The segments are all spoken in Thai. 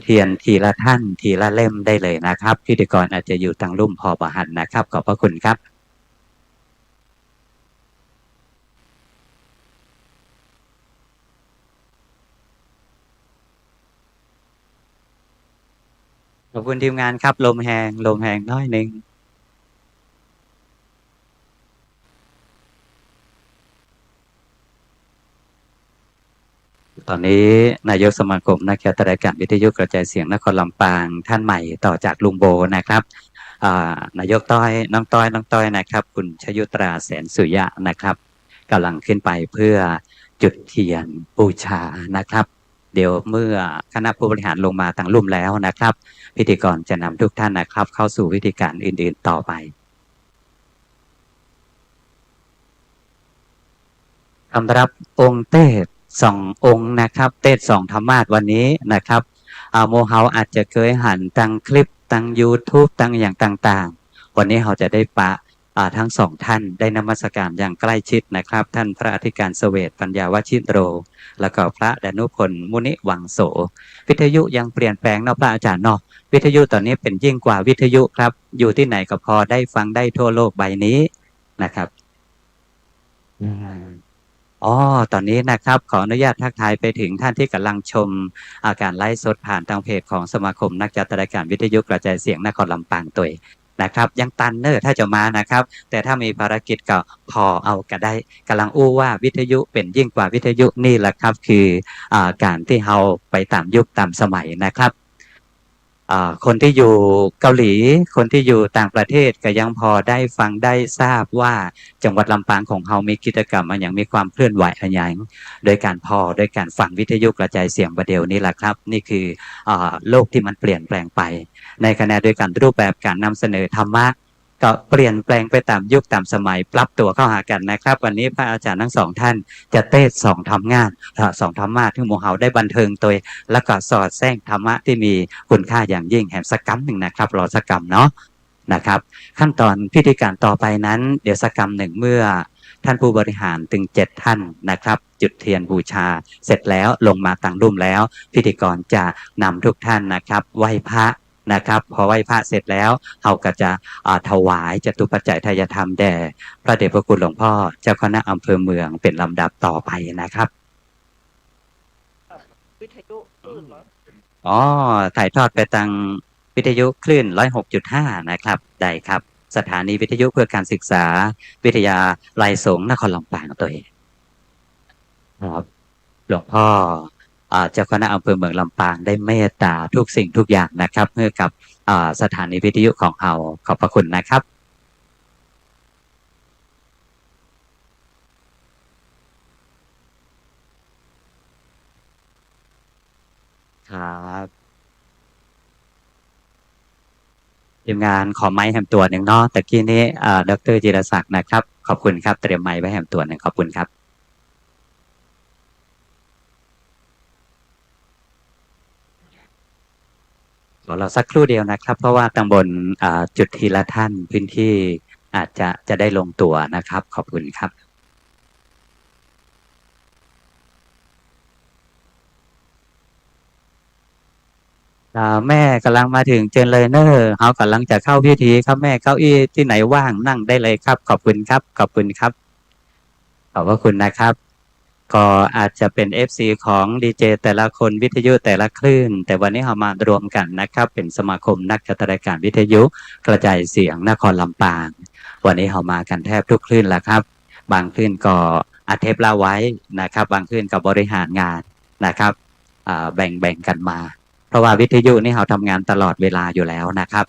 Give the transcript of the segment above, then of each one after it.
เทียนทีละท่านทีละเล่มได้เลยนะครับพิธีกรอาจจะอยู่ทางลุ่มพอประหันนะครับขอบพระคุณครับขอบคุณทีมงานครับลมแหงลมแหงน้อยหนึ่งตอนนี้นายกสมาคมนักข่าวรายการวิทยุกระจายเสียงนครลำปางท่านใหม่ต่อจากลุงโบนะครับนายกต้อยน้องต้อยนะครับคุณชยุตราแสนสุยะนะครับกำลังขึ้นไปเพื่อจุดเทียนบูชานะครับเดี๋ยวเมื่อคณะผู้บริหารลงมาทางลุ่มแล้วนะครับพิธีกรจะนำทุกท่านนะครับเข้าสู่วิธีการอื่นๆต่อไปสำหรับองค์เทศ2 องค์นะครับเทศ2ธรรมาสวันนี้นะครับโมเฮาอาจจะเคยหันตั้งคลิปตั้ง YouTube ตั้งอย่างต่างๆวันนี้เราจะได้ปะทั้ง2 ท่านได้นมัสการอย่างใกล้ชิดนะครับท่านพระอธิการเสวตปัญญาวชิตโรแล้วก็พระดนุพลมุนิวังโสวิทยุยังเปลี่ยนแปลงเนาะพระอาจารย์เนาะวิทยุตอนนี้เป็นยิ่งกว่าวิทยุครับอยู่ที่ไหนก็พอได้ฟังได้ทั่วโลกใบนี้นะครับอืม อ๋อตอนนี้นะครับขออนุญาตทักทายไปถึงท่านที่กำลังชมการไลฟ์สดผ่านทางเพจของสมาคมนักจัดรายการวิทยุกระจายเสียงนครลำปางตัวเองนะครับยังตันเนอร์ถ้าจะมานะครับแต่ถ้ามีภารกิจก็พอเอาก็ได้กำลังอู้ว่าวิทยุเป็นยิ่งกว่าวิทยุนี่แหละครับคือการที่เราไปตามยุคตามสมัยนะครับ คนที่อยู่เกาหลีคนที่อยู่ต่างประเทศก็ยังพอได้ฟังได้ทราบว่าจังหวัดลำปางของเรามีกิจกรรมอันอย่างมีความเคลื่อนไหวอันอย่างโดยการโดยการฟังวิทยุกระจายเสียงประเดี๋ยวนี้แหละครับนี่คือโลกที่มันเปลี่ยนแปลงไปในขณะโดยการรูปแบบการนำเสนอธรรมะก็เปลี่ยนแปลงไปตามยุคตามสมัยปรับตัวเข้าหากันนะครับวันนี้พระอาจารย์ทั้ง2 ท่านจะเทศสองทำงาน2 ธรรมะที่หมู่เฮาได้บันเทิงตัวแล้วก็สอดแทรกธรรมะที่มีคุณค่าอย่างยิ่งแห่งสักกรรมหนึ่งนะครับรอสักกรรมเนาะนะครับขั้นตอนพิธีการต่อไปนั้นเดี๋ยวสักกรรมหนึ่งเมื่อท่านผู้บริหารถึง7 ท่านนะครับจุดเทียนบูชาเสร็จแล้วลงมาตั้งรุ่มแล้วพิธีกรจะนำทุกท่านนะครับไหว้พระนะครับพอไหว้พระเสร็จแล้วเราก็จะถวายจตุปัจจัยทายธรรมแด่พระเดชพระคุณหลวงพ่อเจ้าคณะอำเภอเมืองเป็นลำดับต่อไปนะครับวิทยุอ๋อถ่ายทอดไปทางวิทยุคลื่น106.5นะครับได้ครับสถานีวิทยุเพื่อการศึกษาวิทยาลัยสงฆ์นครลำปางตัวเองครับหลวงพ่อเจ้าคณะอำเภอเมืองลำปางได้เมตตาทุกสิ่งทุกอย่างนะครับเพื่อกับสถานีวิทยุของเราขอบพระคุณนะครับครับทีมงานขอไม้แหมตัวหนึ่งเนาะตะกี้นี้ดรจิรศักดิ์นะครับขอบคุณครับเตรียมไม้ไว้แหมตัวหนึ่งขอบคุณครับ ขอเราสักครู่เดียวนะครับเพราะว่าตำบลจุดทีละท่านพื้นที่อาจจะได้ลงตัวนะครับขอบคุณครับแม่กำลังมาถึงเจนเลยเนอร์เขากำลังจะเข้าพิธีครับแม่เก้าอี้ที่ไหนว่างนั่งได้เลยครับขอบคุณครับขอบคุณครับขอบพระคุณนะครับก็อาจจะเป็น FC ของดีเจแต่ละคนวิทยุแต่ละคลื่นแต่วันนี้เรามารวมกันนะครับเป็นสมาคมนักจัดรายการวิทยุกระจายเสียงนครลำปางวันนี้เรามากันแทบทุกคลื่นแล้วครับบางคลื่นก็อัดเทปละไว้นะครับบางคลื่นก็บริหารงานนะครับแบ่งกันมาเพราะว่าวิทยุนี่เราทำงานตลอดเวลาอยู่แล้วนะครับ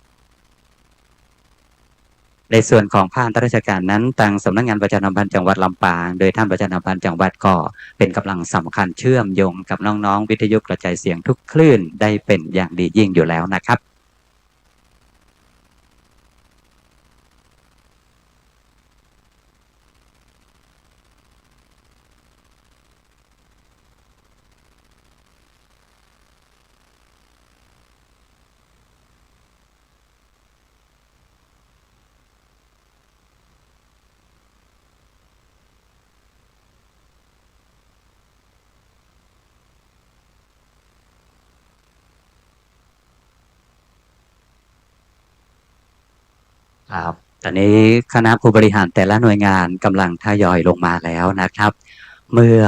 ในส่วนของภาคราชการนั้นทางสำนักงานประชาสัมพันธ์จังหวัดลำปางโดยท่านประชาสัมพันธ์จังหวัดก็เป็นกำลังสำคัญเชื่อมโยงกับน้องๆวิทยุกระจายเสียงทุกคลื่นได้เป็นอย่างดียิ่งอยู่แล้วนะครับ ครับตอนนี้คณะผู้บริหารแต่ละหน่วยงานกำลังทยอยลงมาแล้วนะครับ เมื่อ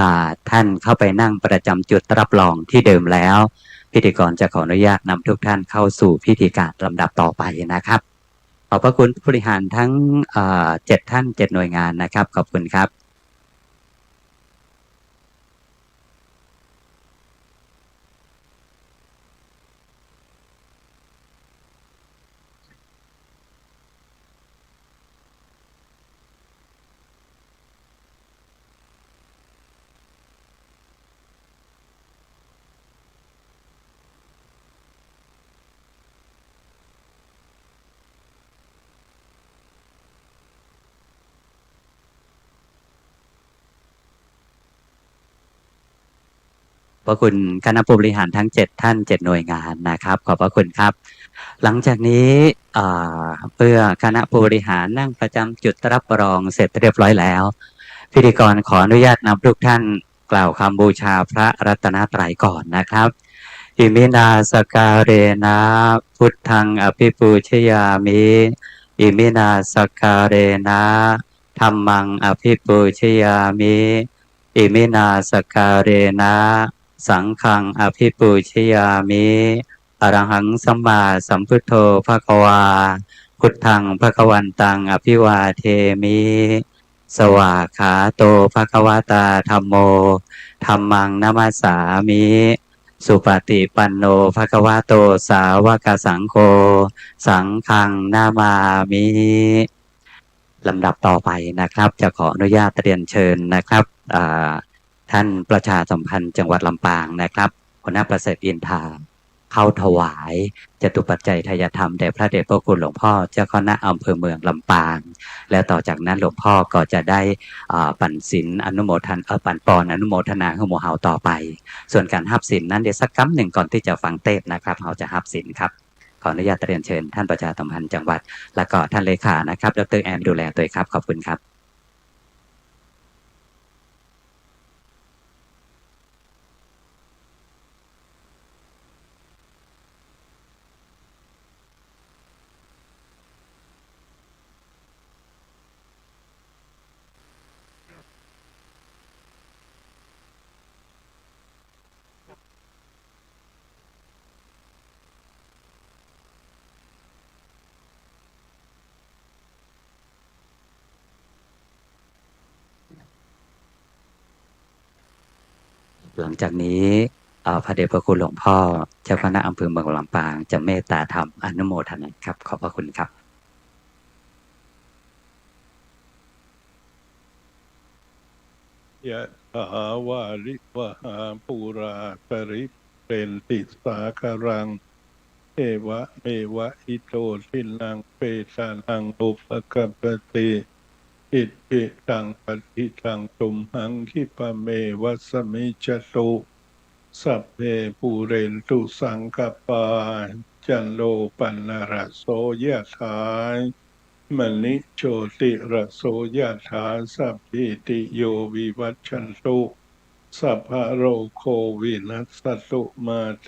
ท่านเข้าไปนั่งประจำจุดรับรองที่เดิมแล้ว พิธีกรจะขออนุญาตนำทุกท่านเข้าสู่พิธีการลำดับต่อไปนะครับขอบพระคุณผู้บริหารทั้ง7 ท่าน 7 หน่วยงานนะครับขอบคุณครับขอบพระคุณคณะผู้บริหารทั้ง7 ท่าน 7 หน่วยงานนะครับขอบพระคุณครับ หลังจากนี้เพื่อคณะผู้บริหารนั่งประจำจุดรับรองเสร็จเรียบร้อยแล้ว พิธีกรขออนุญาตนำทุกท่านกล่าวคำบูชาพระรัตนตรัยก่อนนะครับอิมินาสการเรนะพุทธังอภิปูชยามิอิมินาสการเรนะธัมมังอภิปูชยามิอิมินาสการเรนะสังฆังอภิปูชยามิอรหังสัมมาสัมพุทโธภควาพุทธังภควันตังอภิวาเทมิสวากขาโตภควตาธัมโมธัมมังนัมสสามิสุปฏิปันโนภควโตสาวกสังโฆสังฆังนามามิลำดับต่อไปนะครับจะขออนุญาตเรียนเชิญนะครับท่านประชาสัมพันธ์จังหวัดลำปางนะครับหัวหน้าประเสริฐอินทาเข้าถวายจตุปัจจัยทายธรรมแด่พระเดชพระคุณหลวงพ่อเจ้าคณะอำเภอเมืองลำปางและต่อจากนั้นหลวงพ่อก็จะได้ปั่นศีลอนุโมทนาปั่นปอนอนุโมทนาให้หมู่เฮาต่อไปส่วนการฮับศีลนั้นเดี๋ยวสักคำหนึ่งก่อนที่จะฟังเทศนะครับเราจะฮับศีลครับขออนุญาตเรียนเชิญท่านประชาสัมพันธ์จังหวัดและก็ท่านเลขานะครับดร.แอมดูแลตัวครับขอบคุณครับหลังจากนี้พระเดชพระคุณหลวงพ่อเจ้าคณะอำเภอเมืองลำปางจะเมตตาธรรมอนุโมทนาครับขอบพระคุณครับยะถาวาริวหาปูราปริเรนติสาคารังเอวะเมวะอิโตทินังเปตานังอุปกัปปติอิติตังปฏิตังตุมหังคิปะเมวัสมิจตุสัพเพปูเรนตุสังกปาจันโลปันนรโสยะถามณิโชติระโสยะถาสัพพิติโยวิวัชชันตุสัพพะโรโควินัสสตุมาเต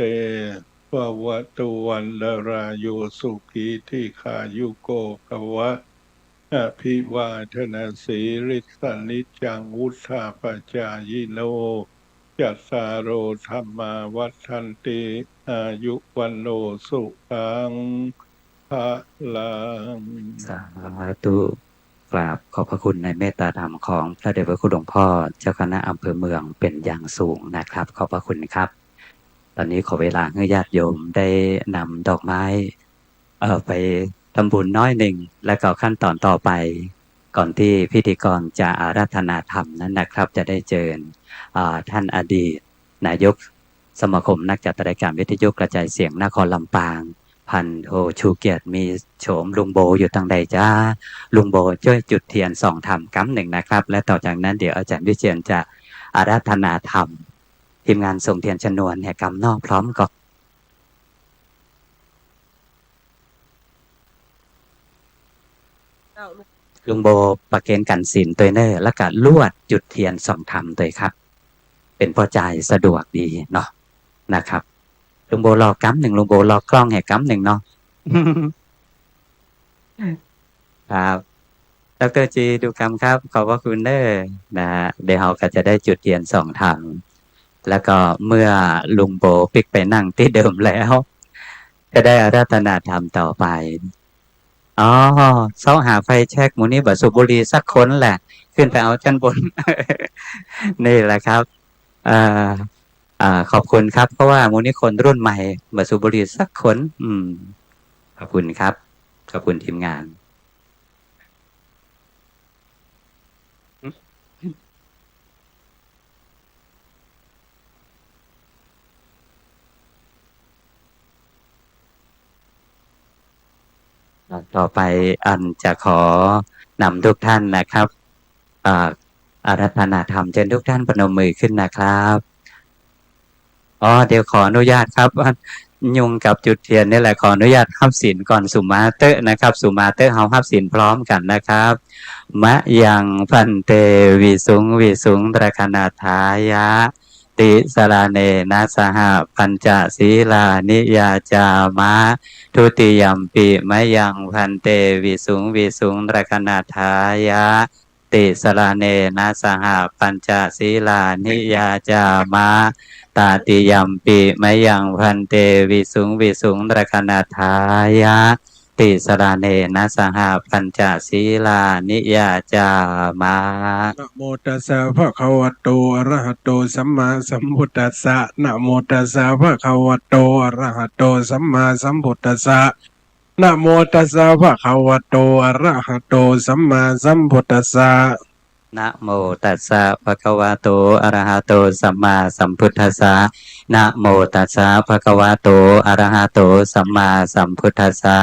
ภวตุวันดารายโยสุขีที่ขายุโกภวะอภิวาทนาสีริสานิจังวุธาปจายโนจัตตารโอธรรมาวัฏันติอายุวันโนสุขังพระลังสาธุกราบขอบพระคุณในเมตตาธรรมของพระเดชพระคุณหลวงพ่อเจ้าคณะอำเภอเมืองเป็นอย่างสูงนะครับขอบพระคุณครับ ตอนนี้ขอเวลาให้ญาติโยมได้นำดอกไม้ไปทำบุญน้อยหนึ่งและก็ขั้นตอนต่อไป ก่อนที่พิธีกรจะอาราธนาธรรมนั้นนะครับ จะได้เจอท่านอดีตนายกสมาคมนักจัดรายการวิทยุกระจายเสียงนครลำปางพันโทชูเกียรติมีโฉมลุงโบอยู่ทางใดจ้าลุงโบช่วยจุดเทียนส่องธรรมกั๊มหนึ่งนะครับและต่อจากนั้นเดี๋ยวอาจารย์วิเชียรจะอาราธนาธรรมทีมงานส่งเทียนชนวนแห่กำนอกพร้อมกับลุงโบประเคนกันศีลตัวเนอร์และก็ลวดจุดเทียนส่องธรรมตัวครับเป็นพอใจสะดวกดีเนาะนะครับลุงโบรอกำหนึ่งลุงโบรอกล้องแห่กำหนึ่งเนาะ ครับดรจีดูคำครับขอบพระคุณเด้อนะฮะเดี๋ยวเราก็จะได้จุดเทียนสองทางแล้วก็เมื่อลุงโบปิกไปนั่งที่เดิมแล้วจะได้อาราธนาธรรมต่อไปอ๋อเสาหาไฟแช็กหมูนี่บัสูบบุหรีสักคนแหละ ขึ้นไปเอาชั้นบน นี่แหละครับอ่าขอบคุณครับ เพราะว่ามูลนิคนรุ่นใหม่บัสูบบุหรีสักคน ขอบคุณครับ ขอบคุณทีมงาน ต่อไปอันจะขอนำทุกท่านนะครับอารัธนาธรรมเชิญทุกท่านประนมมือขึ้นนะครับอ๋อเดี๋ยวขออนุญาตครับยุงกับจุดเทียนนี่แหละขออนุญาตฮับศีลก่อนสุมาเตอร์นะครับสุมาเตอร์เฮาฮับศีลพร้อมกันนะครับมะยังพันเตวิสุงวิสุงตระคณาทายะติสลาเนนะสหปัญจศีลานิยาจามะทุติยัมปิมะยังพันเตวิสุงวิสุงตระคณาทายะติสลาเนนะสหปัญจศีลานิยาจามะตาติยัมปิมะยังพันเตวิสุงวิสุงตระคณาทายะติสรเนนะสหปัญจศีลานิยาจามะนะโมตัสสะภะคะวะโตอะระหะโตสัมมาสัมพุทธัสสะนะโมตัสสะภะคะวะโตอะระหะโตสัมมาสัมพุทธัสสะนะโมตัสสะภะคะวะโตอะระหะโตสัมมาสัมพุทธัสสะนะโมตัสสะภะคะวะโตอะระหะโตสัมมาสัมพุทธัสสะนะโมตัสสะภะคะวะโตอะระหะโตสัมมาสัมพุทธัสสะ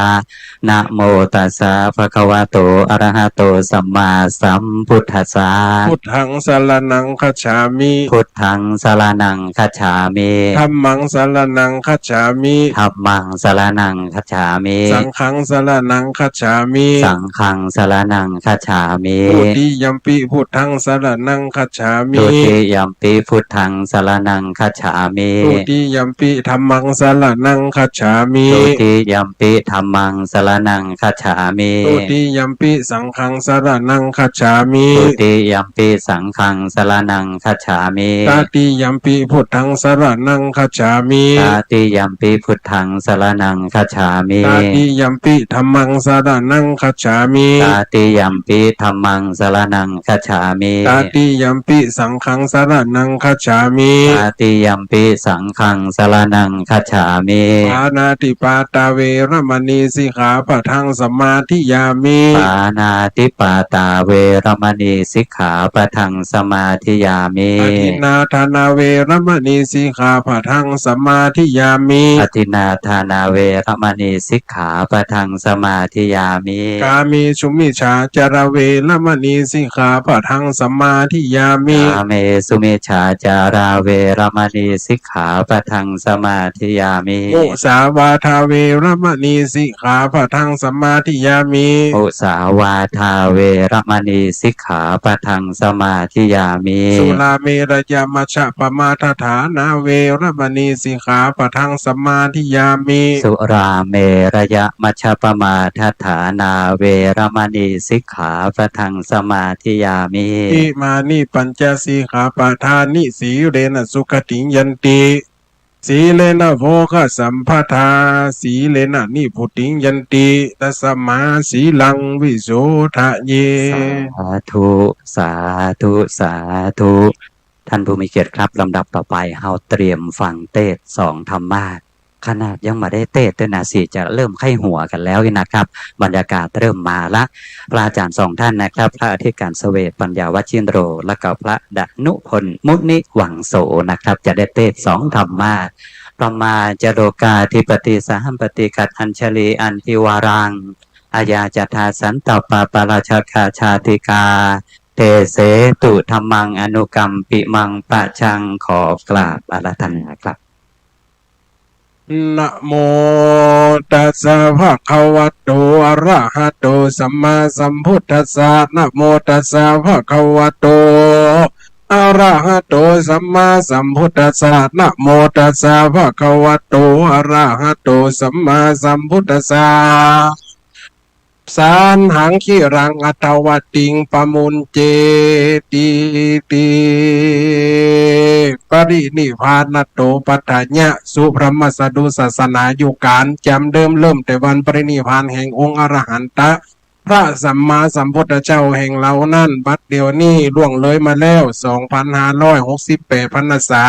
นะโมตัสสะภะคะวะโตอะระหะโตสัมมาสัมพุทธัสสะพุทธังสรณังคัจฉามิพุทธังสรณังคัจฉามิธัมมังสรณังคัจฉามิธัมมังสรณังคัจฉามิสังฆังสรณังคัจฉามิสังฆังสรณังคัจฉามิทุติยัมปิพุทธังสรณังคัจฉามิทุติยัมปิพุทธังสรณังคัจฉามิทุติยัมปิธัมมังสรณังคัจฉามิทุติยัมปิธัมมังสรณังคัจฉามิทุติยัมปิสังฆังสรณังคัจฉามิทุติยัมปิสังฆังสรณังคัจฉามิตติยัมปิพุทธังสรณังคัจฉามิตติยัมปิพุทธังสรณังคัจฉามิตติยัมปิธัมมังสรณังคัจฉามิตติยัมปิธัมมังสรณังคัจฉามิตติยัมปิสังฆังสรณังคัจฉามิตติยัมปิสังฆังสรณังคัจฉามิปานาติปาตาเวรมณีสิกขาปะทังสมาธิยามิปานาติปาตาเวรมณีสิกขาปะทังสมาธิยามิอทินาทานาเวรมณีสิกขาปะทังสมาธิยามิอทินาทานาเวรมณีสิกขาปะทังสมาธิยามิกาเมสุมิชาจารเวรมณีสิกขาปะทังสมาธิยามิกาเมสุมิชาจาราเวรมณีสิกขาปะทังสมาธิยามิมุสาวาทาเวรมณีสิกขาปะทังสมาธิยามิมุสาวาทาเวรมณีสิกขาปะทังสมาธิยามิสุราเมรยามัชฌะปมาทฐานาเวรมณีสิกขาปะทังสมาธิยามิสุราเมรยมัชฌปมาทฐานาเวรมณีสิกขาปะทังสมาธิยามิอิมานิปัญจสิกขาปะทานิสีเรนะสุขติยันติสีเลนะโภคสัมปทาสีเลนะนิพุทธิยันติตัสมาสีลังวิโสทะเยสาธุสาธุสาธุท่านผู้มีเกียรติครับลำดับต่อไปเฮาเตรียมฟังเทศสองธรรมาสขนาดยังมาได้เทศด้วยนะสิจะเริ่มไข้หัวกันแล้วนะครับ บรรยากาศเริ่มมาละพระอาจารย์สองท่านนะครับพระอธิการเสวตปัญญาวัชินโรและก็พระดนุพลมุนิวังโสนะครับจะได้เทศสองธรรมาสประมาจโรกาธิปติสหัมปติกัดอัญชลีอันทิวารังอาญาจทาสันตปาปราชกาชาติกาเตเสตุธรรมังอนุกรรมปิมังปะชังขอกราบอาราธนาครับนะโมตัสสะภะคะวะโตอะระหะโตสัมมาสัมพุทธัสสะนะโมตัสสะภะคะวะโตอะระหะโตสัมมาสัมพุทธัสสะนะโมตัสสะภะคะวะโตอะระหะโตสัมมาสัมพุทธัสสะ สารหังขีรังอัตวติงปมุนเจติติปรินิพพานโตปัฏฐัญญะสุพรหมสดุศาสนาอยู่การจำเดิมเริ่มแต่วันปรินิพพานแห่งองค์อรหันตะพระสัมมาสัมพุทธเจ้าแห่งเรานั่นบัดเดี๋ยวนี้ล่วงเลยมาแล้ว2,568 พรรษา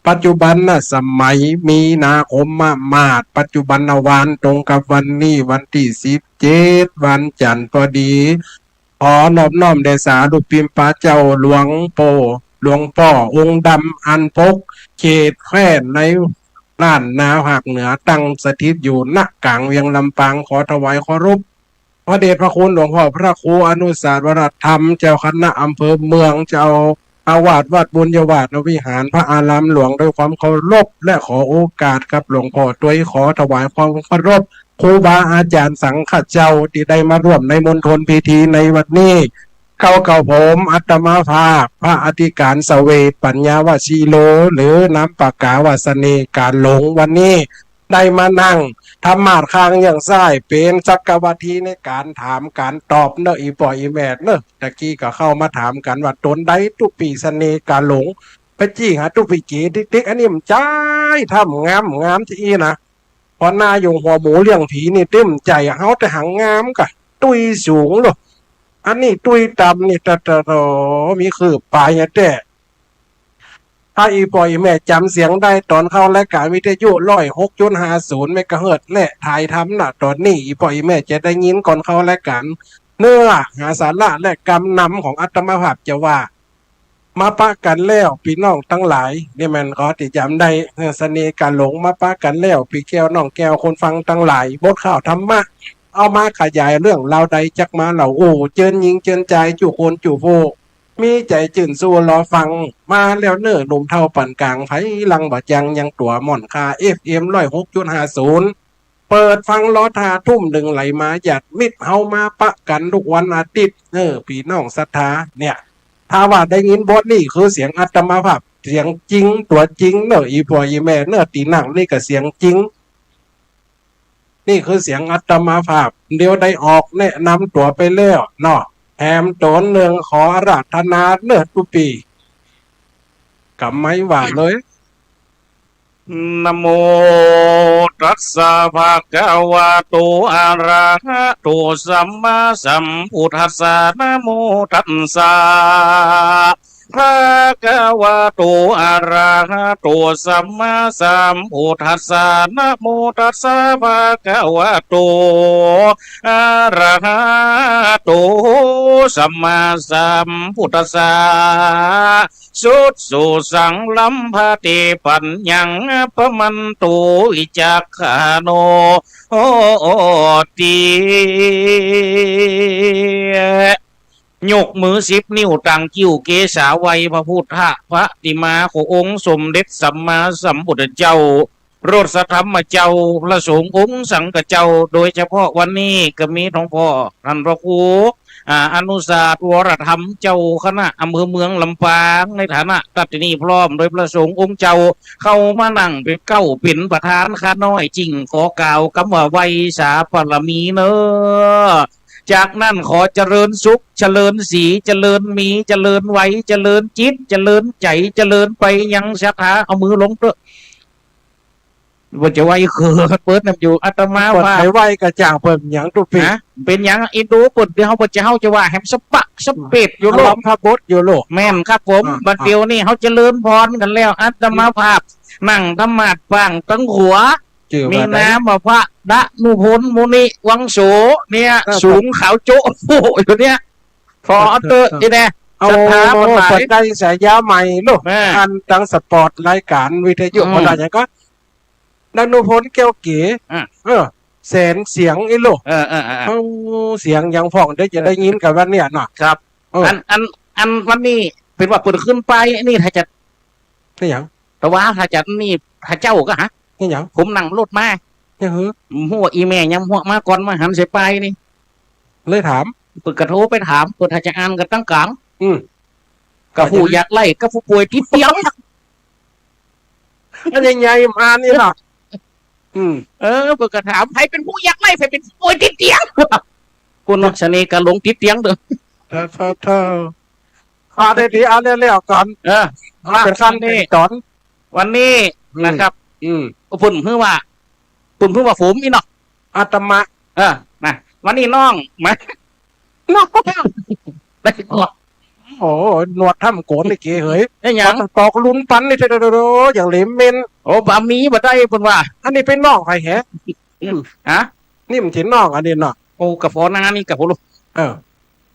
ปัจจุบันน่ะสมัยมีนาคมมาศปัจจุบันวันตรงกับวันนี้วันที่17วันจันทร์พอดีขอนอบน้อมแด่สาธุปิมปาเจ้าหลวงพ่อองค์ดำอันปกเขตแคว้นในล้านนาภาคเหนือตั้งสถิตอยู่ณกลางเวียงลำปางขอถวายเคารพพระเดชพระคุณหลวงพ่อพระครูอนุสาสวรธรรมเจ้าคณะอำเภอเมืองเจ้าอาวาสวัดบุญยวาสวิหารพระอารามหลวงด้วยความเคารพและขอโอกาสกับหลวงพ่อด้วยขอถวายความเคารพครูบาอาจารย์สังฆเจ้าที่ได้มาร่วมในมณฑลพิธีในวันนี้เก่าผมอัตมาภาพพระอธิการเสวตปัญญาวชีโลหรือน้ำปากกาวาสเนการหลงวันนี้ได้มานั่งทำมาดคางอย่างไส้เป็นจักรวรรดิในการถามการตอบเนอะอีปออีแมดเนอะตะกี้ก็เข้ามาถามกันว่าตนใดตุปีเสน่ห์การหลงไปจี้หาตุปีจีติ๊กอันนี้มันใจทำงามที่นะพอหน้าอยู่หัวหมูเลี้ยงผีนี่เต็มใจเฮาแต่หางงามกะตุยสูงหรออันนี้ตุยต่ำนี่ตะมีคือปลายแต่ถ้าอีปอยแม่จำเสียงได้ตอนเข้ารายการวิทยุ106.50 เมกะเฮิรตซ์และถ่ายทำน่ะตอนนี้อีปอยแม่จะได้ยินก่อนเข้ารายการเนื้อหาสาระและกำนำของอาตมาภาพจะว่ามาปะกันแล้วพี่น้องทั้งหลายนี่มันขอติจำได้เสน่ห์การหลงมาปะกันแล้วพี่แก้วน้องแก้วคนฟังทั้งหลายบทข่าวธรรมะเอามาขยายเรื่องเราใดจักมาเหล่าโอ้เจิญยิงเจิญใจจู่คนจู่โพมีใจจื่นสู้รอฟังมาแล้วเน้อหนุ่มเท่าปั่นกลางไผลังบ่จังยังตัวหม่อนคา FM 106.50เปิดฟังล้อทาทุ่มหนึ่งไหลมาหยัดมิดเฮามาปะกันทุกวันอาทิตย์พี่น้องศรัทธาเนี่ยถ้าว่าได้ยินบทนี่คือเสียงอาตมาภาพเสียงจริงตัวจริงเนอะอีพ่ออีแม่เนอะตีนั่งนี่ก็เสียงจริงนี่คือเสียงอาตมาภาพเดี๋ยวได้ออกแนะนำตัวไปแล้วเนาะแถมตนหนึ่งขออาราธนาเนื้อทุกปีกับไม่หวานเลย นะโมตัสสะภะคะวะโตอะระหะโตสัมมาสัมพุทธัสสะนะโมตัสสะภะคะวะโตอะระหะโตสัมมาสัมพุทธัสสะนะโมตัสสะภะคะวะโตอะระหะโตสัมมาสัมพุทธัสสะสุดสุสังลัมภติปัญญังปะมันตุอิจักขาโนโอติยกมือ10 นิ้วตั้งกิ้วเกศาไวยพระพุทธพระติมาขององค์สมเด็จสัมมาสัมพุทธเจ้ารถสธรรมเจ้าพระสงฆ์องค์สังฆเจ้าโดยเฉพาะวันนี้ก็มีหลวงพ่อท่านพระครูอนุสาสวรธรรมเจ้าคณะอำเภอเมืองลำปางในฐานะตัดนี้พร้อมโดยพระสงฆ์องค์เจ้าเข้ามานั่งเป็นเป็นประธานข้าน้อยจริงขอกล่าวคำว่าไวสาปรมีเนอจากนั้นขอเจริญสุขเจริญสีเจริญมีเจริญไวเจริญจิตเจริญใจเจริญไปยังศรัทธาเอามือลงเถอะว่าจะไหวคือเปิดน้ำอยู่อาตมาว่าไหวกระจ่างเปิดอย่างตุปีเป็นอย่างอินโดเปิดเดี๋ยวเขาจะว่าแฮมสปะสเปดอยู่โลกพระบดอยู่โลกแม่นครับผมบัดเดียวนี่เขาเจริญพรกันแล้วอาตมาภาพนั่งธรรมาดฟังตั้งหัวมีน้ำมาพระดะนุพลมุนิวังโสเนี่ยสูงขาวโจ๊ะโอ้อยู่เนี่ยพอเตอร์นี่แน่เอาปัจจัยสายยาใหม่ลูกอันตั้งสปอร์ตรายการวิทยุอะไรอย่างก็นันนุพลแก้วเก๋แสนเสียงไอ้ลูกเสียงยังผ่องได้จะได้ยินกับวันเนี้ยเนาะครับอันวันนี้เป็นว่าเปิดขึ้นไปนี่ถ้าจะนี่อย่างแต่ว่าถ้าจะนี่ถ้าเจ้าก็ฮะนี่อย่างผมนั่งรถมาเนี่ยหัวอีแม่ยังหัวมาก่อนมาหันเสียไปนี่เลยถามเปิดกระโทรไปถามเปิดถ้าจะอ่านกันตั้งกลางกับผู้อยากไล่กับผู้ป่วยที่เตี้ยก็ยังไงมานี่หรอเปิดกระถามใครเป็นผู้อยากไล่ใครเป็นผู้ป่วยที่เตี้ย คุณนชนีกะหลงติดเตียงเด้อ เธอได้ดีเอาเร็วๆก่อน เป็นขั้นเป็นตอน วันนี้นะครับ ปุ่นเพื่อว่าผมอีเนาะ อาตมา นะวันนี้น้องมาน้องได้ก่อน โอ้หนวดทำโกนไอ้เก๋เฮ้ย ได้หยัง ตอกลุ้นปันนี่โดอย่างเหลมเมน โอ้บะมีบ่ได้ปุ่นว่า อันนี้เป็นน้องใครแฮะ ฮะ นี่มันเห็นน้องอันนี้เนาะ โอ้กับพอนานี่กับผม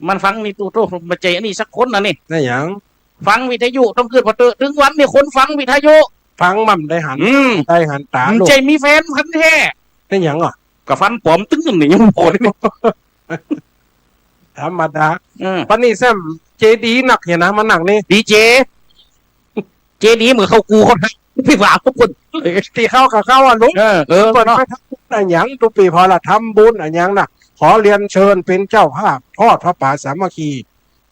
มันฟังนี่ตู้มาเจอันนี้สักคนนะนี่ นี่หยัง ฟังวิทยุต้องเกิดพอเตอถึงวันนี่คนฟังวิทยุ ฟังมั่มได้หันตา มัน ลูก ใจมีแฟนพันแท้ นี่หยังอ่ะ กับฟันปลอมตึ้งนี่ยังโผล่นี่ ธรรมดา เออ วันนี้แซมเจดีหนักเห็นนะมันหนักนี่ ดีเจดีเหมือนเขากูคนพี่ว่าทุกคน ตีเข้ากับเข้าอ่ะลูก เออ เปิด เนาะ ไปทำบุญอะไรหยังตุปีพอละทำบุญอะไรหยังน่ะ ขอเรียนเชิญเป็นเจ้าภาพทอดพระป่าสามัคคี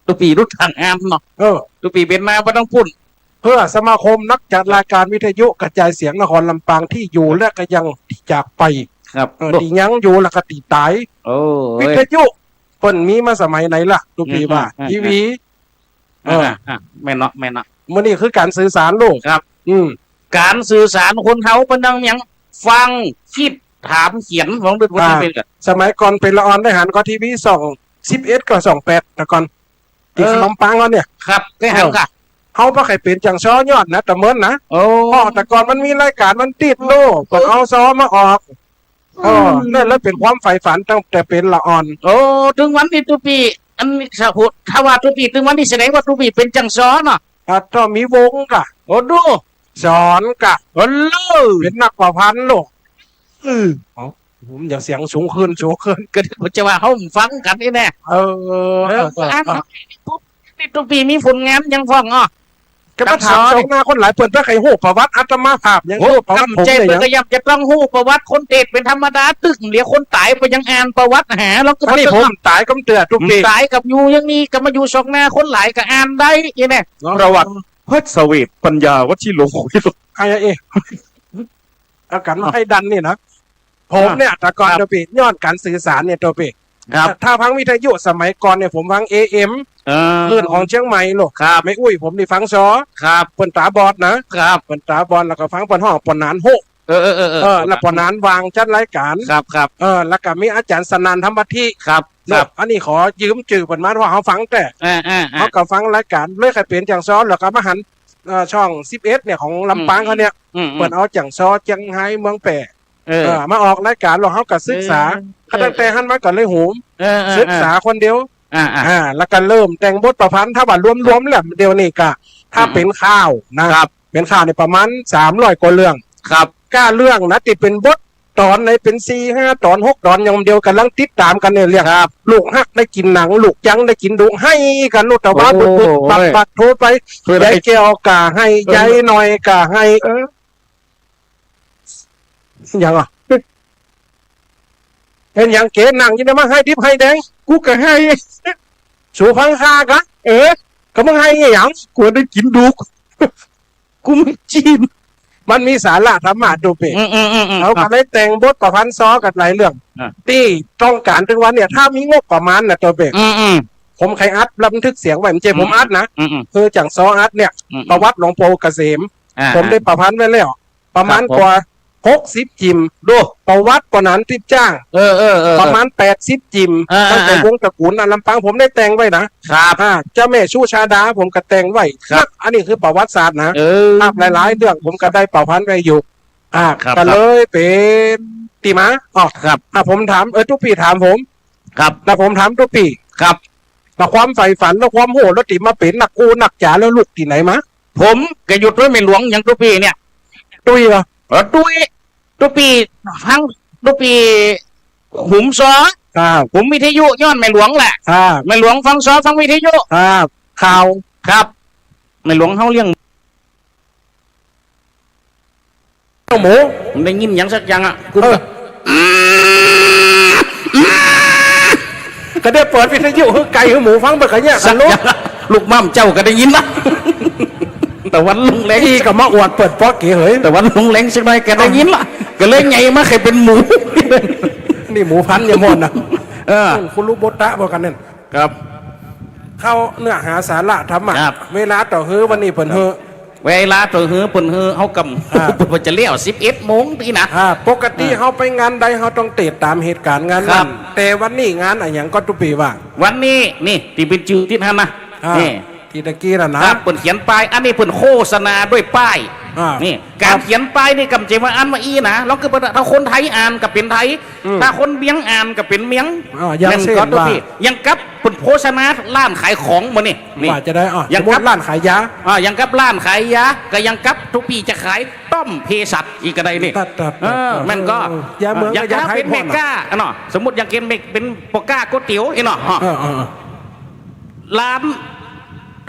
ตุปีรุ่นทางอามเนาะ เออ ตุปีเป็นมาบ่ต้องพูด เพื่อสมาคมนักจัดรายการวิทยุกระจายเสียงนครลำปางที่อยู่และก็ยังจากไป ครับ ที่ยังอยู่แล้วก็ติดตาย โอ้ วิทยุเปิ่นมีมาสมัยไหนล่ะตุปีว่าทีวี แม่เนาะ มันนี่คือการสื่อสารโลก ครับ การสื่อสารคนเขาเป็นดังยังฟังคิดถามเขียนของเด็กคนที่เป็นกัน สมัยก่อนเป็นละออนได้หันก็ทีวี11ก็28แต่ก่อนที่ขนมปังแล้วเนี่ย ครับได้หันค่ะ เฮาบ่เคยเป็นจังซ้อยอดนะแต่เหมือนนะ โอ้ แต่ก่อนมันมีรายการมันติดโลกก็เอาซ้อมาออกนั่นแล้วเป็นความใฝ่ฝันตั้งแต่เป็นละออน โอ้ถึงวันที่ตุปีอันนี้สะพุดถ้าว่าตุปีถึงวันที่แสดงว่าตุปีเป็นจังซ้อเนาะ ก็มีวงกะ โอ้ดู สอนกะ โอ้ลู เป็นนักประพันธ์โลกผมอย่าเสียงสูงขึ้น ก็จะว่าเขาฟังกันนี่แน่ อันนี่ตุปีมีผลงานยังฟังอ่ะ ก็มาถามชาวนาคนหลายเปิดถ้าใครหูประวัติอาตมาภาพยังหูประวัติผม ใจ เลย เปิด ยัง ก็ยังจะต้องหู้ประวัติคนเตดเป็นธรรมดาตึกเดี๋ยวคนตายไปยังอ่านประวัติหาแล้วก็ อันนี้ผมตายกำเตือทุกปี ตายกับอยู่ยังนี้ก็มาอยู่ชกหน้าคนหลายก็อ่านได้ยังไง ประวัติพระสเวทปัญญาวชิโล ใครเอ๊ะเอากันมาให้ดันนี่นะผมเนี่ยแต่ก่อนตัวปีย้อนการสื่อสารเนี่ยตัวปี ครับ ถ้าพังวิทยุสมัยก่อนเนี่ยผมฟัง AM คลื่นของเชียงใหม่โลก ครับ ไม่อุ้ยผมนี่ฟังซอ ครับ เปิ่นตาบอดนะครับเปิ่นตาบอดแล้วก็ฟังเปิ่นห้องปนนานโฮ แล้วปนนานวางจัดรายการ ครับ แล้วก็มีอาจารย์สนานธรรมธิ ครับ อันนี้ขอยืมจื่อเปิ่นมาว่าเขาฟังแต่ ครั เขา บ ก็ฟังรายการเลยใครเปลี่ยนจังซอแล้วก็มาหันช่อง11เนี่ยของลำปางเขาเนี่ยเปิ่นเอาจังซอจังไห้เมืองแปะมาออกรายการแล้วเขาก็ศึกษาตั้งแต่หันมาก่อนเลยหูศึกษาคนเดียวแล้วก็เริ่มแต่งบทประพันธ์ถ้าว่ารวมๆแล้วเดียวนี่ก็ถ้าเป็นข้าวนะครับเป็นข้าวในประมาณ300กว่าเรื่อง ครับ ก้าเรื่องนะติดเป็นบทตอนในเป็น4-5ตอน6ตอนอย่างเดียวกันลังติดตามกันเนี่ยเรียกครับลูกฮักได้กินหนังลูกยังได้กินดุให้กันลูกแต่ว่าบึกบัดโทษไปยายแก้วกะให้ยายหน่อยกะให้อย่างอ่ะเห็นอย่างเก๋หนังยินดีมาให้ดิบให้แดงกูก็ให้สูพังคากะก็มึงให้อย่างกูได้กินดุกูไม่จีนมันมีสาระธรรมะดูเปะเขาก็เลยแต่งบทประพันธ์ซ้อกันหลายเรื่องที่ต้องการถึงวันเนี่ยถ้ามีงบประมาณนะตัวเปะผมใครอัดบันทึกเสียงไว้ไม่ใช่ผมอัดนะคือจังซ้ออัดเนี่ยประวัติหลวงปู่เกษมผมได้ประพันธ์ไว้แล้วประมาณกว่า60จิมดูประวัติกว่านั้นที่จ้างประมาณ80จิมตั้งแต่วงตระกูลลำปางผมได้แต่งไว้นะครับเจ้าแม่ชูชาดาผมก็แต่งไว้อันนี้คือประวัติศาสตร์นะภาพหลายๆเรื่องผมก็ได้ประพันธ์ไว้อยู่ก็เลยเป็นตีมาครับผมถามทุกปีถามผมครับแล้วผมถามทุกปีครับแล้วความใฝ่ฝันแล้วความโหดแล้วติมาเป็นนักกูนักจ๋าแล้วลูกที่ไหนมาผมก็หยุดไว้ไม่หลวงอย่างตุปีเนี่ย ตุ้ยเหรอตุปีฟังตุปีหุมซ้อผมวิทยุย้อนไม่หลวงแหละไม่หลวงฟังซ้อฟังวิทยุข่าวครับไม่หลวงเขาเลี้ยงหมูผมได้ยินอย่างสักอย่างอ่ะก็ได้เปิดวิทยุไก่หมูฟังแบบนี้สักลูกมั่มเจ้าก็ได้ยินนะแต่วันลุงเล้งที่กับมาอวดเปิดป๊อกเก๋เหยแต่วันลุงเล้งสักหน่อยแกได้ยินละก็เลยไงมาเคยเป็นหมูนี่หมูพันธุ์ยังหมดนะ คุณรู้บทตะบอกกันนั่น ครับ เข้าเนื้อหาสาระธรรมะ ครับ เวลาต่อฮื้อวันนี้เพิ่นฮื้อ เวลาตัวหือปุ่นหือเขากำปุ่นจะเลี้ยว11 โมงตีนะ ปกติเขาไปงานใดเขาต้องเตะตามเหตุการณ์งาน ครั นั้ บ นแต่วันนี้งานอะไรอย่างก็ตุปีว่า วันนี้นี่ที่เป็นจืดที่ท่านนะ นี่ ที่ตะกี้น่ะนะครับ ปุ่นเขียนป้ายอันนี้ปุ่นโฆษณาด้วยป้าย นี่การเขียนป้ายนี่กำเจว่าอันมาอีนะแล้วก็ถ้าคนไทยอ่านกับเป็นไทย ถ้าคนเมียงอ่านกับเป็นเมียง อย่าง นั่น เช่น ก็ตัว ว่า พี่ยังกับปุ่นโฆษณาร้านขายของมานี่นี่ ว่าจะได้ส ยัง มม กับ ติร้านขายยา ยังกับร้านขายยาก็ยังกับทุกปีจะขายต้มเภสัชอีกก็ได้นี่ ตัด แม่นก็ ยาเมือง อย่าง กับยา ถ้า ไทย เป็นเม พ่อน่ะ ก้าเนาะสมมติอย่างเป็นปอก้าก๋วยเตี๋ยวไอ้เนาะ เออ ร้าน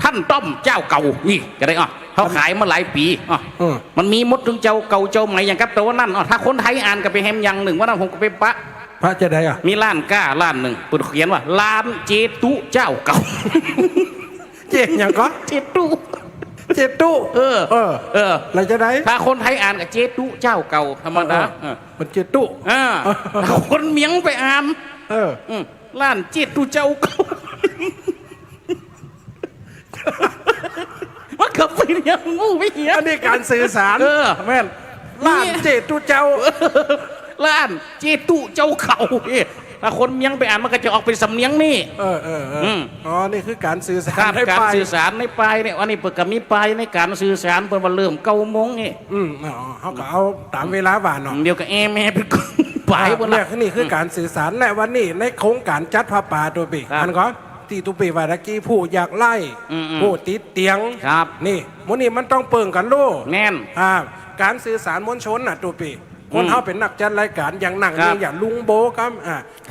ท่านต้อมเจ้าเก่านี่ก็ได้เขาขายมาหลายปีมันมีมดถึงเจ้าเก่าเจ้าใหม่อย่างกับตัวนั่นถ้าคนไทยอ่านก็ไปแฮมอย่างหนึ่งว่านั่นผมก็ไปปะ พระจะได้มีร้านก้าร้านหนึ่งเปิดเขียนว่าร้านเจตุเจ้าเก่า เจ็ดอย่างก็ เจตุ เจ็ดตู้ เอออะไรจะได้ ถ้าคนไทยอ่านกับเจตุเจ้าเก่าธรรมดา มันเจ็ดตู้ ถ้าคนเมียงไปอ่าน ร้านเจตุเจ้าเก่าว่ากับไปยังงูไม่เหี้ย อันนี้การสื่อสาร แม่น ร้านเจ็ดตู้เจ้า ร้านเจตุเจ้าเก่าถ้าคนเมียงไปอ่านมันก็จะออกเป็นสำเนียงนี่ นี่คือการสื่อสาร ครับ ให้ การ ไป สื่อสารในปลายเนี่ยวันนี้เปิดกับมีปลายในการสื่อสารเปิดว่าเริ่ม9 โมงนี่ เขาก็เอาตามเวลาว่านเนาะ เดียวกับแม่เป็นปลายบน เนี่ยนี่คือการสื่อสารและวันนี้ในโครงการจัดผ้าป่าตัวปี ครับ อันก็ที่ตุปีวาตะกี้ผู้อยากไล่ ผู้ติดเตียง ครับ นี่มันนี่มันต้องเปิงกันลูก แน่น การสื่อสารมวลชนน่ะตัวปีคนเขาเป็นนักจัดรายการอย่างหนัง ครับ นี่อย่างลุงโบกัม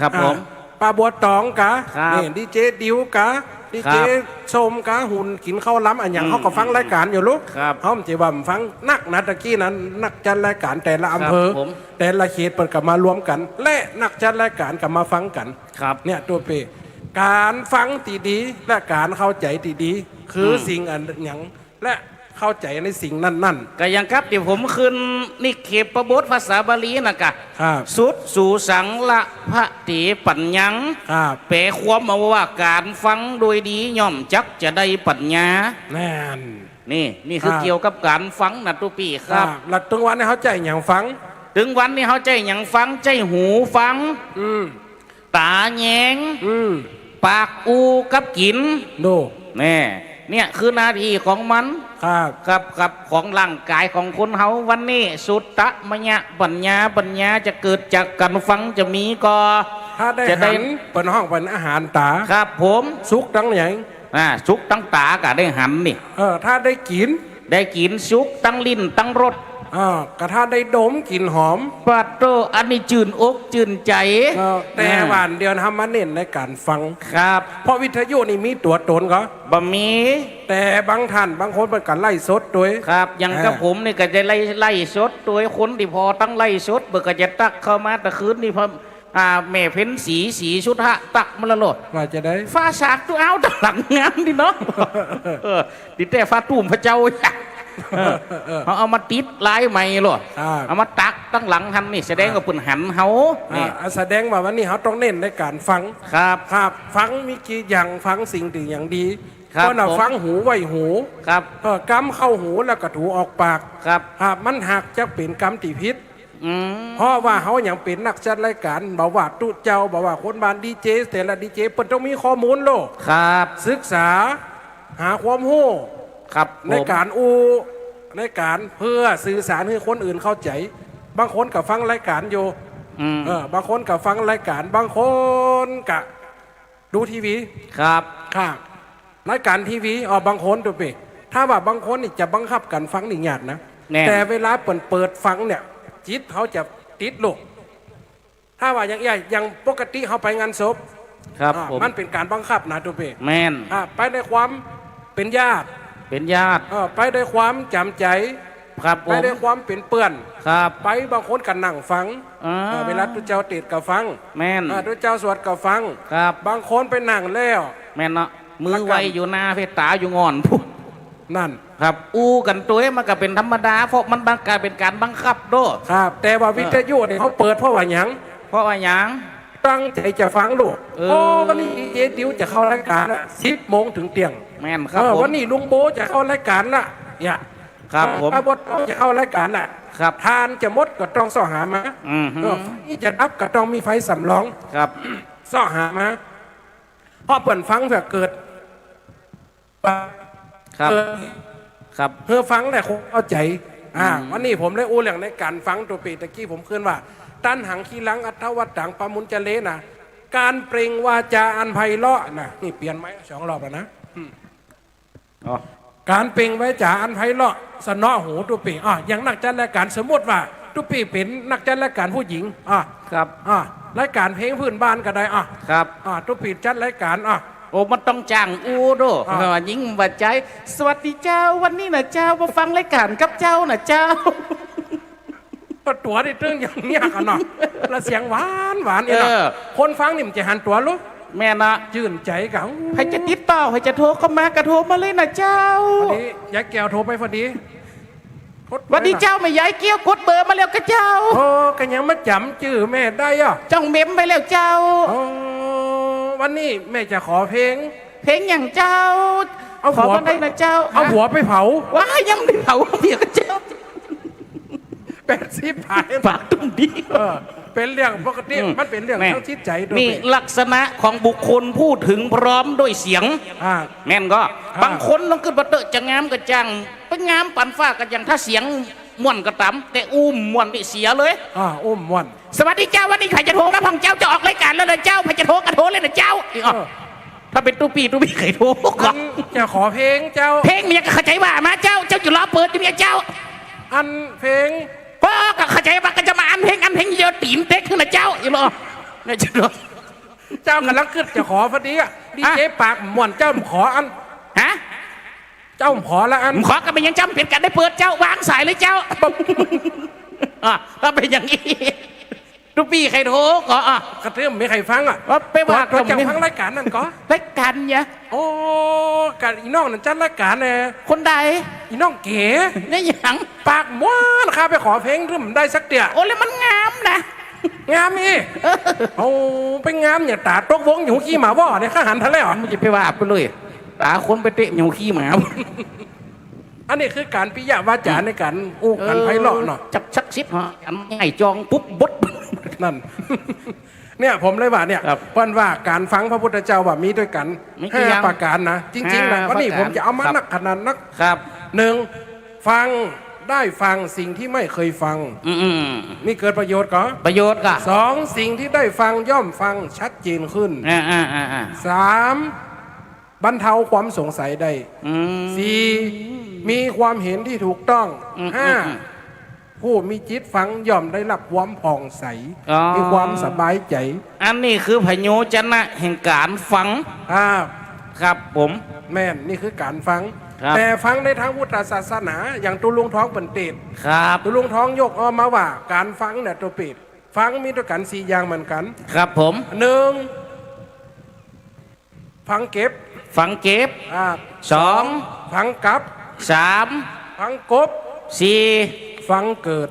ครับผม ป้าบัวตองกะ ครับ นี่ดีเจดิวกะดีเจ ครับ ชมกะหุ่นกินข้าวล้ำอันอย่างเขาก็ฟังรายการอยู่ลูก ครับ เขาจะว่าฟังนักนะตะกี้นั้นนักจัดรายการแต่ละอำเภอ ครับผม แต่ละเขตเปิดกับมารวมกันและนักจัดรายการกับมาฟังกัน ครับ เนี่ยตัวเปการฟังตีดีและการเข้าใจตีดี คือสิ่งอันอย่างและเข้าใจในสิ่งนั่น ก็ยังครับเดี๋ยวผมขึ้นนี่เขปประบทภาษาบาลีนะกะ ครับ สุดสู่สังละพระติปัญญัง ๆครับ แปลความมาว่าการฟังโดยดีย่อมจักจะได้ปัญญา แน่น นี่คือ ครับ เกี่ยวกับการฟังนะตุปีครับ หลักตรงวันนี้เข้าใจอย่างฟัง ถึงวันนี้เขาใจอย่างฟังใจหูฟัง อืม ตาแยง อืม ปากอูกับกิน ดู เนี่ยคือหน้าที่ของมัน ครับ กับของร่างกายของคนเฮาวันนี้สุตตะมยะปัญญาจะเกิดจากการฟังจะมีก็ ถ้าได้ จะได้ หันเป็นห้องเป็นอาหารตา ครับผม สุกตั้งอย่าง สุกตั้งตากะได้หันนี่ ถ้าได้กิน ได้กินสุกตั้งลิ้นตั้งรส กระถ้าได้ดมกลิ่นหอม ปัดโตอันนี้จืนอกจืนใจ แต่หวานเดียวทำมาเน้นในการฟัง ครับ เพราะวิทยุนี่มีตัวตนก็ บะหมี แต่บางท่านบางคนเป็นการไล่สดด้วย ครับอย่างกับผมนี่ก็จะไล่สดตัวคนที่พอตั้งไล่สดเบิกก็จะตักเข้ามาแต่คืนนี่พอแม่เพ้นสีชุดฮะตักมันละโลด ว่าจะได้ ฟ้าสากตัวเอาตหลังงานดิเนาะดิแต่ฟ้าตุ่มพระเจ้าอยากเอามาติดลายใหม่หรอเอามาตักตั้งหลังทันนี่แสดงว่าปุ่นหันเฮานี่ แสดงว่าวันนี้เขาต้องเน้นในการฟัง ครับ ครับฟังมีกี่อย่างฟังสิ่งที่อย่างดี ครับ เพราะน่ะ ผม ฟังหูไว้หู ครับ กำเข้าหูแล้วก็ถูออกปาก ครับ มันหักจะเป็นกรรมติพิษ อืม เพราะว่าเขาอย่างเป็นนักจัดรายการบอกว่าตุเจ้าบอกว่าคนบ้านดีเจแต่ละดีเจเปิดต้องมีข้อมูลโลก ครับ ศึกษาหาความรู้ ครับผม ในการในการเพื่อสื่อสารให้คนอื่นเข้าใจ บางคนกับฟังรายการอยู่ อืม บางคนกับฟังรายการ บางคนกับดูทีวี ครับ ค่ะรายการทีวีบางคนตัวเปถ้าว่าบางคนนี่จะบังคับกันฟังนี่ยากนะ แน่ แต่เวลาเปิดฟังเนี่ยจิตเขาจะติดลูกถ้าว่าอย่างปกติเขาไปงานศพ ครับผม มันเป็นการบังคับนะตัวเป แม่น ไปในความเป็นญาติ เป็นญาติ ไปในความจำใจ ครับผ ไป ม ในความเป็นเปื้อน ครับ ไปบางคนกันนั่งฟัง เวลาตุเจ้าติดกับฟัง แม่น ตุเจ้าสวดกับฟัง ครับ บางคนไปนั่งแล้ว แม่นเนาะมือไวอยู่หน้าเพชรตาอยู่งอนพูด นั่น ครับอู้กันตัวมันก็เป็นธรรมดาเพราะมันบางการเป็นการบังคับโด้วย ครับ แต่ว่าวิทยุเนี่ยเขาเปิดเพราะว่าหยัง เพราะว่าหยัง ตั้งใจจะฟังลูกโอ้วันนี้เจดิวจะเข้ารายการละ10 โมงถึงเที่ยง แม่นครับผม วันนี้ลุงโบจะเข้ารายการละเนี่ย ครับผม ป้าบดจะเข้ารายการละ ครับ ทานจะมดก็ต้องซ่อหามา อืมฮึ นี่จะดับก็ต้องมีไฟสำรอง ครับ ซ่อหามาเพราะเปิ่นฟังเพื่อเกิด ครับ เกิด ครับ เพื่อฟังแต่คงเข้าใจวันนี้ผมได้อู้เรื่องในการฟังตัวปีตะกี้ผมคืนว่าตันหังคีลังอัทวัตตังปามุนจะเลนะการเปล่งวาจาอันไพเราะนะนี่เปลี่ยนไหม2 รอบแล้วนะ อ๋อ การเปล่งวาจาอันไพเราะสนอหูตัวปีอย่างนักจัดรายการสมมติว่าตัวปีเป็นนักจัดรายการผู้หญิงครับ รายการเพลงพื้นบ้านก็ได้ครับ ตัวปีจัดรายการโอ้มันต้องจ้างอูด้วยยิ่งบัดใจสวัสดีเจ้าวันนี้นะเจ้ามาฟังรายการกับเจ้านะเจ้า ก็ตัวได้ตึ้งอย่างเนี้ยกันเนาะแล้วเสียงหวานหวานเนาะคนฟังนี่มันจะหันตัวลูก แม่นะ ชื่นใจกับ ใครจะติดต่อใครจะโทรเข้ามากระโทรมาเลยนะเจ้า พอดียายแก้วโทรไปพอดี วันนี้เจ้าไม่ย้ายเกี้ยวกดเบอร์มาแล้วกับเจ้า โอ้กันยังมาจำชื่อแม่ได้จ้องเมมไปแล้วเจ้า โอ้วันนี้แม่จะขอเพลง เพลงอย่างเจ้า เอาหัว ขอได้นะเจ้า เอาหัวไปเผา ว้ายังไม่เผาเพียกับเจ้า 80 ผ่าน ฝากตุ้มดี เป็นเรื่องปกติมันเป็นเรื่องทั้งจิตใจด้วย นี่ลักษณะของบุคคลพูดถึงพร้อมด้วยเสียงแม่นก็บางคนต้องขึ้นมาเตอะจะงามกระจังเป็นงามปันฟ้ากันยังถ้าเสียงม่วนกระตำแต่อุ้มม่วนนี่เสียเลย อุ้มม่วน สวัสดีเจ้าวันนี้ใครจะโทรมาพังเจ้าจะออกรายการแล้วเลยเจ้าใครจะโทรกระโทรเลยนะเจ้าถ้าเป็นตู้ปีใครโทรก่อน จะขอเพลงเจ้าเพลงเมียก็เข้าใจว่ามาเจ้าอยู่รอเปิดที่เมียเจ้าอันเพลงก็เข้าใจว่าก็จะมาอันเพลงเยอะตีนเต็กขึ้นนะเจ้าอยู่รอเนี่ยเจ้ากำลังขึ้นจะขอพอดีดีเจปากม่วนเจ้าขออันฮะเจ้าขอละอันขอกันเป็นยังจำเปลี่ยนกันได้เปิดเจ้าวางสายเลยเจ้าถ้าเป็นอย่างนี้ทุกปีใครโทรก็กระเทือมไม่ใครฟังว่าไปว่าเราจะฟังรายการนั่นก็รายการเนี่ยโอ้กันอีน้องนั่นจัดรายการเนี่ยคนใดอีน้องเก๋นี่ยังปากม้วนข้าไปขอเพลงรึมได้สักเดียวโอ้แล้วมันงามนะงามอีโอ้เป็นงามอย่าตาตกวงอยู่ขี้หมาว่อเนี่ยข้าหันทะเลมันจะไปว่าไปเลยตาคนไปเตะอยู่ขี้หมาอันนี้คือการปิยะวาจาในการอู้กันไพเราะเนาะจับชักซิดฮะไงจองปุ๊บบดนั่นเนี่ยผมเลยว่าเนี่ยเพิ่นว่าการฟังพระพุทธเจ้าว่ามีด้วยกัน5 ประการนะจริงๆนะวันนี้ผมจะเอามานักขนาดนักครับ1ฟังได้ฟังสิ่งที่ไม่เคยฟังนี่เกิดประโยชน์ก่อประโยชน์ก่อ2สิ่งที่ได้ฟังย่อมฟังชัดเจนขึ้น3บรรเทาความสงสัยได้4มีความเห็นที่ถูกต้อง5ผู้มีจิตฟังย่อมได้รับความผ่องใสมีความสบายใจอันนี้คือพโยชนะแห่งการฟังครับผมแม่นนี่คือการฟังแต่ฟังในทางพุทธศาสนาอย่างตุลุงท้องเป็นเตดครับตุลุงท้องยกออกมาว่าการฟังเนี่ยตัวเปดฟังมีด้วยกัน4 อย่างเหมือนกันครับผม1ฟังเก็บ2ฟังกลับ3ฟังกบ4ฟังเกิด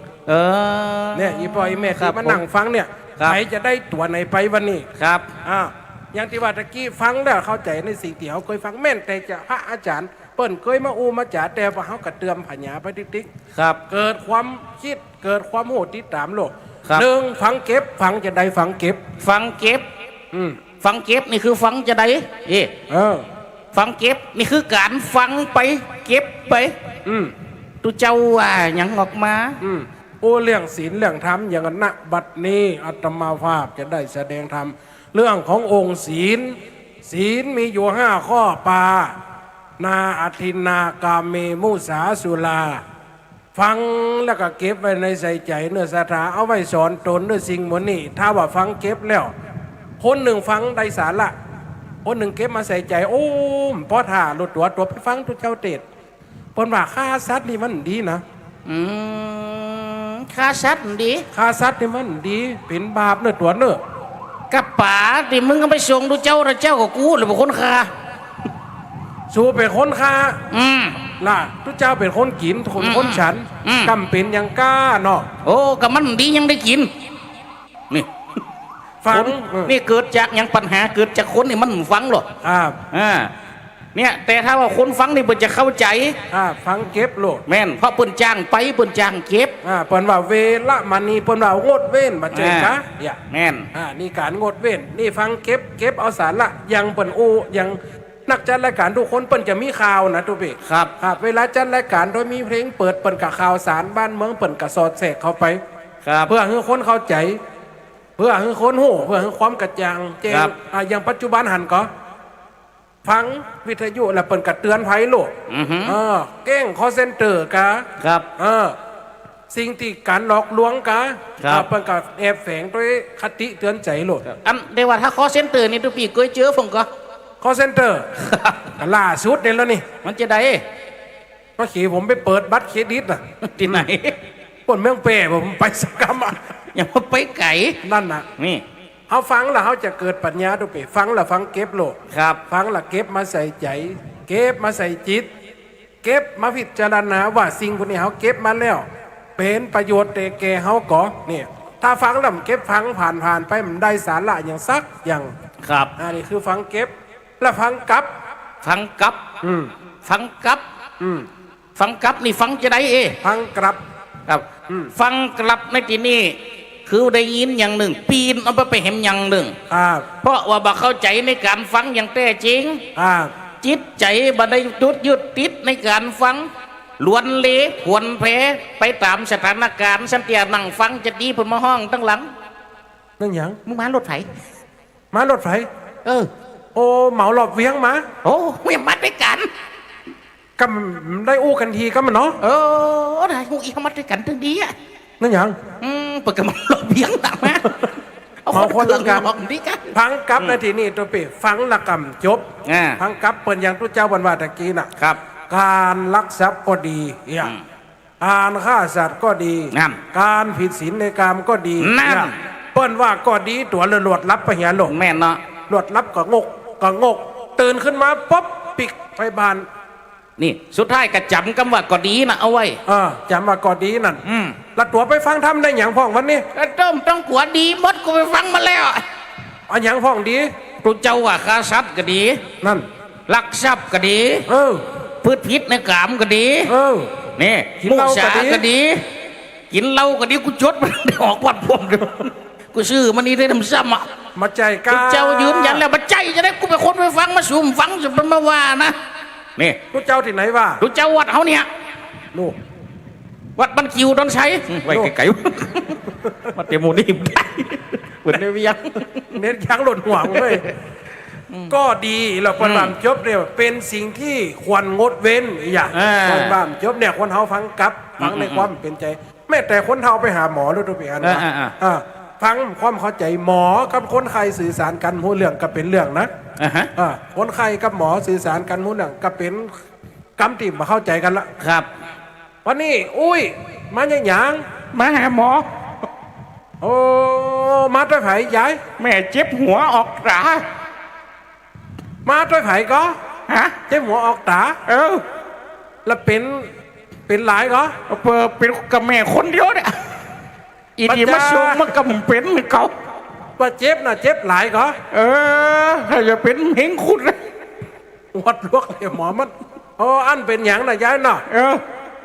เนี่ยอีปอยแม่ที่มานั่งฟังเนี่ยใครจะได้ตัวไหนไปวันนี้ครับอย่างที่ว่าตะกี้ฟังแล้วเข้าใจในสิ่งที่เขาเคยฟังแม่นแต่จะพระอาจารย์เปิ้นเคยมาอูมาจ่าแต่ว่าเขากระเตือมผัญญาไปติ๊กครับเกิดความคิดเกิดความโหดติดตามโลก1ฟังเก็บฟังจะได้ฟังเก็บฟังเก็บนี่คือฟังจะได้ฟังเก็บนี่คือการฟังไปเก็บไปตุเจ้าว่ายังออกมาโอ้เรื่องศีลเรื่องธรรมอย่างนั้นบัดนี้อาตมาภาพจะได้แสดงธรรมเรื่องขององค์ศีลมีอยู่5 ข้อปานาอธินากาเมมุสาสุลาฟังแล้วก็เก็บไว้ในใส่ใจเนื้อสถาเอาไว้สอนตนเนื้อสิ่งหมดนี่ถ้าว่าฟังเก็บแล้วคนหนึ่งฟังได้สาระคนหนึ่งเก็บมาใส่ใจโอ้พอถ่าหลุดตัวไปฟังทุกเจ้าเตดปนว่าฆ่าสัตว์นี่มันดีนะฆ่าสัตว์ดีฆ่าสัตว์นี่มันดีเป็นบาปเนื้อตัวเนื้อกับป๋าที่มึงก็ไปส่งดูเจ้าแล้วเจ้ากับกูหรือเป็นคนฆ่าสู้เป็นคนฆ่าล่ะทุกเจ้าเป็นคนกินคนฉันกำเป็นยังกล้าเนาะโอ้กับมันดียังได้กินนี่ ฟัง นี่เกิดจากอย่างปัญหาเกิดจากคนนี่มันฟังหรอก ครับ เนี่ยแต่ถ้าว่าคนฟังนี่เพิ่นจะเข้าใจ ฟังเก็บโลด แม่นเพราะเพิ่นจ้างไปเพิ่นจ้างเก็บ เปิ้นว่าเวละมันนี่เปิ้นว่างดเว้นมาเจอคะอย่า แม่น นี่การงดเว้นนี่ฟังเก็บเอาสารละยังเปิ้นโอยังนักจัดรายการทุกคนเปิ้นจะมีข่าวนะทุกปี ครับ ครับเวลาจัดรายการโดยมีเพลงเปิดเปิ้นกับข่าวสารบ้านเมืองเปิ้นกับสอดแทรกเข้าไป ครับ เพื่อให้คนเข้าใจ เพื่อให้คนหูเพื่อให้ความกระจ่างแจ้ง ครับ อย่างปัจจุบันหันก็ฟังวิทยุแล้วเปิ้นก็เตือนภัยโลด อือฮึ เก้งคอเซ็นเตอร์กะ ครับ สิ่งที่การหลอกลวงกะ ครับ เปิ้นก็แอบแฝงด้วยคติเตือนใจโลด อันเรียกว่าถ้าคอเซ็นเตอร์นี่ทุกปีเคยเจอผมก็ คอเซ็นเตอร์ล่าสุดเนี่ยแล้วนี่ มันจะได้ เมื่อกี้ผมไปเปิดบัตรเครดิตน่ะ ที่ไหน ปนเมืองเป้ผมไปสกรรมอ่ะ อย่ามาไปไก่ นั่นน่ะ นี่ เขาฟังแล้วเขาจะเกิดปัญญาดูไปฟังแล้วฟังเก็บโลด ครับ ฟังแล้วเก็บมาใส่ใจ เก็บมาใส่จิต เก็บมาพิจารณาว่าสิ่งพวกนี้เขาเก็บมาแล้ว เป็นประโยชน์แก่เขาก่อเนี่ยถ้าฟังแล้วมันเก็บฟังผ่านไปมันได้สาระอย่างซักอย่าง ครับ อันนี้คือฟังเก็บแล้วฟังกลับ ฟังกลับ อืม ฟังกลับ อืม ฟังกลับนี่ฟังจะได้เอ ฟังกลับ ครับ ฟังกลับในที่นี้คือได้ยินอย่างหนึ่ง ปีนเอาไปเห็นอย่างหนึ่ง อ่า เพราะว่าบ่เข้าใจในการฟังอย่างแท้จริง อ่า จิตใจบ่ได้ยึดติดในการฟังล้วนเละหวนแพ้ไปตามสถานการณ์สันเตียนั่งฟังจะดีเพิ่นมาห้องตั้งหลัง นั่นหยัง มึงมารถไถ มารถไฟ เออ โอ้เหมาหลอบเวียงมา โอ้ไม่มัดด้วยกัน ก็ได้อู้กันทีก็มันเนาะ เออได้พวกอีกมัดด้วยกันทั้งดีอ่ะ นั่นหยัง เปิดกระมันหลบเบียงต่างมาเอา เมาคนละกัน ออกดีกัน ฟังกลับนาทีนี้ตัวเปฟังละกำจบ อ่า ฟังกลับเปิดอย่างทุเจ้าวันว่าตะกี้น่ะ ครับ การลักทรัพย์ก็ดีอย่างการฆ่าสัตว์ก็ดี นั่น การผิดศีลในกรรมก็ดี นั่น อย่างเปิ้นว่าก็ดีตัวเรือหลวดรับไปเหียหลง แม่นเนาะ หลวดรับก็งกก็งก ตื่นขึ้นมาปุ๊บปิกไปบาน นี่สุดท้ายก็จำคำว่าก็ดีนะเอาไว้ จำว่าก็ดีนั่น อืม แล้วตัวไปฟังทำได้อย่างพ่องวันนี้ ต้องขวดดีหมดกูไปฟังมาแล้ว เอาอย่างพ่องดี พระเจ้าว่าฆ่าสัตว์ก็ดี นั่น ลักทรัพย์ก็ดี เออ พืชพิษในกามก็ดี เออ นี่ กินเหล้าก็ดี มูสก็ดี กินเหล้าก็ดีกูจดมันได้ออกวัดพวกเดียวกูซื้อมันนี่ได้ทำซ้ำอ่ะ มาใจก พระ ล้า เจ้ายืนยันแล้วมาใจจะได้กูไปคนไปฟังมาสุ่มฟังจะเป็นมาว่านะนี่ ทุเจ้าที่ไหนว่า พระเจ้าวัดเขาเนี่ย ลูก วัดบันคิวดอนใช้ไว้ไกลๆวัดเตมูนี่ได้เปิดในเวียง เน็ตยักษ์หล่นห่วงเลยก็ดีเราปนบามจบเนี่ยเป็นสิ่งที่ควรงดเว้นอย่างปนบามจบเนี่ยคนเฮาฟังกลับฟังในความเป็นใจ แม้แต่คนเฮาไปหาหมอด้วยตัวเองนะฟังความเข้าใจหมอกับคนไข้สื่อสารกันหูเรื่องก็เป็นเรื่องนะ ฮะ คนไข้กับหมอสื่อสารกันหูเรื่องก็เป็นกำติมาเข้าใจกันละ ครับ วันนี้อุ้ยมาอย่างหยัง มาหาหมอ โอ้มาด้วยไผยาย แม่เจ็บหัวออกตา มาด้วยไผก็ ฮะ เจ็บหัวออกตา เออ แล้วเป็นหลายก็ เปิดเป็นกับแม่คนเดียวเนี่ยอีดีมาสูงมันก็เป็นเขา ว่าเจ็บนะเจ็บหลายก็ เออถ้าจะเป็นเฮงคุณเลย วัดลวกเลยหมอมันโอ้อันเป็นอย่างนะยายเนาะ เออ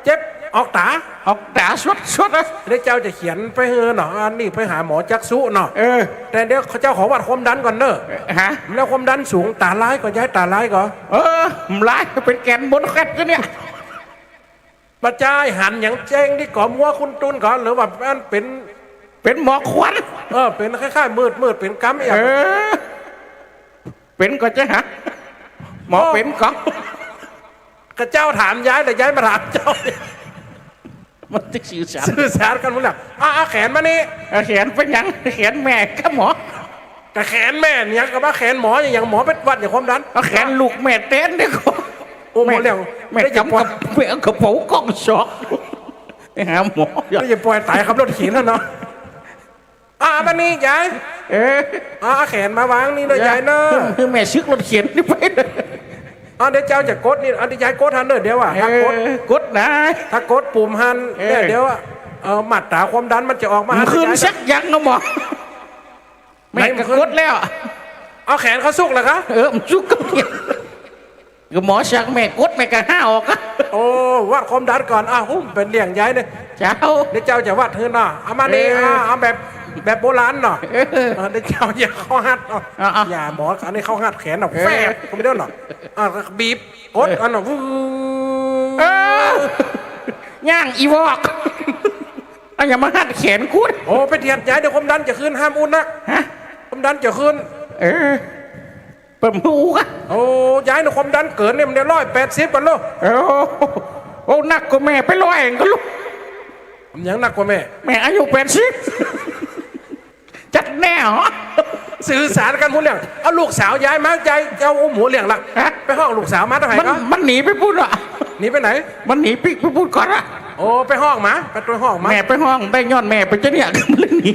เจ็บออกตา ออกตาสดนะ เดี๋ยวเจ้าจะเขียนไปเฮอเนาะอันนี้ไปหาหมอจักษุเนาะ เออ แต่เดี๋ยวเจ้าขอวัดความดันก่อนเนอะ ฮะ แล้วความดันสูงตาลายก็ย้ายตาลายก็ เออมันร้ายเป็นแกนบนแคทเนี่ย ปัจจัยหันอย่างแจ้งที่ก่อมัวคุณตุนก่อนหรือว่าอันเป็น หมอควัน เป็นคล้ายๆมืดเป็นกำอย่าง เออ เป็นก็จะฮะหมอเป็นก็ กระเจ้าถามย้ายแต่ย้ายมาถามเจ้า มันจะสื่อสาร สื่อสารกันหมดแล้วแขนมานี่ แขนเป็นยังแขนแม่กับหมอ กับแขนแม่เนี่ยกับว่าแขนหมออย่างหมอเป็นวัดอย่างความดัน เอาแขนลูกแม่เต้นเนี่ยก็ โอ้หมอเลี้ยง แม่ ได้อย่า จำ ปล่อ กั ย บแม่กระเป๋ากล้องช็อกไปหาหมอ ได้อย่าปล่อยตายครับรถเขียนแล้วเนาะมานี่ยาย เออ เอาแขนมาวางนี่เลยยายเนอะ คือแม่ซึกรถเขียนนี่ไปเลย เดี๋ยวเจ้าจะกดนี่เดี๋ยวยายกดทันเนอะเดี๋ยวถ้ากด กดนะ ถ้ากดปุ่มหันเนี่ย เออ เดี๋ยวมัดตาความดันมันจะออกมา คืน ให้ยาย สักยังเนาะหมอ มัน แม่ก็กดแล้ว เอาแขนเขาสุกเหรอคะ มันชุกก็เนี่ยก็หมอชักแม่กดแม่ก็ห้าออกอะ โอ้วัดความดันก่อนอ้าวเป็นเลี้ยงย้ายเนี่ย เจ้า เดี๋ยวเจ้าจะวัดเธอหน่ะเอามานี่เอาแบบโบราณหน่อยเดี๋ยวเจ้าอย่าเข้าหัดอย่าหมออันนี้เข้าหัดแขนหน่อยแฝงผมไม่ได้หน่อยบีบกดอันหน่อย ย่างอีวอกอย่ามาหัดแขนกูด โอ้ไปเทียดย้ายเดี๋ยวความดันจะขึ้นห้ามอุ่นนะความดันจะขึ้น เปิดหูกัน โอ้ย้ายในความดันเกินเนี่ยมันได้180กันลูก โอ้นักกว่าแม่ไป100เองก็ลูก ยังหนักกว่าแม่ แม่อายุ80จัดแน่เหรอ สื่อสารกันหัวเลี้ยงเอาลูกสาวย้ายมาย้ายเอาอุ้มหัวเลี้ยงละไปห้องลูกสาวมาทำไมก็ มันหนีไปพูดอ่ะ หนีไปไหน มันหนีปิกไปพูดก่อนอะ โอ้ไปห้องมาไปตัวห้องมา แม่ไปห้องได้ย้อนแม่ไปจะเนี่ยมันเลยหนี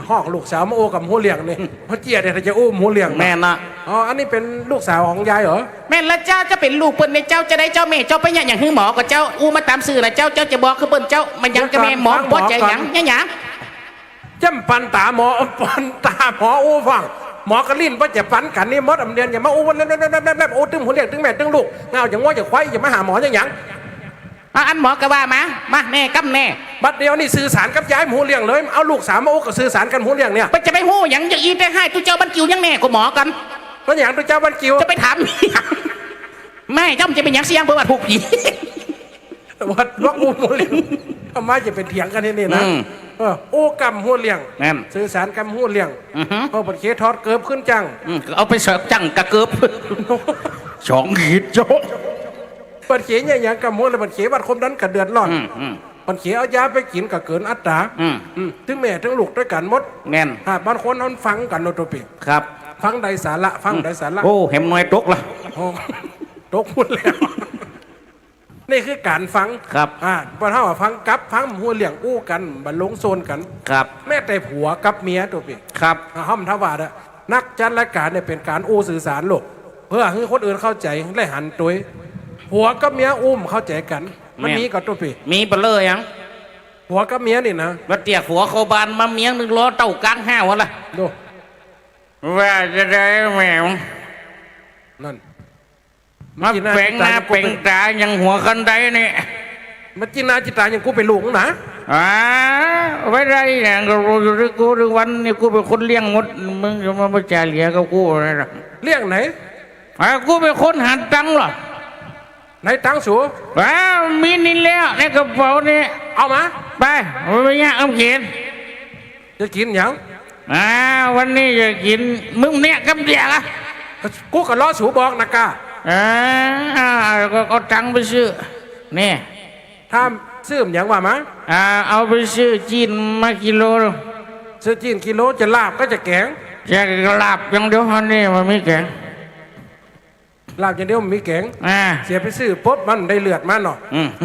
ห้องลูกสาวมาโอ้กับหัวเลี้ยงนี่เพราะเจี๊ยเนี่ยจะอุ้มหัวเลี้ยง แม่น่ะ อ๋ออันนี้เป็นลูกสาวของยายเหรอ แม่ละเจ้าจะเป็นลูกเปิ้นในเจ้าจะได้เจ้าแม่เจ้าไปอย่างหื้อหมอกับเจ้าอู้มาตามสื่อละเจ้าจะบอกคือเปิ้นเจ้ามันยังจะแม่หมอบ่ใจหยังหยัง จำปันตาหมอปันตาหมออู้ฟังหมอกระลิ้นว่าจะปันกันนี่มดอำเดียนอย่ามาอู้แบบโอ้ตึงหัวเลี้ยงตึงแม่ตึงลูกเงาอย่างง้ออย่างควายอย่ามาหาหมออย่างหยัง อันหมอกะว่ามาแน่กับแน่ บัดเดียวนี่สื่อสารกับยายหมูเลี้ยงเลยเอาลูกสาวมาโอ้กับสื่อสารกันหมูเลี้ยงเนี่ย ไปจะไปหู้หยังจะอีได้ให้ตัวเจ้าบันกิวยังแน่กว่าหมอกัน เพราะอย่างตัวเจ้าวันกิว จะไปถามไม่เจ้ามันจะเป็นหยังเสียงเพื่อว่าถูกผี วัดว่าอู้หมูเลี้ยงทำไมจะเป็นเถียงกันนี่นะอู้กำหัวเลี้ยง นั่น สื่อสารกำหัวเลี้ยงเอาบัดเคทอดเกิบขึ้นจัง เอาไปเสิร์ฟจังกะเกิบ2 ขีดโจ๊ก บัดเขยอย่างกำหัวแล้วบัดเขยบัดคมดันกระเดือดร้อนบัดเขยเอายาไปกินก็เกินอัตราถึงแม่ถึงลูกด้วยกันหมด แน่น บางคนเอาฟังกันโนโตปิ ครับ ฟังใดสาระฟังใดสาระ โอ้เห็มน้อยตกละ โอ้ตกพูดแล้ว นี่คือการฟัง ครับ พอเท่าฟังกับฟังหัวเลี้ยงอู้กันบันลงโซนกัน ครับ แม่แต่ผัวกับเมียตัวปิ ครับ ห้อมทว่าดนักจัดรายการเนี่ยเป็นการอู้สื่อสารโลกเพื่อให้คนอื่นเข้าใจและหันตัวผัวกับเมียอุ้มเข้าใจกัน มันมีกับตัวปิ มีเปเลยยัง ผัวกับเมียนี่นะ มาเตียกหัวเขาบานมาเมียงนึงล้อเต้ากลางห้าวะล่ะ ดู ว่าจะได้แมว นั่น มาแปลงหน้าแปลงตาอย่างหัวคันใดนี่ มันจินนาจิตาอย่างกูเป็นลูกนะ ไว้ได้อย่างก็รู้อยู่ที่กูทุกวันนี่กูเป็นคนเลี้ยงมดมึงจะมาจ่ายเหลียกับกูอะไรหรอ เลี้ยงไหน กูเป็นคนหาตังค์หรอ ไหนตังสู มีนี่แล้วในกระเป๋านี่ เอามา ไปไปย่างเอาเขียน จะกินหยัง วันนี้จะกินมึงเนี่ยกับเดียก กูก็ล้อสูบอกนะกา ก็เอาตังค์ไปซื้อนี่ ถ้าซื้อมหยังว่ามา เอาไปซื้อจีนมากิโล ซื้อจีนกิโลจะลาบก็จะแกง จะหลับอย่างเดียวฮันนี่มันไม่แข็ง ลาบอย่างเดียวมันมีแกง เสียไปซื้อปุ๊บมันได้เลือดมาเนาะ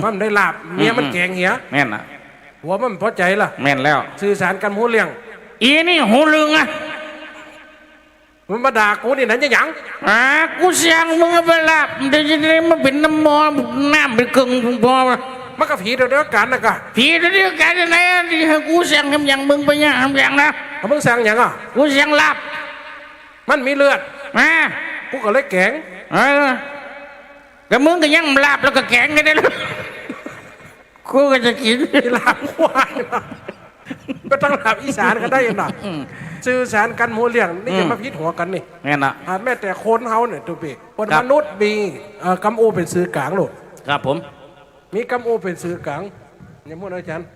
มันได้ลาบเมียมันแกงเหี้ย แม่นอ่ะ หัวมันพอใจล่ะ แม่นแล้ว สื่อสารกันหูเลี้ยง อีนี่หูลึงอ่ะ มันมาด่ากูนี่นั่นจะหยัง กูเสียงมึงเอาไปหลับเดี๋ยวจะได้มาเป็นน้ำมอน้ำเป็นกึ่งพอ มันก็ผีเดียวกันนะกะ ผีเดียวกันไหนที่กูเสียงทำอย่างมึงไปเนี่ยทำอย่างนะ เขาเพิ่งสั่งหยังอ่ะ กูเสียงหลับ มันมีเลือด มา กูก็เลยแกง ก็มึงก็ยังหลับแล้วก็แข็งกันได้เลยกูก็จะกิน ที่ลาบควายนะก็ต้องลาบอีสานก็ได้ยังนะสื่อสารกันหูเลี้ยงนี่จะมาพิษหัวกันนี่ แม่นอ่ะ แม้แต่คนเฮาเนี่ยตัวปีคนมนุษย์มีกำอูเป็นสื่อกลางโลก ครับผม มีกำอูเป็นสื่อกลางอย่างพูดอาจารย์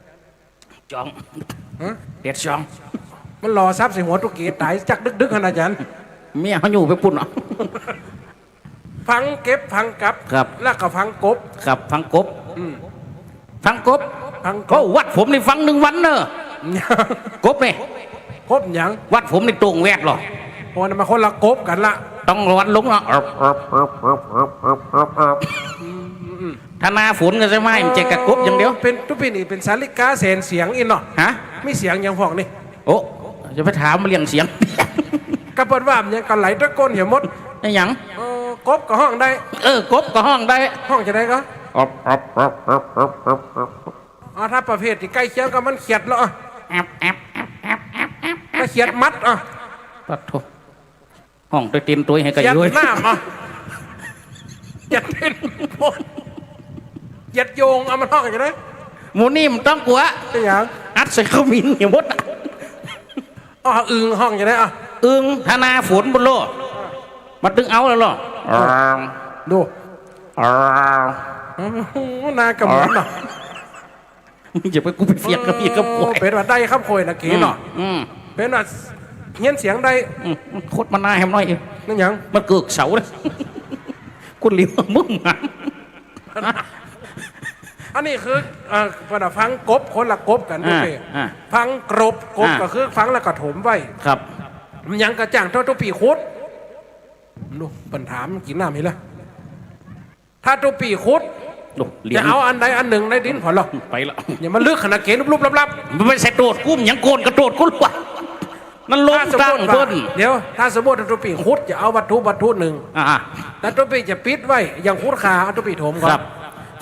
จองเด็ดจอง มันรอทรัพย์สิหัวตุกีตายจักดึกๆขนาดอาจารย์ เมียเขาอยู่ไปปุ่นเหรอ ฟังเก็บฟังกลับ ครับ แล้วก็ฟังกบ ครับฟังกบฟังกบ ฟังก ก็ บ วัดผมนี่ฟัง1 วันเนอะกบนี่ กบหยัง วัดผมนี่ตรงแวดหรอ โอ้ยมาคนละกบกันละ ต้องระวัดลงเนาะถ้าหนาฝนก็จะไม่มันจะกระกบอย่างเดียว เป็นตุปีนี่เป็นสาลิกาแสนเสียงอินเนาะ ฮะ มีเสียงอย่างพอกนี่ โอ้จะไปถามมาเลี้ยงเสียง กระเปิดว่ามันยังกันไหลตะโกนเหี่ยวมด ไอ้หยัง กบก็ห้องได้ กบก็ห้องได้ ห้องจะได้ก็ถ้าประเภทที่ใกล้เคียงกับมันเขียดแล้ว แอบ ถ้าเขียดมัด ปัดโทห้องตัวเต็มตัวให้กัน ยัด ด้วย หน้ามายัดเป็นพวกยัดโยงเอามันห้องกันจะได้ หมูนี่มันต้องกลัว เป็นอย่าง อัดใส่ขมิ้นอย่างมด อ๋ออึงห้องจะได้อ่ะ อึงธนาฝนบนโลกมาตึงเอาแล้วหรอ ดูนากระหม่อมเนาะ อย่าไปกูไปเฟียดกับพี่กับป่วย เป็นว่าได้ครับโคยนะเก๋เนาะเป็นว่าเงี้ยเสียงได้ โคตรมันน่าแฮมน้อย นั่นหยัง มันเกิกเสาเลยคุณเลี้ยวมึงมา อันนี้คือเวลาฟังกบคนละกบกันโอเคฟังกรบกบก็คือฟังแล้วก็ถมไว้ ครับ มันยังกระจ่างเท่าตัวปีคุดดูปัญถามกินน้ำนี่ละถ้าตัวปีคุด ลูกเลี้ย จะ ง เอาอันใดอันหนึ่งในดินพอหรอ ไปละ อย่ามาลึกขนาดเกณฑ์รูปๆลับ มันไม่ใช่โดดกุ้มยังโกนกระโดดกุ้มวะนั่น ๆ ล้ม ถ้าสม ตั้ ม ง ติ เพิ่ ว่าน เดี๋ยวถ้าสมมติตัวปีคุดจะเอาวัตถุหนึ่งแล้วตัวปีจะปิดไว้อย่างคุดขาเอาตัวปีถมก่อ ครั น บ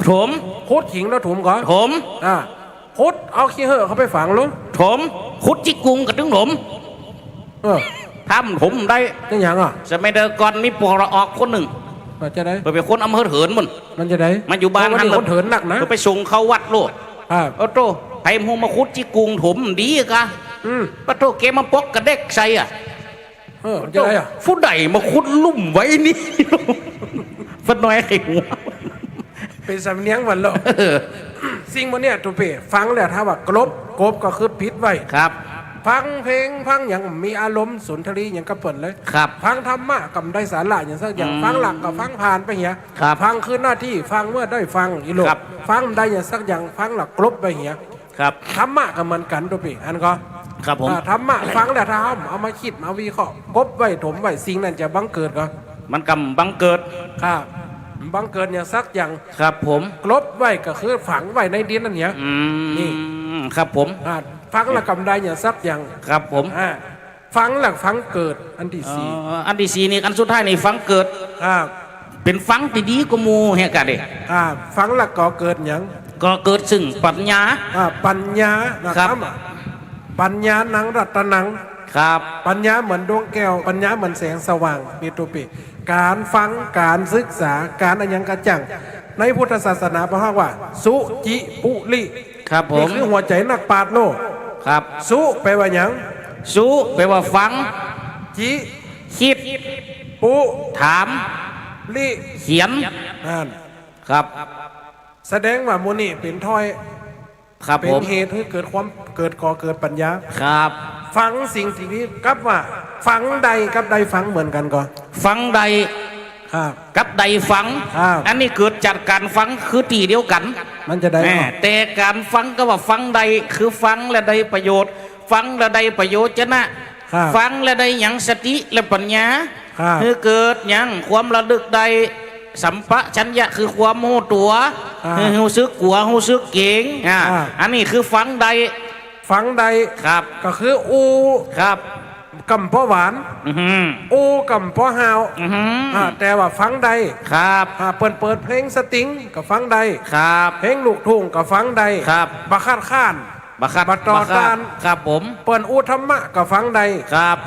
ถม คุดขิงแล้วถมก่อน ถม คุดเอาขี้เห่อะเขาไปฝังลุง ถมขุดจิกกุงกับตึงถม ทำถมได้ นี่ยังอ่ะ สมัยเดิมก่อนมีปลอกออกคนหนึ่ง มันจะได้ ไปเป็นคนอำเภอเถินมัน มันจะได้ มันอยู่บ้าน มันมีคนเถินหนักนะ ไปส่งเขาวัดโลด ครับ โอ้โตไผ่หูมาขุดจิกกุงถมดีกะ ปะโตเกมาปกกระเด็กใส่อ่ะ มันจะได้อ่ะ ผู้ใดมาขุดลุ่มไว้นี่ ฟันน้อยไอ้หัว เป็นสำเนียงวันละสิ่งมันเนี่ยตัวเป๋ฟังแล้วถ้าว่ากลบกบก็คือพิษไว้ ครับ ฟังเพลงฟังอย่างมีอารมณ์สุนทรีอย่างกระเปิดเลย ครับ ฟังธรรมะกับได้สาระอย่างสักอย่างฟังหลักกับฟังผ่านไปเหี้ย ครับ ฟังคือหน้าที่ฟังเมื่อได้ฟังอีโลก ครับ ฟังได้อย่างสักอย่างฟังหลักกลบไปเหี้ย ครับ ธรรมะก็เหมือนกันตัวเป๋อันก็ ครับผม ธรรมะฟังแล้วถ้าเอามาคิดมาวิเคราะห์กบไว้ถมไว้สิ่งนั้นจะบังเกิดก็ มันกำบังเกิด ครับบังเกิดอย่างสักอย่าง ครับผม กลบไว้ก็คือฝังไว้ในดินนั่นเนี่ย นี่ ครับผม ฟังแล้วกำได้อย่างสักอย่าง ครับผม ฟังแล้วฟังเกิดอันที่สี่ อันที่สี่นี่อันสุดท้ายนี่ฟังเกิด ครับ เป็นฟังที่ดีกว่าหมูเฮกะเด็ ฟังแล้วก็เกิดอย่าง ก็เกิดซึ่งปัญญา ปัญญานะครับ ปัญญานังรัตนัง ครับ ปัญญาเหมือนดวงแก้ว ปัญญาเหมือนแสงสว่างมีตัวปีการฟังการศึกษาการอันยังกระจ่างในพุทธศาสนาพระว่า สุจิปุลิ ครับผ นี่ ม คือหัวใจนักปราชญ์โลก ครับ สุแปลว่าหยัง สู้แปลว่าฟัง จิ คิด ปุ ถาม ลิ เขียน นั่น ครับ แสดงว่าโมนี่เป็นถ้อย ครับ เป็ ผ น ม เหตุให้เกิดความเกิดก่อเกิดปัญญา ครับ ฟังสิ่งที่นี้กับว่า ฟังใดกับใดฟังเหมือนกันก่อน ฟังใด ครับ กับใดฟัง ครับ อันนี้เกิดจากการฟังคือตีเดียวกัน มันจะได้ แม่แต่การฟังก็ว่าฟังใดคือฟังและใดประโยชน์ ฟังและใดประโยชน์จะนะครับ ฟังและใดหยังสติและปัญญา ครับ คือเกิดหยังความระลึกใดสัมปะชัญญะคือความโมตัว ครับ คือหูซึกกัวหูซึกเก่งครับ อันนี้คือฟังใด ฟังใด ครับ ก็คืออู ครับ กำป้อหวาน อือหือ อูกำป้อฮาว อือหือ แต่ว่าฟังใด ครับ เปิดเพลงสตริงก็ฟังใด ครับ เพลงลูกทุ่งก็ฟังใด ครับ บักคาดข้าน บักคัด บักต่อ บักคัด ต้าน ครับผม เปิดอูธรรมะก็ฟังใด ครับ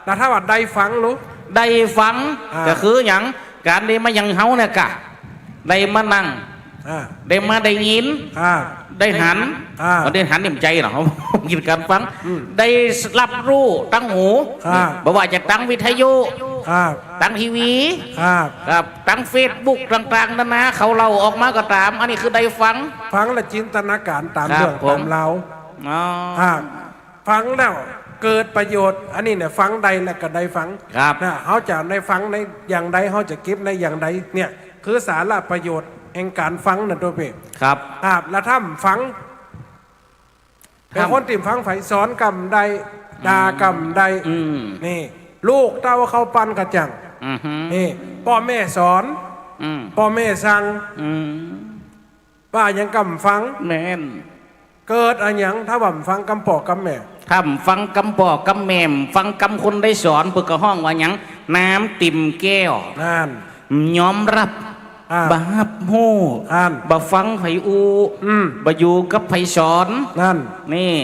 แต่ถ้าว่าใดฟังรู้ ได้ฟัง อ่า ก็คืออย่างการได้มายังเฮาเนี่ยกะได้มานั่ง อ่า ได้มาได้ยิน อ่า ได้หัน อ่า บ่ได้หันนิ่มใจเหรอ ยินการฟัง ได้รับรู้ตั้งหู ครับ บ่ว่าจะตั้งวิทยุ ครับ ตั้งทีวี ครับ ครับตั้งเฟซบุ๊กต่างๆนั่นนะเขาเล่าออกมาก็ตาม อันนี้คือได้ฟัง ฟังและจินตนาการตาม ครับ เรื่อง ผม ตามเราว อ๋อ ฟังแล้วเกิดประโยชน์ อันนี้เนี่ยฟังใดและก็ได้ฟัง ครับ นะเขาจะในฟังในอย่างใดเขาจะเก็บในอย่างใดเนี่ยคือสาระประโยชน์แห่งการฟังนะตัวเพ่ ครับ แล้วถ้าฟังเป็นคนติ่มฟังไฟสอนกำใดดากำใด อืม นี่ลูกเต้าเขาปันกระจัง อือฮึ นี่พ่อแม่สอน อืม พ่อแม่สั่ง อืม ว่ายังกำฟัง แม่น เกิดอันยังถ้าบ่ำฟังกำปอกกำแม่ ทำฟังกำปอกกำแมมฟังกำคนได้สอนเพื่อกระห้องว่าหยังน้ำติ่มแก้ว นั่น ยอมรับ บาปโห อ่าน บาฟังไผอู อืม บาอยู่กับไผสอน นั่น นี่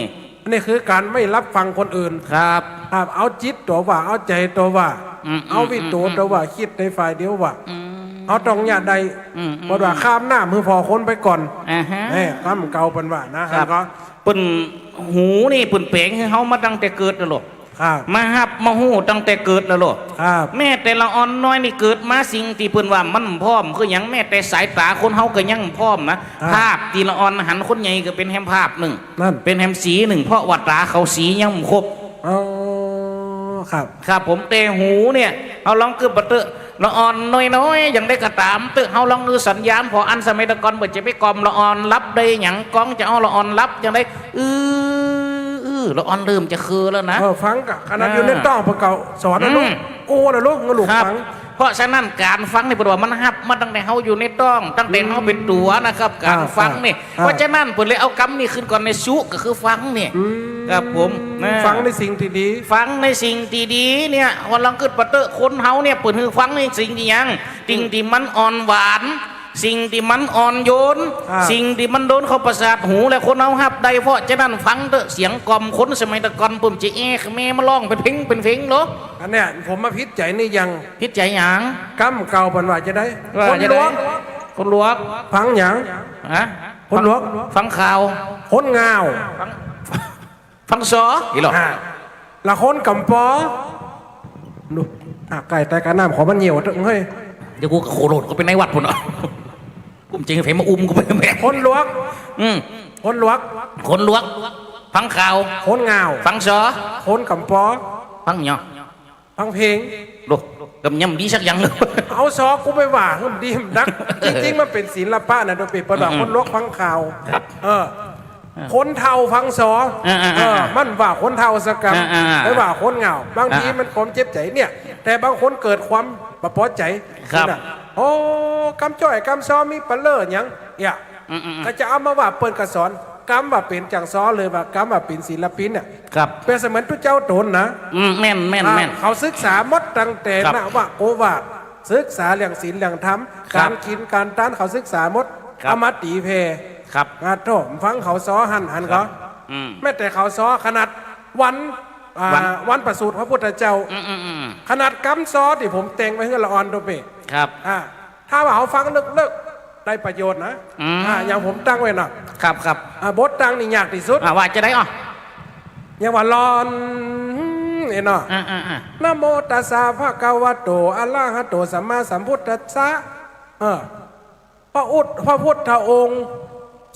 นี่คือการไม่รับฟังคนอื่น ครับ ครับเอาจิตตัวว่าเอาใจตัวว่า เอาวิตูตัวว่าคิดในฝ่ายเดียวว่าเอาตรงอย่างใดบทว่าข้ามหน้ามือพอคนไปก่อน อ่าฮะ แหมคำเก่าเป็นว่านะครับ ก็ เปิ่นหูนี่เปิ่นเปลงให้เฮามาตั้งแต่เกิดแล้วหรอ ครับ มาฮับมาหู้ตั้งแต่เกิดแล้วหรอ ครับ แม่แต่ละอ่อนน้อยนี่เกิดมาสิ่งที่เพิ่นว่ามันพร้อมคือหยังแม่แต่สายตาคนเฮาก็ยังพร้อมนะภาพทีละอ่อนหันคนใหญ่ก็เป็นแฮมภาพหนึ่ง นั่น เป็นแฮมสีหนึ่งเพราะว่าตาเขาสียังบ่ครบ อ๋อครับ ครับผมแต่หูเนี่ยเฮาลองคือบ่เตอะละอ่อนน้อยๆอย่างได้กระตามเตอะเฮาลองคือสัญญาณพออันสมัยตะก่อนเบิดจะไปกล่อมละอ่อนรับได้หยังก้องจะเอาละอ่อนรับจังได๋ละอ่อนเริ่มจะคือแล้วนะ ฟังกับขนาดอยู่ในต้องพระเก่าสอนนะลูกโอ้นะลูกงั้นลูก ครับ ฟัง เพราะฉะนั้นการฟังนี่เป็นว่ามันฮับมาตั้งแต่เฮาอยู่ในต้องตั้งแต่เฮาเป็นตัวนะครับ การฟังนี่เพราะฉะนั้นเพิ่นเลยเอากำนี่ขึ้นก่อนในสุก็คือฟังนี่ครับผมนะ ฟังในสิ่งที่ดี ฟังในสิ่งที่ดีเนี่ยวันลังเกิดปะเตอะคนเฮาเนี่ยเปิดคือฟังในสิ่งที่ยังสิ่งที่มันอ่อนหวานสิ่งที่มันอ่อนโยน สิ่งที่มันโดนเข้าประสาทหูและคนเอาฮับได้เพราะฉะนั้นฟังเถอะเสียงกล่อมคนสมัยตะก่อนปุ่มจะแอะแม่มาร้องเป็นเพลงเหรอ อันเนี้ยผมมาพิจใจนี่ยัง พิจัยหยัง กำเก่าเป็นว่าจะได้ ว่า คน จะ หล ได้ วง คนลวก ฟังหยัง ฮะ คนลวก ฟังข่าว คนงาว ฟังซออีหรอ ละคนกำปอดูไก่แต่การน้ำขอมันเหนียวตึงเฮ้ย เดี๋ยวกูโคโรดก็เป็นในวัดพุ่นอ่ะกูจริงเฟมาอุ้มกูไปแม่ คนลวก อืม คนลวก คนลวก ฟังข่าว คนงาว ฟังซอ คนกำปอ ฟังเนาะ ฟังเพลง ดูกำยำดีสักอย่างเลย เอาซอกูไปว่าหุ่นดีมดัก จริงๆมันเป็นศิลปะนะโดยเป็นประดับคนลวกฟังข่าวคนเทาฟังซอมันว่าคนเทาสกรรมไม่ว่าคนเหงาบางทีมันความเจ็บใจเนี่ย แต่บางคนเกิดความประพอใจ ครับ นะโอ้กำจ้อยกำซอมีปลาเล่อหยังเนี่ยก็จะเอามาว่าเปิดกระสอนกำว่าเป็นจังซอเลยว่ากำว่าเป็นศิลปินเนี่ย ครับ เป็นเสมือนทุกเจ้าตนนะ แม่นแม่นแม่น เขาศึกษาหมดตั้งแต่ ครับ นะว่าโกวาดศึกษาเรื่องศีลเรื่องธรรม ครับ การกินการต้านเขาศึกษาหมด ครับ เอามาตีเพ ครับ งาโถมฟังเขาซ้อหันเขา อืม แม้แต่เขาซ้อขนาดวันวัน วันประสูติพระพุทธเจ้า ขนาดกำซ้อที่ผมแต่งไว้ให้ละออนตัวเป ครับ ถ้าว่าเขาฟังเลิกได้ประโยชน์นะอย่างผมตั้งไว้นะครับ ครับ บทตั้งนี่ยากที่สุด ว่าจะได้อ่ะ อย่างว่ารอนเนาะ นะโมตัสสะภะคะวะโตอะระหะโตสัมมาสัมพุทธัสสะพระพุทธองค์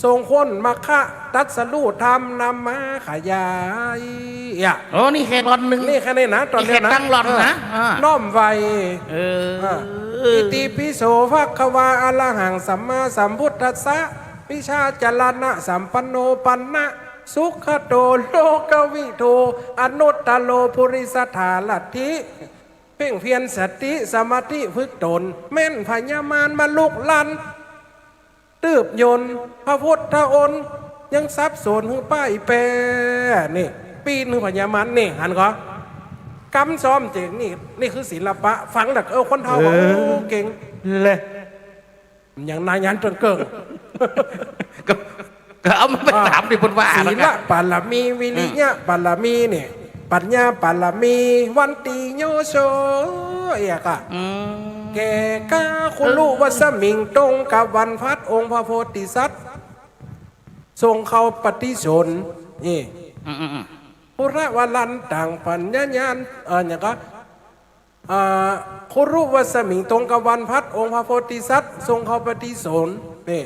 ทรงค้นมรรคะตัดสรู้ธรรมนำมาขยายโอ้นี่แค่รอนหนึ่ง นี่แค่นี้นะตอนนี้ นี่แค่ นะ ตั้งหลอดนะ น้อมไว้ อ อิติปิโสภะคะวะอะระหังสัมมาสัมพุทธัสสะวิชาจรณะสัมปันโนปันนะสุขโตโลกวิโทอนุตตโลภุริสถาลัทธิเพ่งเพียรสติสมาธิฝึกตนแม่นพญามารมาลุกลันตืบยนต์พระพุทธองค์ยังซับสนหือป้ายแปรนี่ปีนหือพญามารนี่หันก็กำซ้อมเจ๋งนี่คือศิลปะฟังดักคนเท่าว่าโอ้เก่ง เลย อย่างนายยันจนเกิง ก็เอามาไปถามดิบนว่า ศีลปาลมีวิริยะปาลมีเนี่ยปัญญาปาลมีวันติโยโสเอกะแก่กาคุณลูกวัสมิงตรงกับวันพัดองค์พระโพธิสัตว์ทรงเข้าปฏิสนนี่พุระวลันต่างปัญญาญาณอย่างก็คุณรูปวัสมิงตรงกับวันพัดองค์พระโพธิสัตว์ทรงเข้าปฏิสนนี่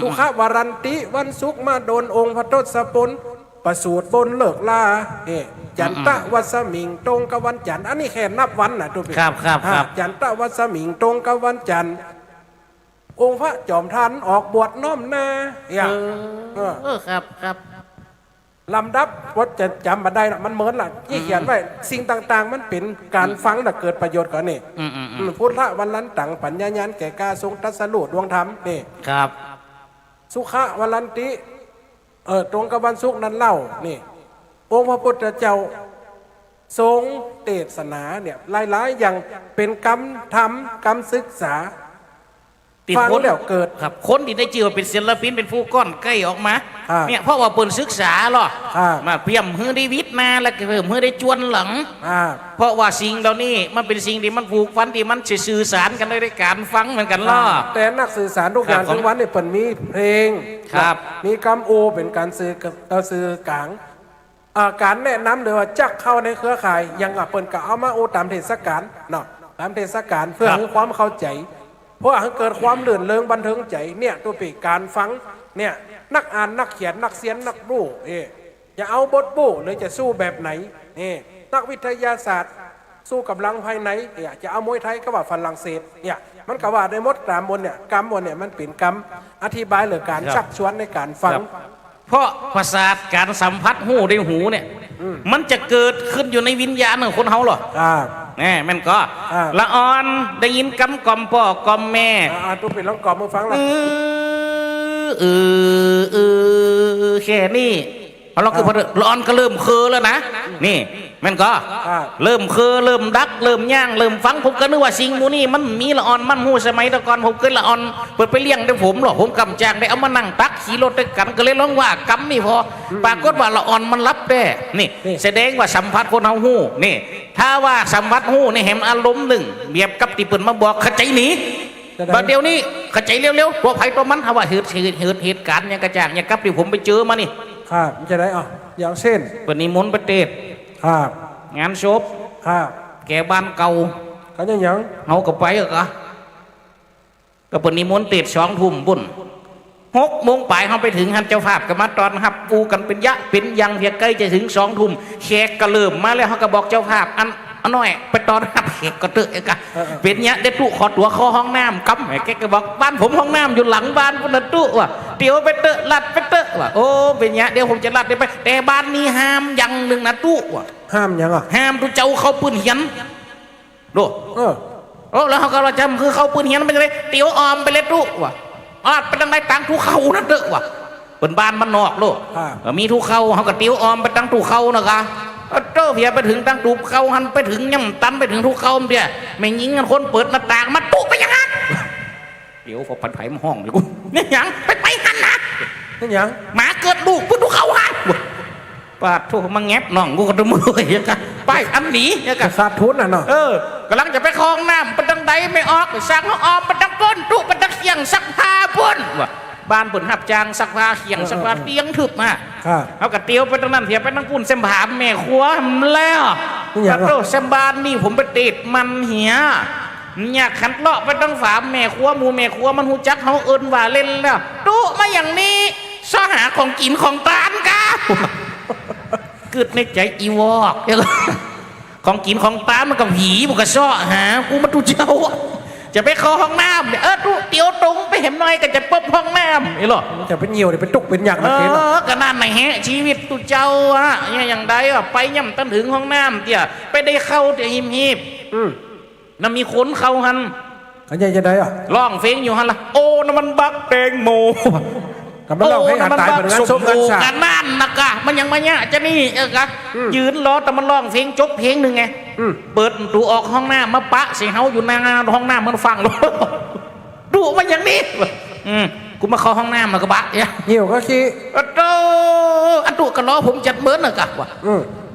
สุขวรันติวันสุขมาโดนองค์พระทศพลประสูติบนเลิกลาจันตะวัสมิงตรงกับวันจันทร์อันนี้แค่นับวันนะตัวเป็น ครับ จันตะวัสมิงตรงกับวันจันทร์องค์พระจอมทันออกบวชน้อมนาครับ ลำดับวัดจะจำมาได้ละมันเหมือนล่ะที่เขียนไว้สิ่งต่างๆ มันเป็นการฟังแต่เกิดประโยชน์ก่อนนี่พุทธวันลันตังปัญญาญาณแก่กาทรงตรัสรู้ดวงธรรมนี่ ครับ สุขะวันลันติตรงกับวันสุขนั้นเล่านี่องค์พระพุทธเจ้าทรงเทศนาเนี่ยหลายๆอย่างเป็นกรรมธรรมกรรมศึกษา ติด ฟัง คน แล้วเกิด ครับคนที่ได้ชื่อว่าเป็นศิลปินเป็นผู้ก้อนใกล้ออกมา อ่า เนี่ยเพราะว่าเปิ่นศึกษาหรอ อ่า มาเพียมฮือได้วิทย์มาแล้วก็เพิ่มฮือได้จวนหลัง อ่า เพราะว่าสิ่งเหล่านี้มันเป็นสิ่งที่มันผูกพันที่มันจะสื่อสารกันได้ด้วยการฟังเหมือนกันล่อ แต่นักสื่อสารทุกอย่าง ครับ ทุกวันเนี่ยเปิ่นมีเพลง ครับ มีกำโอเป็นการสื่อกลางการแนะนำเลยว่าจักเข้าในเครือข่ายยังเปิ่นก็เอามาโอตามเทศกาลเนาะตามเทศกาลเพื่อให้ความเข้าใจ เพราะให้เกิดความลื่นเริงบันเทิงใจเนี่ยตัวปีการฟังเนี่ยนักอ่านนักเขียนนักเสียนนักบู้จะเอาบทบู้หรือจะสู้แบบไหนนี่นักวิทยาศาสตร์สู้กำลังภายในเนี่ยจะเอามวยไทยก็ว่าฝรั่งเศสเนี่ยมันก็ว่าได้หมดกรรมบนเนี่ยกรรมบนเนี่ยมันเป็นกรรมอธิบายหรือการชักชวนในการฟัง เพราะประสาทการสัมผัสหูได้หูเนี่ยมันจะเกิดขึ้นอยู่ในวิญญาณของคนเฮาหรอแน่แม่นก็ ละอ่อนได้ยินกำกล่อมพ่อกล่อมแม่ ตัวเป็นร้องกล่อมมือฟังละ แค่นี้พอเราคือพอละอ่อนก็เริ่มเคอแล้วนะนี่แม่นก็เริ่มเคอเริ่มดักเริ่มย่างเริ่มฟังผมก็นึกว่าสิ่งมูนี่มันมีละอ่อนมันหูสมัยตะก่อนผมเคยละอ่อนเปิดไปเลี้ยงได้ผมหรอผมกำจางได้เอามานั่งตักขี่รถด้วยกันก็เลยร้องว่ากำนี่พอปรากฏว่าละอ่อนมันรับได้นี่แสดงว่าสัมผัสคนเอาหูนี่ถ้าว่าสัมผัสหูในแหมอารมณ์หนึ่งเบียบกับที่เปิ่นมาบอกขจายหนีบัดเดี๋ยวนี้ขจายเร็วๆตัวไผ่ตัวมันถ้าว่าเหตุการณ์อย่างกระจ่างอย่างกับที่ผมไปเจอมานี่ครับมันจะได้อย่างเช่นเปิ่นนิมนต์ประเทศครับงานศพครับแกบ้านเก่าก็ยัง เฮาก็ไปก็เปิ่นนิมนต์เตด2 ทุ่มบุญ6 โมงไปเฮาไปถึงหันเจ้าภาพก็มาตอนรับปูกันเป็นยะเป็นยังเพียใกล้จะถึง2 ทุ่มแขกก็เริ่มมาแล้วเฮาก็บอกเจ้าภาพอันน้อยไปตอนรับแขกก็เตอะกะเป็นเนี้ยได้ตู้ขอตัวเข้าห้องน้ำกำแกก็บอกบ้านผมห้องน้ำอยู่หลังบ้านพุ่นตู้ว่ะเดี๋ยวไปเตอะลัดไปเตอะว่ะโอ้เป็นเนี้ยเดี๋ยวผมจะลัดไปแต่บ้านนี้ห้ามยังหนึ่งนะตู้ว่ะห้ามยังห้ามตู้เจ้าเข้าปืนเหียนดูโอ้แล้วเขาก็จำคือเข้าปืนเหียนไปเลยเตี๋ยวออมไปเลยตู้ว่ะไปตั้งได้ตังทุกเข้านั่นเตอะว่ะเป็นบ้านมันนอกลูกมีทุกเข้าเขาก็เตี๋ยวออมไปตั้งทุกเข้านะคะเจ้าเพียไปถึงตั้งตูเข้าหันไปถึงย่ำตันไปถึงทุกเข้าเพียไม่ยิงกันคนเปิดหน้าต่างมาตุ๊กไปยังไงเดี๋ยวพอพันไผ่มาห้องเลยกูนี่ยังไปหันนะนี่ยังหมาเกิดลูกพุ่งทุกเข้าหันปาดทุกมาแงบน้องกูก็จะมือยังกันไปอันหนียังกันขาดทุนน่ะเนาะกำลังจะไปคลองน้ำไปดังใดไม่ออกสั่งเขาออมไปดังก้นตุ๊ไปดังเขียงสักผ้าพุ่นว่ะบ้านผลหับจางสักผ้าเขียงสักผ้าเตียงถึบมาเอากระเตียวไปตรงนั้นเถียไปนั่งปุ่นเซมผามแม่ครัวแล้วกระโดดเซมบานนี่ผมไปติดมันเหียอยากขันเลาะไปตั้งฝาแม่ครัวมูแม่ครัวมันหูจักเขาเอิญว่าเล่นแล้วตู้มาอย่างนี้ซ้อหาของกินของตานกาเกิดในใจอีวอกของกินของตานมันกับผีมันก็ซ้อหากูมาดูเจ้าจะไปเข้าห้องน้ำเนี่ยตู้เตียวตรงไปเห็นหน่อยก็จะปุ๊บห้องน้ำนี่หรอจะเป็นเหี่ยวเป็นตุกเป็นอย่างนั้นเองก็นั่นไหนฮะชีวิตตุเจ้าอย่างใดไปย่ำตั้งถึงห้องน้ำเตี่ยไปได้เข้าเตี่ยหิมหิบน่ะมีคนเข้าหันเขาจะได้ร้องเพลงอยู่หันละโอ้น้ำมันบักแตงโมกับมันร้องเพลงหันตายเหมือนกันสมกันสากันนั่นนะกะมันยังมาเนี่ยจะนี่กะยืนรอแต่มันร้องเพลงจบเพลงหนึ่งไงเปิดดูออกห้องน้ำมาปะเสียงเฮาอยู่หน้าห้องน้ำมันฟังดูมันอย่างนี้กูมาเข้าห้องน้ำมากระบะเนี่ยเหี่ยวก็ขี้อันตุกระล้อผมจัดเบิร์นนะกะวะ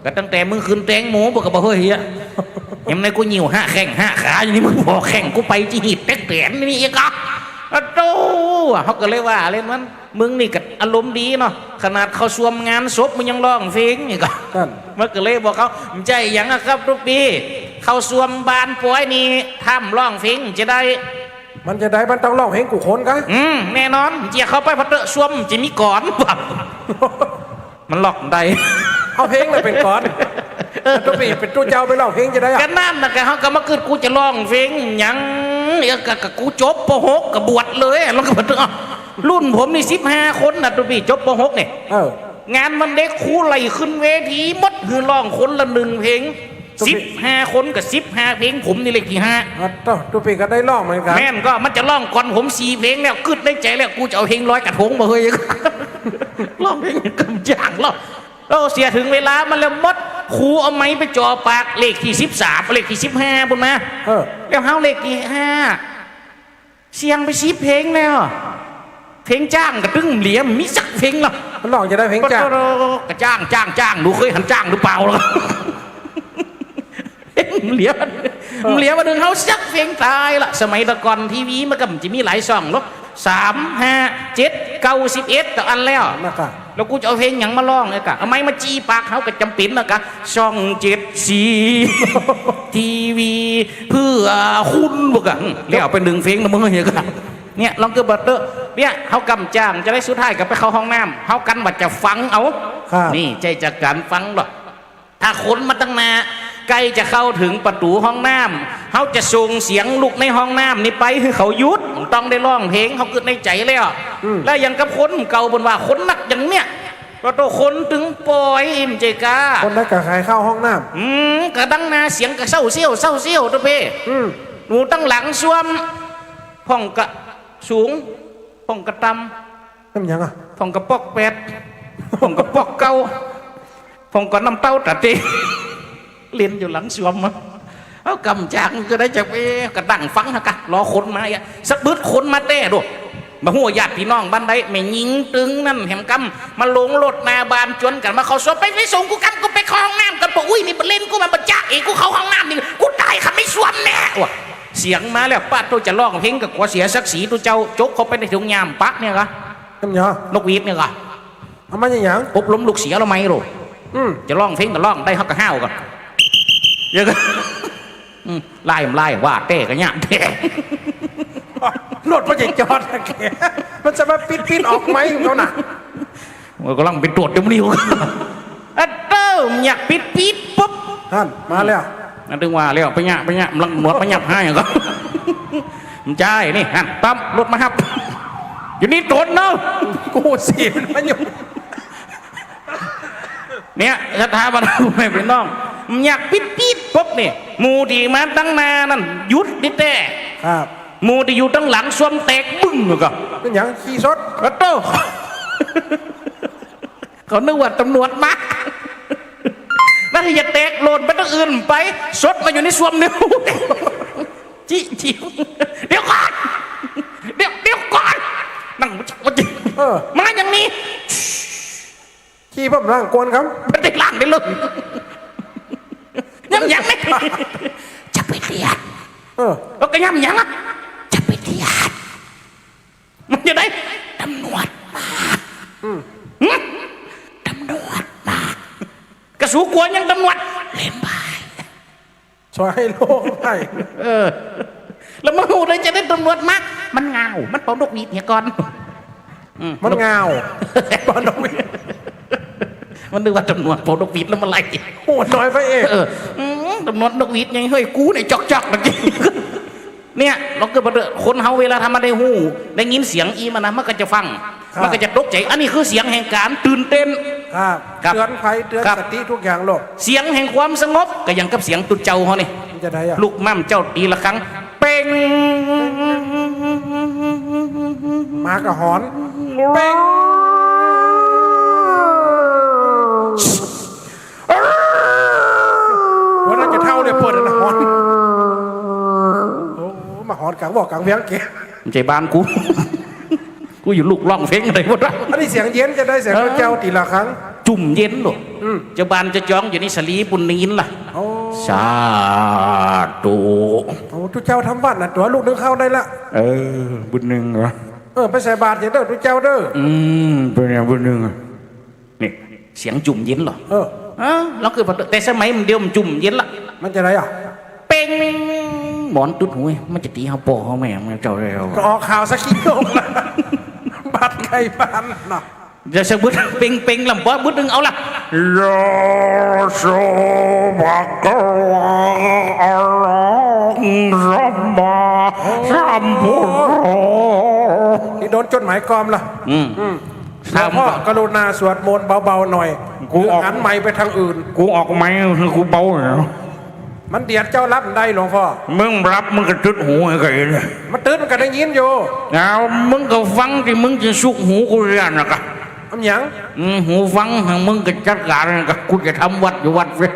ก็ตั้งแต่มึงคืนแตงโมบอกกับบ่เฮ้ยยังไงกูหิว5 แข้ง5 ขาอย่างนี้มึงบอกแข่งกูไปจีหิดแตกแตนนี่อีกอ่ะเขาก็เลยว่าเล่นมันมึงนี่กับอารมณ์ดีเนาะขนาดเขาสวมงานศพมึงยังร้องเพลงนี่ก็มันก็เลยบอกเขาใจอย่างนะครับทุกปีเขาสวมบานป่วยนี่ทำร้องเพลงจะได้มันจะได้มันต้องร้องเพลงกูคนกันแน่นอนเจียเขาไปพัดเตะสวมจะมีก่อนแบบมันหลอกได้เอาเพลงเลยเป็นก่อนทุกปีเป็นตัวเจ้าไปร้องเพลงจะได้กันนั่นนะกันเขาก็มาเกิดกูจะร้องเพลงยังกับกูจบป.6กับบวชเลยแล้วก็รุ่นผมนี่15 คนนะทุกปีจบป.6เนี่ยงานมันเด็กครูไหลขึ้นเวทีมดคือร้องคนละ1 เพลง15 คนกับ15 เพลงผมนี่เลขที่5ตัวปีก็ได้ร้องเหมือนกันแม่นก็มันจะร้องก่อนผม4 เพลงแล้วกึดในใจแล้วกูจะเอาเพลง100 กระทงมาเฮ้ยร้องเพลงกำจังหรอเสียถึงเวลามันแล้วมดครูเอาไม้ไปจ่อปากเลขที่13เลขที่15บุญมาแล้วเฮาเลขที่5 เสียงไป10เพลงแล้วเพลงจ้างกระตึ้งเหลี่ยมมีสักเพลงหรอ มันลองจะได้เพลงจ้าก ระจ้างดูเคยหันจ้างหรือเปล่าหรอเหลี่ยมมาดึงเขาสักเพลงตายละสมัยตะก่อนทีวีมันก็จะมีหลายช่องเนาะ3 5 7 9 11ต่ออันแล้ว นะครับ แล้วกูจะเอาเพลงหยังมาร้องเลยกะเอาไม้มาจี้ปากเขาก็จำเป็นนะกะช่อง7 4 ทีวีเพื่อคุณบอกอะแล้วเอาไป1เพลงนะมึงเหี้ยกะเนี่ยลองเกิดบัตเตอร์เนี่ยเขากำจ้างจะได้สุดท้ายกับไปเข้าห้องน้ำเขากันบัดจะฟังเอานี่ใจจากการฟังหรอกถ้าคนมาตั้งนาใกล้จะเข้าถึงประตูห้องน้ำเขาจะส่งเสียงลุกในห้องน้ำนี่ไปคือเขายุดต้องได้ร้องเพลงเขาเกิดในใจแล้วแล้วยังกับคนเก่าบนว่าคนนักอย่างเนี้ยก็ตัวคนถึงปล่อยอิ่มใจกา คนนั้นกับใครเข้าห้องน้ กระดังนาเสียงกระเศร้าเสี้ยวตัวเพ่หนูตั้งหลังซ่วมพ่องกระสูงพ่องกระตำนั่นยังอ่ะ ำพ่องกระปอกเป็ดพ่องกระปอกเก่าพ่องกระน้ำเต้าตัดตีเรียนอยู่หลังซ่วมมั้งเอากำจากก็ได้จากไปกระดังฟังนะกะรอคนมาอ่ะสักบึดคนมาเต้ดูมาหัวญาติพี่น้องบ้านใดไม่ยิงตึงนั่นแหมกำมาลงรถนาบานจนกันมาเขาสวมไปส่งกูกันกูไปเข้าห้องน้ำกันบอกอุ้ยนี่เล่นกูมาบัจจ่าเองกูเข้าห้องน้ำนี่กูตายค่ะไม่สวมแน่วะเสียงมาแล้วป้าตัวจะร้องเพลงกับกว่าเสียศักดิ์ศรีตัวเจ้าจกเขาไปในถุงยามปักเนี่ยกะ นั่นยัง นกหวีดเนี่ยกะ เอามาอย่าง อบล้มลูกเสียเราไหมหรอจะร้องเพลงก็ร้องได้ฮักกะห้าวกันเยอะกันไล่ว่าเต้กันเนี่ยเต้ รถมันจะจอดแกมันจะมาปิดออกไหมเขาน่ะ มันกำลังเป็นตรวจเดี๋ยวนี้อันเติมอยากปิดปุ๊บ ท่านมาแล้ว นั่นถึงว่าแล้วไปเนี่ยมันหมดไปหยับให้อย่างก็มันใจนี่ฮันปั๊มรถมาครับอยู่นี่ตรวจเนาะ กูสีมันอยู่ เนี่ยคาถาบรรลุไม่เป็นน้องอยากปิดปุ๊บนี่มูดีมาตั้งนานั่นหยุดดิแต่ ครับ มูดีอยู่ตั้งหลังสวมแตกบึ้งเลยก็ เป็นอย่างขี่รถ กระโตเขานึกว่าตำรวจมานั่นอย่าแตกโหลดไปตั้งอื่นไปสดมาอยู่ในสวมนิ้วจิเดี๋ยวก่อนเดี๋ยวก่อนนั่งมาอย่างนี้ ขี่ผมร่างกวนครับ ไม่ได้ล่างได้เลยยังไม่จะไปเรียนแล้วก็ยังอ่ะจะไปเรียนมันจะได้ตำรวจมาตำรวจมากระสูกลัวยังตำรวจเล่นไป ช่วยให้โลกไป แล้วมาหูเลยจะได้ตำรวจมากมันเงามันเป่านกหวีดเนี่ยก่อน มันเงาปอนกวีด มันนึกว่าตำรวจเป่านกหวีดแล้วมันไล่ โหดน้อยไปเอง ตำรวจนกหวีดยังเฮ้ยกูเนี่ยจอกนะเนี่ยเราเกิดมาคนเฮาเวลาทำมาได้หูได้ยินเสียงอีมันนะมันก็จะฟังมันก็จะตกใจอันนี้คือเสียงแห่งการตื่นเต้น ครับ ครับ เตือนภัยเตือนสติทุกอย่างโลก เสียงแห่งความสงบก็ยังกับเสียงตุดเจ้าเขานี่ มันจะได้อะ ลูกม่ำเจ้าตีละครั้งเป่ง มากระหอนเป้งวันนั้นจะเท่าเลยเปิดนะหอนโอ้มาหอนกลางบอกกลางเวียงเก๋ ใจบ้านกูกูอยู่ลูกล่องเพลงอะไรหมดละ อันนี้เสียงเย็นจะได้เสียงเจ้าตีละครั้ง จุ่มเย็นหรอเจ้าบ้านจะจ้องอยู่ในสลีปุนนีนล่ะ โอ้ สาธุ โหทุกเจ้าทำวัดนะตัวลูกนึงเข้าได้ละ บุญหนึ่งเหรอ ไปใส่บาตรเด้อทุกเจ้าเด้อ เป็นอย่างบุญหนึ่งอ่ะ นี่เสียงจุ่มเย็นเหรอ เราคือ แต่สมัยมันเดียวมันจุ่มเย็นละ มันจะไรอ่ะ เป่งหมอนตุ๊ดหูมันจะตีเขาปอเขาแม่มันเจ้าเร็ว ก็ออกข่าวสักขี้โยงนะบัตรไก่บ้านเนาะ จะสะบึดเป่งลำบอบึดดึงเอาล่ะ ยาโสภะคะวะอะระหังสัมมาสัมพุทโธ นี่โดนจดหมายกอมล่ะหลวงพ่อกรุณาสวดมนต์เบาๆหน่อยกูหันไม้ไปทางอื่น กูออกไหมกูเบาเหรอ มันเดียดเจ้ารับได้หลวงพ่อ มึงรับมึงก็จุดหูไอ้ไก่เลย มันตื่นมันก็ได้ยินอยู่ เอามึงก็ฟังที่มึงจะสุกหูกูเรียนนะกะ อำหยัง หูฟังมึงก็จัดการนะกะกูจะทำวัดอยู่วัดเว้ย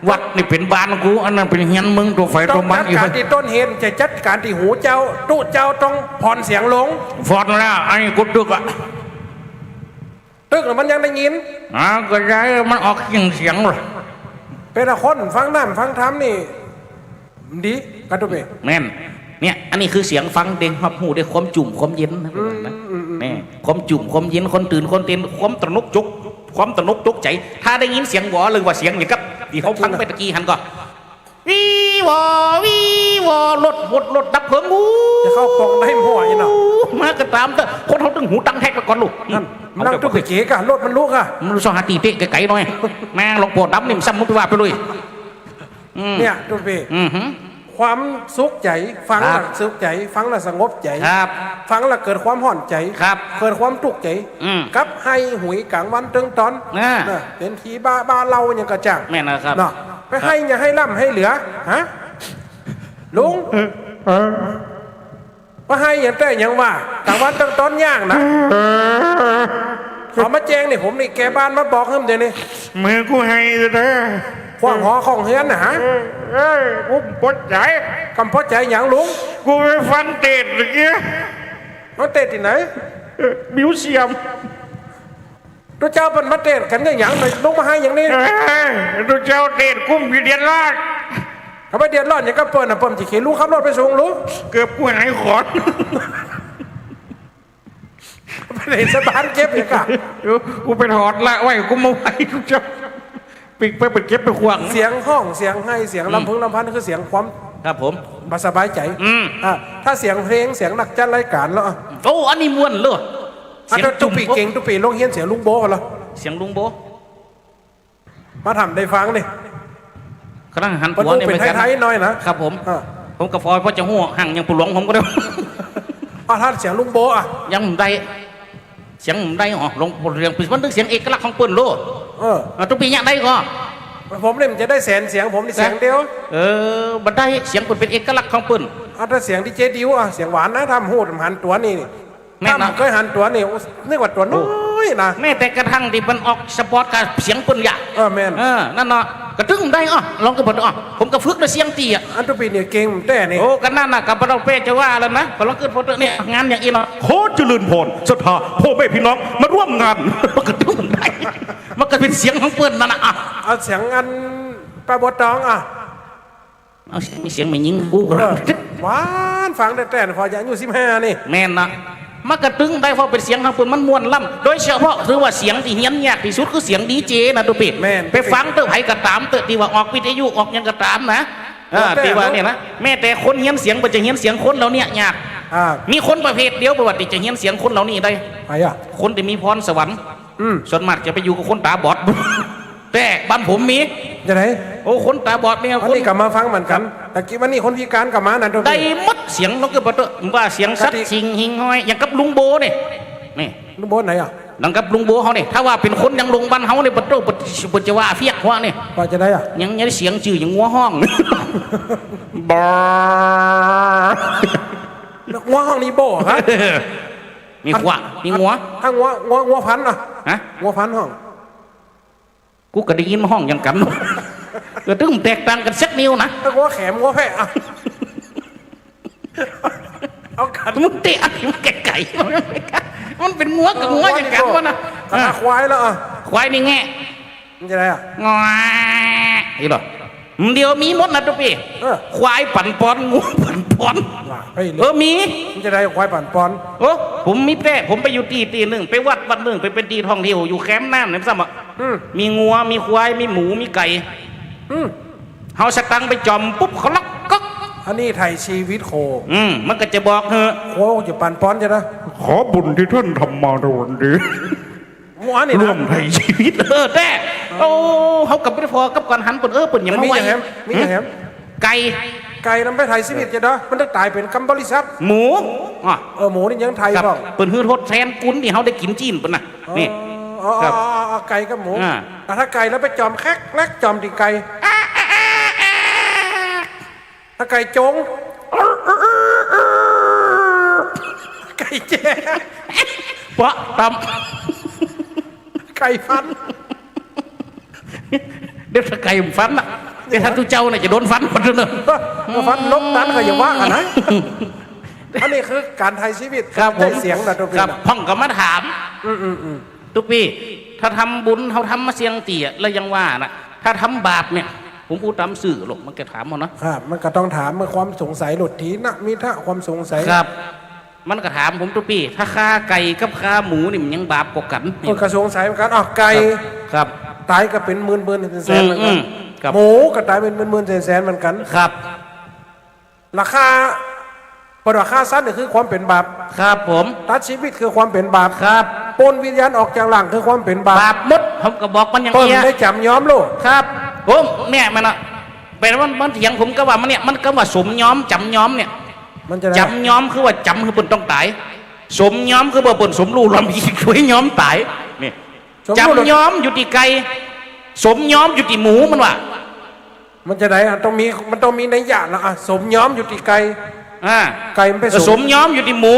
วัดนี่เป็นบ้านกูอันนั้นเป็นเฮียนมึงตัวไฟ ต้ ตั อ ว ง มัน จัด อีก การที่ต้นเหตุจะจัดการที่หูเจ้าตู้เจ้าต้องผ่อนเสียงลง ฟอดแล้วไอ้กูตึกอ่ะ ตึกแล้วมันยังได้ยิน ก็ย้ายมันออกเสียงเลย เป็นคนฟังน้ำฟังธรรมนี่ดีกันทุกเบ แม่นเนี่ยอันนี้คือเสียงฟังเด้งหับหูได้ความจุ่มความเย็นนะนี่ความจุ่มความเย็นคนตื่นคนเต้นความตระหนกจุกความตระหนกจุกใจ ถ้าได้ยินเสียงหวอหรือว่าเสียงอย่างกับที่เขาฟังไปตะกี้หันก็วีวอวีวอรถดับเพลิงงู จะเข้าปองได้หมวยเนาะ มากระตามแต่คนเขาตึงหูตั้งแท็กไปก่อนลูก นั่นมันนั่งทุกเก๋กะรถมันลุกอะ มันสองหาตีเตะไกลๆหน่อยแม่งลงโปรดดับนิ่มซ้ำมุกไปว่าไปเลย เนี่ยทุกเบ ความสุขใจฟัง ครั แล้ บ วสุขใจฟังแล้วสงบใจ ครับ ฟังแล้วเกิดความห่อนใจ ครับ เกิดความทุกข์ใจ กับให้หุยกลางวันตึงตอน น่ะ น่ะเป็นทีบ้าเราอย่างกระจ่าง แม่นะครับ เนาะไปให้อย่าให้ล่ำให้เหลือฮะลุงว่าให้อย่างแต่อย่างว่ากลางวันตึงตอนย่างนะขอมาแจ้งนี่ผมนี่แกบ้านมาบอกเพิ่มเดี๋ยวนี้ มือกูให้เด้อ ขวางหอของเฮือนนะฮะ กูปวดใจ กำพอใจอย่างลุง กูไปฟันเตดเมื่อกี้ มันเตะที่ไหน มิวเซียม ตัวเจ้าเป็นมาเตะกันอย่างหน่อยลุงมาให้อย่างนี้ ตัวเจ้าเตดกุ้มอยู่เดียนลาด เขาไปเดือดร้อนอย่างก็เปิดนะเปิ่มจีเขียนลุงขับรถไปส่งลุง เกือบกูหายขอน ไปไหนสถานเก็บอย่างกะ กูไปถอดละไว้กูมาไว้ทุกเจ้าปิกไปเก็บไปขวาง เสียงห้องเสียงให้เสียงลำพึงลำพันคือเสียงความ ครับผม บาสบายใจถ้าเสียงเพลงเสียงนักจัดรายการแล้ว โอ้อันนี้ม้วนเลย ถ้าตุปีเก่งตุปีลงเฮียนเสียงลุงโบเหรอ เสียงลุงโบ มาทำได้ฟังนี่ กำลังหัน ประ หัว ตู เนี่ย เป็น เหมือนกัน ไทยๆหน่อยนะครับ ผม ผมกับฟอยเพราะจะหัวห่างยังปุหลงผมก็ได้ ถ้าเสียงลุงโบอ่ะ ยังผมได้เสียงผมได้อ๋อลงเรียงปิดมันตึงเสียงเอกลักษณ์ของเปิ้นโลดทุกปียังได้ก็ ผมเนี่ยมันจะได้แสนเสียงผมนี่เสียงเดียว บันได้เสียงเปิ้นเป็นเอกลักษณ์ของเปิ้น ถ้าเสียงดีเจดิวอ่ะเสียงหวานนะทำหูดหันตัวนี่ แม่นนะ ทำเคยหันตัวนี่นึกว่าตัวน้อยนะ แม่แต่กระทั่งที่มันออกสปอร์ตกับเสียงเปิ้นอย่า แม่น นั่นเนาะกระตึ้งได้อ๋อลองกับเปิ้นอ๋อผมก็ฝึกด้วยเสียงตีอ่ะ อันตุปีเนี่ยเก่งแต่นี่ โอ้กันนั่นน่ะกับเราเป้จะว่าแล้วนะพอลองขึ้นโฟโต้เนี่ยงานอย่างอีเนาะ โคตรเจริญพรศรัทธาพ่อแม่พี่น้องมาร่วมงาน มันก็ตึ้งได้มันก็เป็นเสียงของเปิ้นนั่นน่ะอ่ะ เอาเสียงอันปลาบดตองอ่ะ เอามีเสียงไม่ยิงกู หวานฟังแต่พอจะอายุ15นี่ แม่นนะมันกระตึงได้เพราะเป็นเสียงของเปิ้นมันม่วนล่ำโดยเฉพาะถือว่าเสียงที่เฮี้ยนยากที่สุดคือเสียงดีเจนะตุปิดไปฟังเตอไผกระตามเตอที่ว่าออกวิทยุออกยังกระตามนะที่ว่าเนี่ยนะแม่แต่คนเฮี้ยนเสียงมันจะเฮี้ยนเสียงคนเราเนี่ยยากมีคนประเภทเดียวประวัติที่จะเฮี้ยนเสียงคนเรานี่ได้ ใครอ่ะ คนที่มีพรสวรรค์ส่วนมากจะไปอยู่กับคนตาบอด แต่บ้านผมมี จะไหน โอ้คนตาบอดเนี่ย วัน คน นี้กลับมาฟังเหมือนกันแต่กี้วันนี้คนพิการกลับมานั่นตัว ได้หมดเสียงนกกระเตอว่าเสียงสัตว์สิงหิงห้อยอย่างกับลุงโบเนี่ยนี่ ลุงโบไหนอ่ะ หลังกับลุงโบเขาเนี่ยถ้าว่าเป็นคนยังลงบ้านเขาเนี่ยปะโตปะจะว่าเฟียกหัวเนี่ย พอจะได้อ่ะ ยังได้เสียงจื่ออย่างงัวห้อง บอ งัวห้องนี้โบครับ มีหัวมีงัว ถ้างัวพันอ่ะ ฮะ งัวพันห้อง กูก็ได้ยินห้องอย่างกัน ก็ตึ้งแตกต่างกันสักนิ้วนะ ถ้างัวแขมงัวแพะอ่ะเอากัน มึงเตะอะไรมันไก่มันเป็นงัวกับงัวอย่างกันวะนะ ขนาดควายแล้วอ่ะ ควายนี่แง่ มันจะได้อ่ะ งอนี่หรอเดี๋ยวมีหมดนะทุกปีควายปั่นปอนงูปั่นปอน เฮ้ย มี มันจะได้ควายปั่นปอน โอ้ผมมีแป้ผมไปอยู่ตีหนึ่งไปวัดหนึ่งไปเป็นตีท่องเที่ยวอยู่แคมป์น้ำเนี่ยซ้ำอ่ะมีงัวมีควายมีหมูมีไก่เฮาสตังไปจอมปุ๊บเขาล็อกก๊อก อันนี้ไทยชีวิตโค มันก็จะบอกเฮ้ โคจะปั่นปอนจะได้ ขอบุญที่ท่านทำมาในวันนี้ งัวนี่ ร่ว นะ มไทยชีวิต แต่โอ้เขากับไม่พอกับก่อนหันปุ่นปุ่นอย่าง มี มาไว้ อย่างแฮมมีอย่างแฮม ไก่ ไก่นำไปไทยชีวิตจะได้มันได้ตายเป็นกัมบริษัท หมูอ่ะ หมูนี่ยังไทย กับ เปล่า ปุ่นฮือทดแทนกุนที่เขาได้กินจีนปุ่นน่ะนี่ ครับ ไก่กับหมู อ่า แต่ถ้าไก่แล้วไปจอมแคกแลกจอมตีไก่ถ้าไก่จงไก่แจ้ เพราะต ไก่ฟัน ำเด็กไก่ฟันอ่ะ แต่ถ้าทุเจ้าเนี่ยจะโดนฟันคนเนอะ ฟันลบนั้นก็อย่าว่ากันนะอันนี้คือการไทยชีวิต ครับผม ได้เสียงนะตัวปี ครับ นะ พ่องก็มาถาม อืม ทุกปีถ้าทำบุญเขาทำมาเสียงเตี่ยแล้วยังว่านะถ้าทำบาปเนี่ย ผมพูดตามสื่อหรอกมันก็ถามเอานะครับ มันก็ต้องถามเมื่อความสงสัยหลุดทีนะมีถ้าความสงสัย ครับ มันก็ถามผมทุกปีถ้าฆ่าไก่กับฆ่าหมูนี่มันยังบาปกว่ากัน ก็สงสัยเหมือนกันอ๋อไก่ ครับ ตายก็เป็นหมื่นแสนเหมือนกัน ครับ หมูก็ตายเป็นหมื่นแสนเหมือนกัน ครับ ราคาราคาสั้นนี่คือความเป็นบาป ครับผม ตัดชีวิตคือความเป็นบาป ครับ ปนวิญญาณออกจากหลังคือความเป็นบาป บาปมดผมก็บอกมันอย่าง เปิ้น เงี้ย ได้จำย้อมโลก ครับผมเนี่ยมันอะเป็นว่ามันเถียงผมก็ว่ามันเนี่ยมันก็ว่าสมย้อมจำย้อมเนี่ย มันจะได้ จำย้อมคือว่าจำคือปุ่นต้องตายสมย้อมคือว่าปุ่นสมรู้ลำอีกช่วยย้อมตายนี่ สมมุติ จำย้อมอยู่ที่ไก่สมย้อมอยู่ที่หมูมันว่า มันจะได้อะมันต้องมีนัยยะละอ่ะสมย้อมอยู่ที่ไก่ อ่า ไก่มันไป สมย้อมอยู่ที่หมู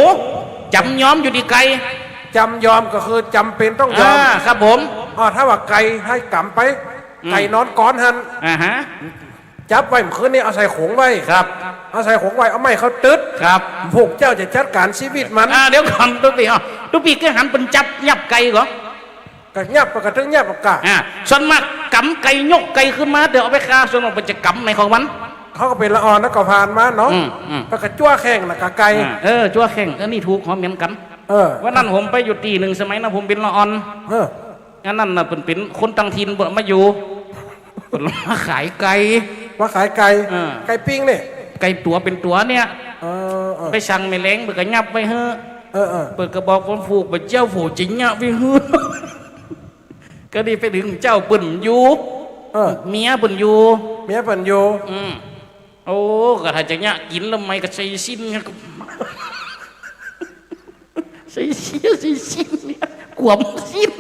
จำย้อมอยู่ที่ไก่ จำยอมก็คือจำเป็นต้องยอม ครับผม อ๋อถ้าว่าไก่ให้กำไป ไก่นอนก้อนหัน ฮะ จับไว้เมื่อคืนนี้เอาใส่ขงไว้ ครับ เอาใส่ขงไว้เอาไม้เขาตึ๊ด ครับ พวกเจ้าจะจัดการชีวิตมัน เดี๋ยวก่อนตุ๊กปีตุ๊กปีก็หันเป็นจับยับไก่ก่อน ก็เงียบก็ถึงเงียบกะ ส่วนมากกำไก่ยกไก่ขึ้นมาเดี๋ยวเอาไปฆ่าส่วนมากมันจะกำในของมัน เขาก็เป็นละอ่อนแล้วก็ผ่านมาเนาะ อืม แล้วก็จ้วแข่งแล้วก็ไก่ จั่วแข่งนี่ถูกหอมเหมือนกัน วันนั้นผมไปอยู่ตีหนึ่งสมัยนั้นผมเป็นละออน เออ อันนั้นน่ะเป็นคนต่างถิ่นบ่มาอยู่เพิ่นมาขายไก่ มาขายไก่ ไก่ปิ้งเนี่ย ไก่ตัวเป็นตัวเนี่ย เออ ไปสั่งไม่แรงเปิดกระยับไปเฮ้อ เออ เปิดกระบอกคนผูกไปเจ้าผูกจริงเนี่ยไปเฮ้อก็ดีไปถึงเจ้าปุ่นอยู่ เมียปุ่นอยู่ เมียเปิ่นอยู่ โอ้ก็ถ้าจะเนี่ยกินแล้วไม่ก็ใส่สิ้นเนี่ยก็ใส่สิ้นเนี่ยกวมสิ้น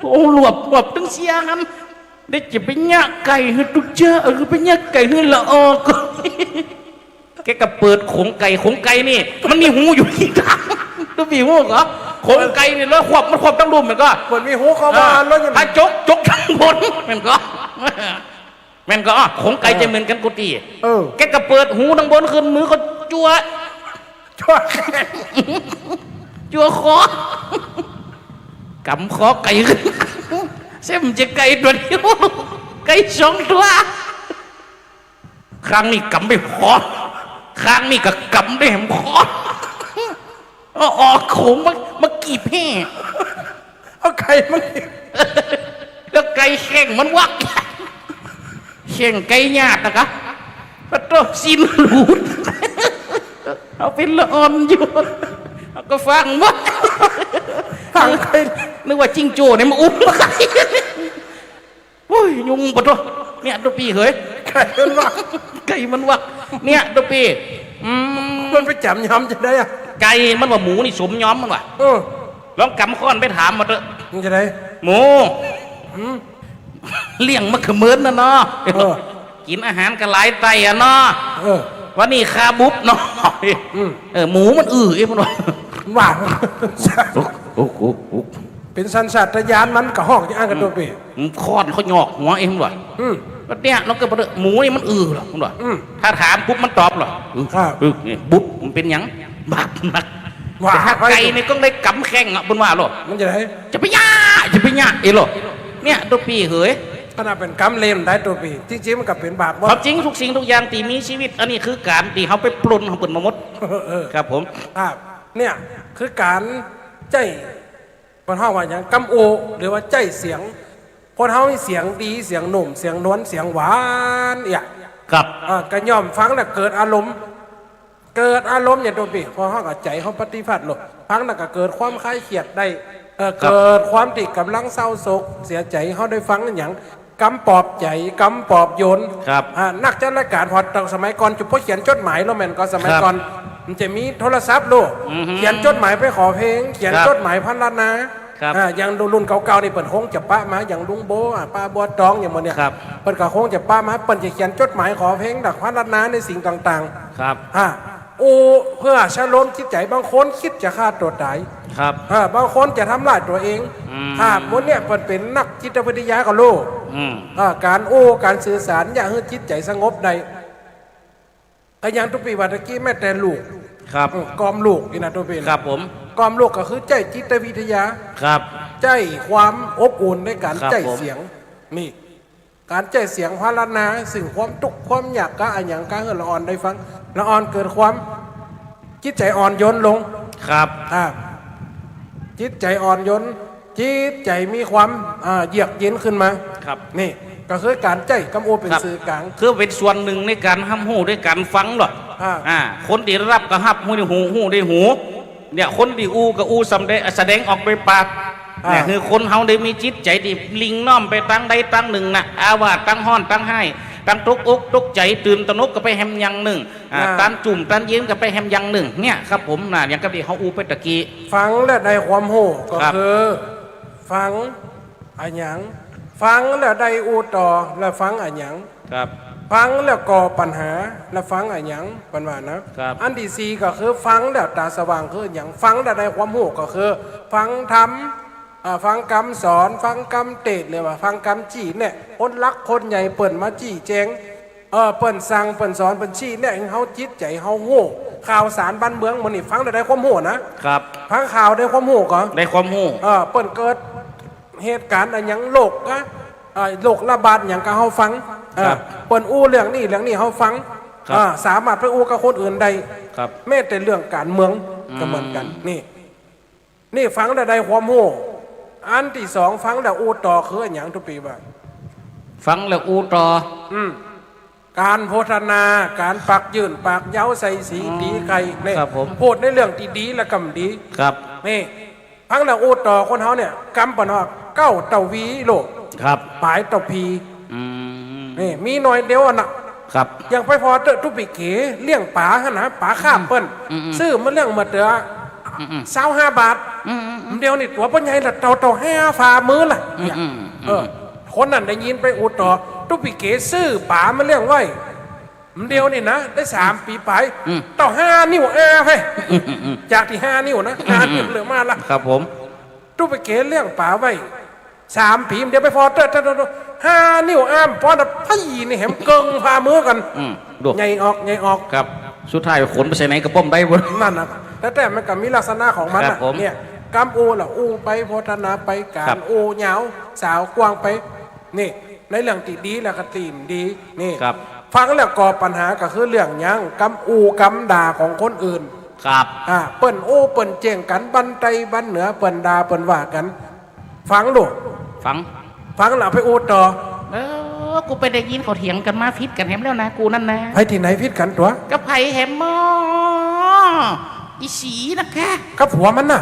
โอ้หลวบตั้งเสียกันได้จะไปเนี่ยไก่ให้ตุกเจ้าไปเนี่ยไก่ให้ละออกแกก็เปิดขงไก่นี่มันมีหูอยู่ที่กลางตัวมีหูเหรอขงไก่นี่แล้วมันควบตั้งรูมมันก็ เปิ่นมีหูเข้ามาแล้วยัง ถ้าจกทั้งบนมันก็ของไก่จะเหมือนกันกุฏิแกก็เปิดหูทั้งบนขึ้นมือก็จั่ว จ้วแข่ง จั่วคอกำคอไก่ขึ้นเส้นจะไก่ตัวเดียวไก่สองตัวครั้งนี้กำไม่พอครั้งนี้ก็กำได้แหมคอออกโขงมากี่แพ่ เอาไก่มัน แล้วไก่แข่งมันวักแข่งไก่หยาดนะครับปะโตสินหลุดเอาเป็นละอ่อนอยู่เอาก็ฟังว่า ฟังไก่ นึกว่าจิ้งโจ้เนี่ยมาอุ้มมาไก่โอ้ยยุงปะโตเนี่ยตัวปีเฮ้ย ไก่มันว่า ไก่มันวักเนี่ยตัวปี มันไปจับย้อมจะได้อะ ไก่มันว่าหมูนี่สมย้อมมันว่ะลองกำค้อนไปถามมาเถอะ มันจะได้ หมูเลี้ยงมะเขือเมินนะเนาะกินอาหารกันหลายไตอะเนาะวันนี้คาบุบเนาะหมูมันมันว่า ว่า โอ้ เป็นสันสัตยานมันกับห้องที่อ่านกันตัวปี คอนเขาหยอกหัวมันว่าแล้วเนี่ยเราก็บอกหมูนี่มันหรอมันว่าถ้าถามปุ๊บมันตอบหรอนี่บุ๊บมันเป็นยังบาปนักแต่ถ้าไก่นี่ก็ได้กำแข้งอ่ะบนว่าหรอ มันจะได้ จะไปย่าเอหรอเนี่ยตัวปีเฮ้ย ขนาดเป็นกำเลมได้ตัวปีจริงๆมันกับเป็นบาปว่า ความจริงทุกสิ่งทุกอย่างที่มีชีวิต อันนี้คือการที่เขาไปปล้นเขาเปิดมาหมดครับผม เนี่ยคือการใจพอเท่าว่าอย่างกำโอหรือว่าใจเสียงพอเท่ามีเสียงดีเสียงหนุ่มเสียงนวลเสียงหวานเนี่ย ครับ ก็ย่อมฟังแล้วเกิดอารมณ์อย่างตัวปีพอเท่ากับใจเขาปฏิบัติหรอกฟังแล้วก็เกิดความคลายเครียดได้เกิดความติดกำลังเศร้าโศกเสียใจเขาได้ฟังอย่างกำปอบใจกำปอบโยน ครับ นักจัดรายการพอตอนสมัยก่อนจุดพ่อเขียนจดหมายโรแมนก็สมัยก่อนมันจะมีโทรศัพท์ลูกเขียนจดหมายไปขอเพลง เขียนจดหมายพันล้านนาอย่างรุ่นเก่าๆนี่เปิดคงจะป้ามาอย่างลุงโบป้าบัวตองอย่างมันเนี่ยเปิดก็คงจะป้ามาเปิดจะเขียนจดหมายขอเพลงดักพันล้านนาในสิ่งต่างๆ ครับ อูเพื่อชะล้มจิตใจบางคนคิดจะฆ่าตัวตาย ครับ บางคนจะทำลายตัวเอง อืม มดเนี่ยเป็นนักจิตวิทยาก็โลก อืม การการสื่อสารอย่าให้จิตใจสงบใดก็ยังทุกปีวันตะกี้แม่แต่ลูก ครับ กอมลูกนี่นะทุกปี ครับผม กอมลูกก็คือใจจิตวิทยา ครับ ใจความอบอุ่นในการ ครับ ใจ ผม เสียงนี่การใจเสียงพาลนาสิ่งความทุกข์ความอยากก็อันอย่างการละอ่อนได้ฟังละอ่อนเกิดความจิตใจอ่อนโยนลง ครับ จิตใจอ่อนโยนจิตใจมีความเยือกเย็นขึ้นมา ครับ นี่ก็คือการใจกำโอเป็น ครับ สื่อกลาง คือเป็นส่วนหนึ่งในการห้ามหูด้วยการฟังหรอ อ่า คนที่รับก็ฮับหูในหูได้หูเนี่ยคนที่อูก็อูแสดงออกไปปากเนี่ยคือคนเฮาได้มีจิตใจที่ลิงน้อมไปตั้งใดตั้งหนึ่งนะอาวาสตั้งห้อนตั้งให้ตั้งทุกอกทุกใจตื่นตระหนกก็ไปแฮมอยังหนึ่งตั้งจุ่มตั้งยิ้มก็ไปแฮมอยังหนึ่งเนี่ยครับผมนะอย่างกับที่เขาอูไปตะกี้ ฟังและได้ความโหก็ ครับ คือฟังอันหยังฟังแล้วได้อูต่อแล้วฟังอันหยัง ครับ ฟังแล้วก่อปัญหาแล้วฟังอันหยังปัญหานะครับ อันที่สี่ก็คือฟังแล้วตาสว่างคืออย่างฟังแล้วได้ความโหก็คือ ฟังธรรมฟังกรรมสอน ฟังกรรมเตดเลยว่าฟังกรรมจี้เนี่ยคนรักคนใหญ่เปิ่นมาจี้แจงเปิ่นสั่งเปิ่นสอนเปิ่นชี้เนี่ยเฮาจิตใจเฮาโง่ข่าวสารบ้านเมืองมันนี่ฟังแล้วได้ความโหนะครับ ฟังข่าวได้ความโหก็ ได้ความหู เปิ่นเกิดเหตุการณ์อันหยังโลกนะโรคระบาดอย่างก็เฮาฟังเปิ่นอู้เรื่องนี้เฮาฟังสามารถไปอู้กับคนอื่นได้ ครับ แม้แต่เรื่องการเมืองก็เหมือนกันนี่ฟังแล้วได้ความโหอันที่สองฟังแล้วอู้ต่อคืออันหยังทุกปีว่า ฟังแล้วอูต่อ การโพธนาการปักยื่นปากเย้าใส่สีดีไก่เนี่ย ครับผม พูดในเรื่องที่ดีและกำดี ครับ นี่ฟังแล้วอู้ต่อคนเฮาเนี่ยกำปนอกเก้าเต่าวีโลก ครับ ปลายเต่าพี อืม นี่มีหน่อยเดียวน่ะ ครับ ยังไปพอเตอะทุกปีเก๋เลี้ยงป๋าขนาดป๋าข้ามเปิ้นซื้อมาเลี้ยงมาเดือ25 บาทเดียวนี่ตัวปัญญาละเต่า5ฝ่ามือล่ะเนี่ยคนนั้นได้ยินไปอุดต่อทุกปีเก๋ซื้อป๋ามาเลี้ยงไว้เดียวนี่นะได้3 ปีไปเต่า5 นิ้วไปจากที่5 นิ้วนะ5 นิ้วเหลือมาละ ครับผม ทุกปีเก๋เลี้ยงป๋าไว้3 ปีเดี๋ยวไปพอเตอะ5 นิ้วพอแบบพี่นี่แหมเกิงฝ่ามือกัน ดู ใหญ่ออก ครับ สุดท้ายขนไปใส่ไหนกระป้อมได้บ่ นั่นนะแต่มันก็มีลักษณะของมัน ครั นะ บผม เนี่ยกำอูล่ะอูไปโพธนาไปกา ครั ร บ อูเหยาวสาวกวางไปนี่ในเรื่องติดีแล้วก็ตีนดีนี่ ครับ ฟังแล้วก่อปัญหาก็คือเรื่องหยังกำอูกำด่าของคนอื่น ครับ เปิ้นโอ้เปิ้นเจียงกันบันไตบันเหนือเปิ้นด่าเปิ้นว่ากัน ฟังดู ฟัง แล้วไปอูต่อ กูไปได้ยินเขาเถียงกันมาฟิตกันแฮมแล้วนะกูนั่นนะ ไปที่ไหนพิษกันตัว กับไผ่แฮมมออีสีนะคะ กับผัวมันน่ะ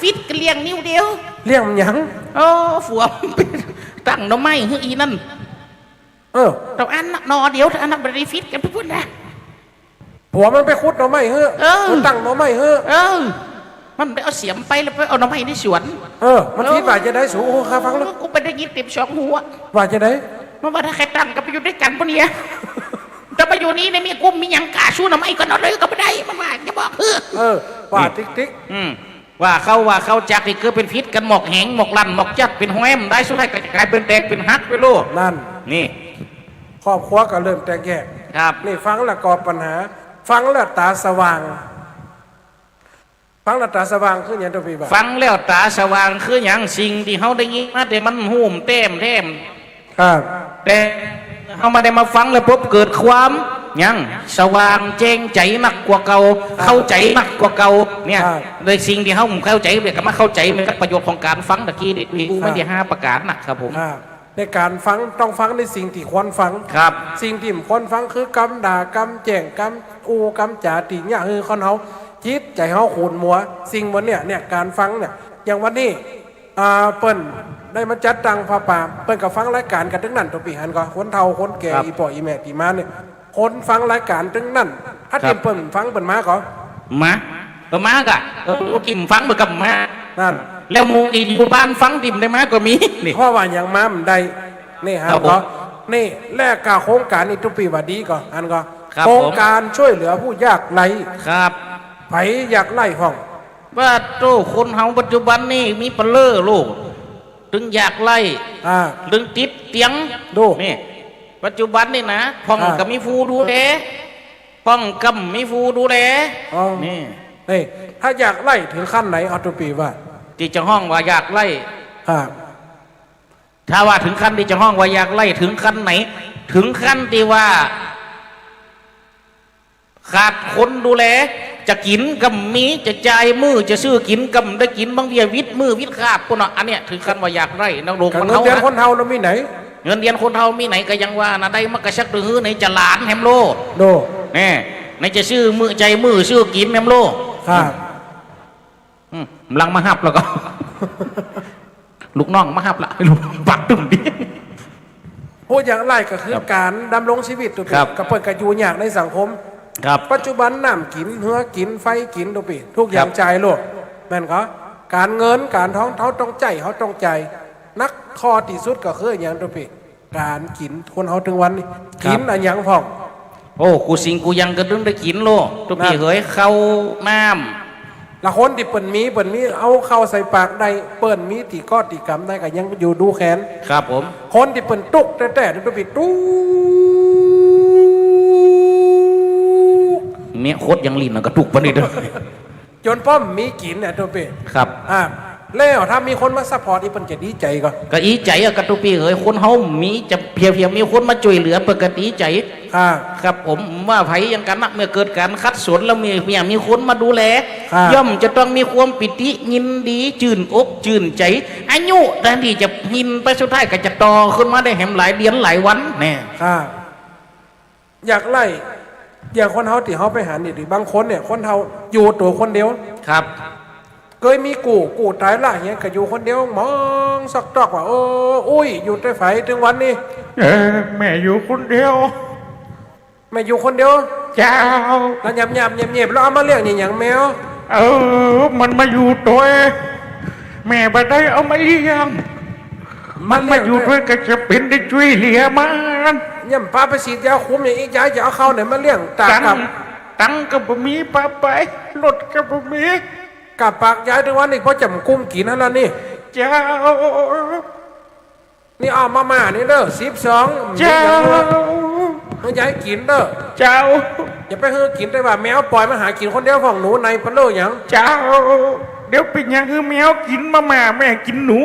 ฟิตกันเลี้ยงนิ้วเดียว เลี้ยงมันหยัง โอ้ฝัวมันเป็นตั้งหน่อไม้คืออีนั่น แต่อันน่ะนอเดียวแต่อันนั้นบริฟิตกันไปพูดนะ ผัวมันไปขุดหน่อไม้เฮ้อ มันตั้งหน่อไม้เฮ้อ มันไปเอาเสียมไปแล้วไปเอาหน่อไม้ในสวน มันพิษว่าจะได้สูงข้าฟังแล้ว กูไปได้ยินเต็มสองหัว ว่าจะได้ มันว่าถ้าใครตั้งก็ไปอยู่ด้วยกันปะเนี่ยแต่ไปอยู่นี้ในมีกุ้มมีหยังกาชูหน่อไม้ก็นอนเลยก็ไม่ได้มันว่าจะบอกว่าติ๊ก ว่าเขาจากที่เกิดเป็นพิษกันหมอกแหงหมอกลั่นหมอกจัดเป็นแหวมได้สุดท้ายก็กลายเป็นแตกเป็นฮักไปลูก นั่น นี่ ครอบครัวก็เริ่มแตกแยก ครับ นี่ฟังแล้วก่อปัญหา ฟังแล้วตาสว่าง ฟังแล้วตาสว่างคืออย่างตัวพี่บ่า ฟังแล้วตาสว่างคืออย่างสิ่งที่เขาได้ยินมาแต่มันหุ่มเต็มครับ แต่เขาไม่ได้มาฟังแล้วพบเกิดความยังสว่างแจ้งใจมากกว่าเก่าเข้าใจมากกว่าเก่าเนี่ยโดยสิ่งที่เขาเข้าใจเรียกมาเข้าใจมันก็ประโยชน์ของการฟังตะกี้นี่ไม่ได้5 ประการนะครับผม ในการฟังต้องฟังในสิ่งที่ควรฟัง ครับ สิ่งที่ควรฟังคือกำด่ากำแจ้งกำอูกำจ่าติเนี่ยคือคนเขาจิตใจเขาขูนมัว สิ่งวันเนี่ยการฟังเนี่ยอย่างวันนี้เปิ้นได้มาจัดตังพาป่าเปิ้นกับฟังรายการกันทั้งนั้นตัวปีหันก็คนเฒ่าคนแก่อีป่ออีแม่ตีมาเนี่ยคนฟังรายการทั้งนั้นถ้าเต็มเปิ้นฟังเปิ้นมาก็ มากะกิมฟังเหมือนกับมา นั่น แล้วมูอีอยู่บ้านฟังดิมได้มากกว่ามีนี่ เพราะว่าอย่างมามันได้นี่ฮะ ครับผม ก็ นี่แลกกาโครงการนี่ทุกปีว่าดีก่อนอันก็ ครับ โครงการช่วยเหลือผู้ยากไร้ ครับ ไผอยากไล่ห้อง ว่าโตคนเฮาปัจจุบันนี่มีปลาเลอลูกถึงอยากไล่ อ่า ถึงติดเตียง ดู นี่ปัจจุบันนี่นะพ่อง อ่า ก็มีฟูดูแลพ่องกำมีฟูดูแล อ๋อ นี่ นี่ถ้าอยากไล่ถึงขั้นไหนเอาทุกปีว่า ที่จะห้องว่าอยากไล่ อ่า ถ้าว่าถึงขั้นที่จะห้องว่าอยากไล่ถึงขั้นไหน ถึงขั้นที่ว่า ขาดคนดูแล จะกินกับมีจะจ่ายมือจะซื้อกินกับได้กินบางเดียวิทย์มือวิทย์ขาดปุ่นอ่ะอันเนี้ยถึงขั้นว่าอยากไล่นักลง กับ มัน เงิน เฮา เดือนค นะ นเฮาเรามีไหน เงินเดือนคนเฮามีไหนก็ยังว่านะได้มักกระชักดื้อไหนจะหลานแฮมโล ดู แน่ไหนจะซื้อมือใจมือซื้อกินแฮมโล ครับ ลังมาหับแล้วก็ ลูกน้องมาหับละลูกปักตุ่มดิ ผู้อยากไล่ก็คือการดำรงชีวิตตัวปี ครับ กับเปิดกระยูอยากในสังคม ครับ ปัจจุบันน้ำกินเหือกินไฟกินตัวปีทุกอย่าง ครับ จ่ายโลดแม่นก็การเงินการท้องเขาต้องใจเขาต้องใจ นักข้อที่สุดก็คืออย่างตัวปีการกินคนเขาถึงวันนี้กินอันยังพ่อง โอ้กูสิงกูยังก็ดึงได้กินโลทุกพี่เฮ้ยเข้าน้ำ ละคนที่เปิ่นมีเอาเข้าใส่ปากได้เปิ่นมีตีก้อตีกำได้ก็ยังอยู่ดูแขน ครับผม คนที่เปิ่นตุกแต่ตัวปีตุก เมียโคตรยังลิ้นกระตุกปะนี่เด้อ จนป้อมมีกินเนี่ยตัวปี ครับ แล้วถ้ามีคนมาซัพพอร์ตอีเปิ่นจะดีใจก็ ก็อีใจอะกระตุกพี่เฮ้ยคนเฮามีจะเพียงมีคนมาช่วยเหลือปกติใจ ครับผมว่าไผยังกันนะเมื่อเกิดการคัดสนแล้วมีคนมาดูแล ครับ ย่อมจะต้องมีความปิติยินดีจื่นอกจื่นใจอายุแทนที่จะยินไปสุดท้ายก็จะต่อขึ้นมาได้แหมหลายเดือนหลายวันแน่ อยากไล่อย่างคนเฮาที่เฮาไปหานี่หรือบางคนเนี่ยคนเฮาอยู่ตัวคนเดียว ครับ เคยมีกูตายละเงี้ยก็อยู่คนเดียวมองสักตอกว่าอุ้ยอยู่ใต้ไฟถึงวันนี้ แม่อยู่คนเดียว ไม่อยู่คนเดียว เจ้า แล้วยำเงียบแล้วเอามาเลี้ยงนี่อย่างแมว มันมาอยู่ตัวเองแม่บ่ได้เอามาเลี้ยงมันมาอยู่ด้วยก็จะเป็นได้ช่วยเหลือมัน ย่ำปลาไปฉีดยาคุมอย่างอีกยาจะเอาเข้าเนี่ยมาเลี้ยงตา ตังก็บ่มีป้าไปรถก็บ่มี กับปากยายถึงวันนี้เพราะจำกุ้มกินนั่นละนี่ เจ้า นี่เอามานี่เด้อ12 เจ้า มันยายกินเด้อ เจ้า อย่าไปเฮือกินได้ว่าแมวปล่อยมันหากินคนเดียวของหนูในปะโลอย่าง เจ้า เดี๋ยวเป็นยังคือแมวกินมาแม่กินหนู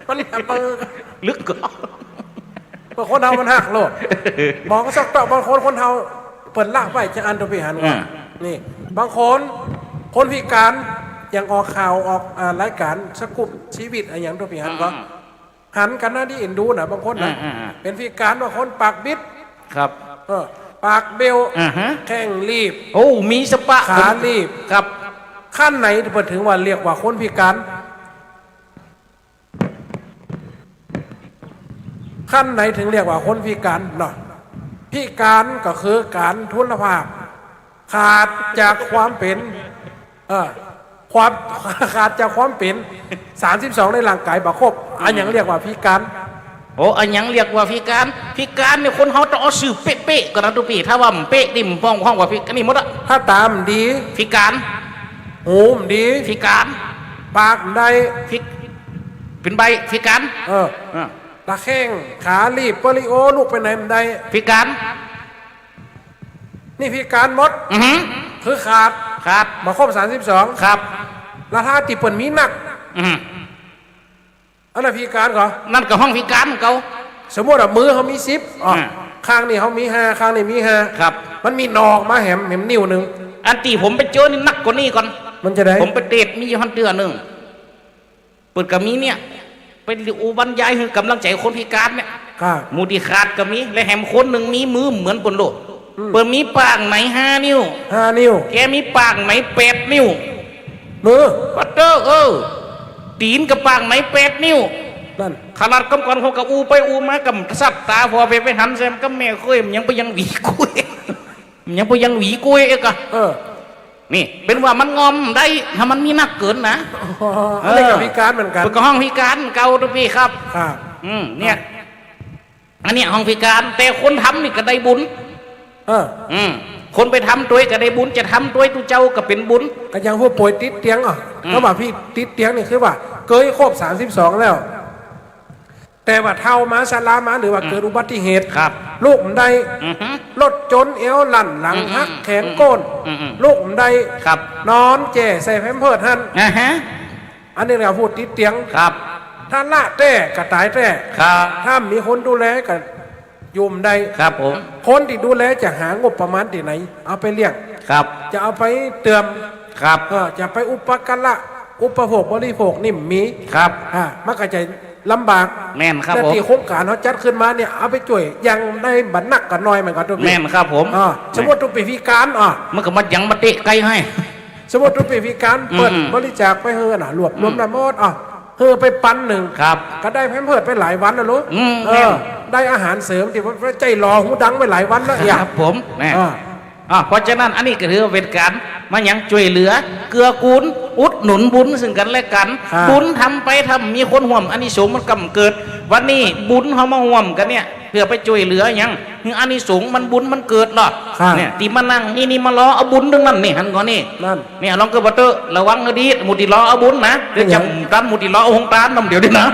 มันมือ ลึกก็ บางคนเฮามันหักโลดมองสักตอกบางคนเฮาเปิดละไปจะอันตัวไปหันว่านี่ บางคนพิการอย่างออกข่าวออกรายการสกุปชีวิตอะไรอย่างตัวไปหันก็หันกันนะที่เอ็นดูนะบางคนนะเป็นพิการบางคนปากบิด ครับ ปากเบล ฮะ แข้งรีบ โอ้มีสปะ ขารีบ ครับ ขั้นไหนเปิดถึงว่าเรียกว่าคนพิการขั้นไหนถึงเรียกว่าคนพิการเนาะพิการก็คือการทุนภาพ ขาดจากความเป็นความขาดจากความเป็น32ในร่างกายบาครบอันอย่างเรียกว่าพิการ โอ้อันยังเรียกว่าพิการเนี่ยคนเขาต้องเอาสื่อเป๊ะๆกันนะทุกปีถ้าว่ามันเป๊ะดิมพ้องว่าพิการนี่หมดอะ ถ้าตามดี พิการ หูมดี พิการ ปากได้ เป็นใบพิการ ตะแข้งขาลีบโปลิโอลูกไปไหนมันได้ พิการ นี่พิการหมด คือขาด ครับ มาครบ32ครับ แล้วถ้าติเปิ่นมีหนักอันนั้นพิการก่อ นั่นก็ห้องพิการเขา สมมติว่ามือเขามี10ข้างนี้เขามี5ข้างนี้มี5 ครับ มันมีนอกมาแหมนิ้วหนึ่ง อันที่ผมไปเจอนี่นักกว่านี้ก่อน มันจะได้ ผมไปเตะมีฮันเดือนหนึ่งเปิดกับมีเนี่ยเป็นอุบรรยายคือกำลังใจคนพิการเนี่ย ครับ มูดีขาดก็มีและแหมคนหนึ่งมีมือเหมือนคนโลกเปิดมีปากไหน5 นิ้ว 5 นิ้ว แกมีปากไหน8 นิ้ว มือ ปัตเตอร์ตีนกับปากไหน8 นิ้ว นั่น ขนาดกำก่อนเขากับอูไปอูมากับสับตาพอไปหันแซมก็แม่เคยมันยังไปยังหวีกุ้ยมันยังไปยังหวีกุ้ยเอกอะนี่เป็นว่ามันงอมได้ถ้ามันมีนักเกินนะ อันนี้กับพิการเหมือนกัน เป็นก็ห้องพิการเก่าทุกพี่ครับ ครับ เนี่ยอันเนี้ยห้องพิการแต่คนทำนี่ก็ได้บุญคนไปทำตัวก็ได้บุญจะทำตัวตุเจ้าก็เป็นบุญก็ยังผู้ป่วยติดเตียงก็ว่าพี่ติดเตียงนี่คือว่าเกยครบ32แล้วแต่ว่าเท่ามาชรามาหรือว่าเกิดอุบัติเหตุลูกผมได้รถจนเอวหลั่นหลังหักแขนโกนลูกผมได้นอนแจ่ใส่แพมเพิร์สหันอันนี้เราพูดติดเตียงถ้าละแต่ก็ตายแต่ถ้ามีคนดูแลก็ยุ่มได้ครับผมคนที่ดูแลจะหางบประมาณที่ไหนเอาไปเลี้ยงจะเอาไปเติมจะไปอุปการะอุปโภคบริโภคนี่มีมันก็จะลำบากแม่นครับผมแต่ที่โครงการเขาจัดขึ้นมาเนี่ยเอาไปช่วยยังได้บัตรนักกันน้อยเหมือนกันทุกแม่นครับผมสมมติทุกปีพิการมันก็มายังมาเตะไกลให้สมมติทุกปีพิการเปิดบริจาคไปเฮือรวมน้ำมดเฮือไปปันหนึ่งก็ได้แพมเพิร์สไปหลายวันแล้วลูกได้อาหารเสริมที่ว่าใจรอหูดังไปหลายวันแล้วครับผมเพราะฉะนั้นอันนี้ก็ถือว่าเป็นการมายังช่วยเหลือเกื้อกูลอุดหนุนบุญซึ่งกันและกันบุญทำไปทำมีคนห่วมอันนี้สงมันกำเกิดวันนี้บุญเขามาห่วมกันเนี่ยเพื่อไปช่วยเหลือยังอันนี้สงมันบุญมันเกิดหรอเนี่ยตีมานั่งนี่มาล้อเอาบุญเรื่องนั้นนี่หันก่อนนี่เนี่ยลองเกิดบัตเตอร์ระวังให้ดีมุติล้อเอาบุญนะเดี๋ยวจำตั้มมุติล้อเอาหงตานน้ำเดี๋ยวดินะ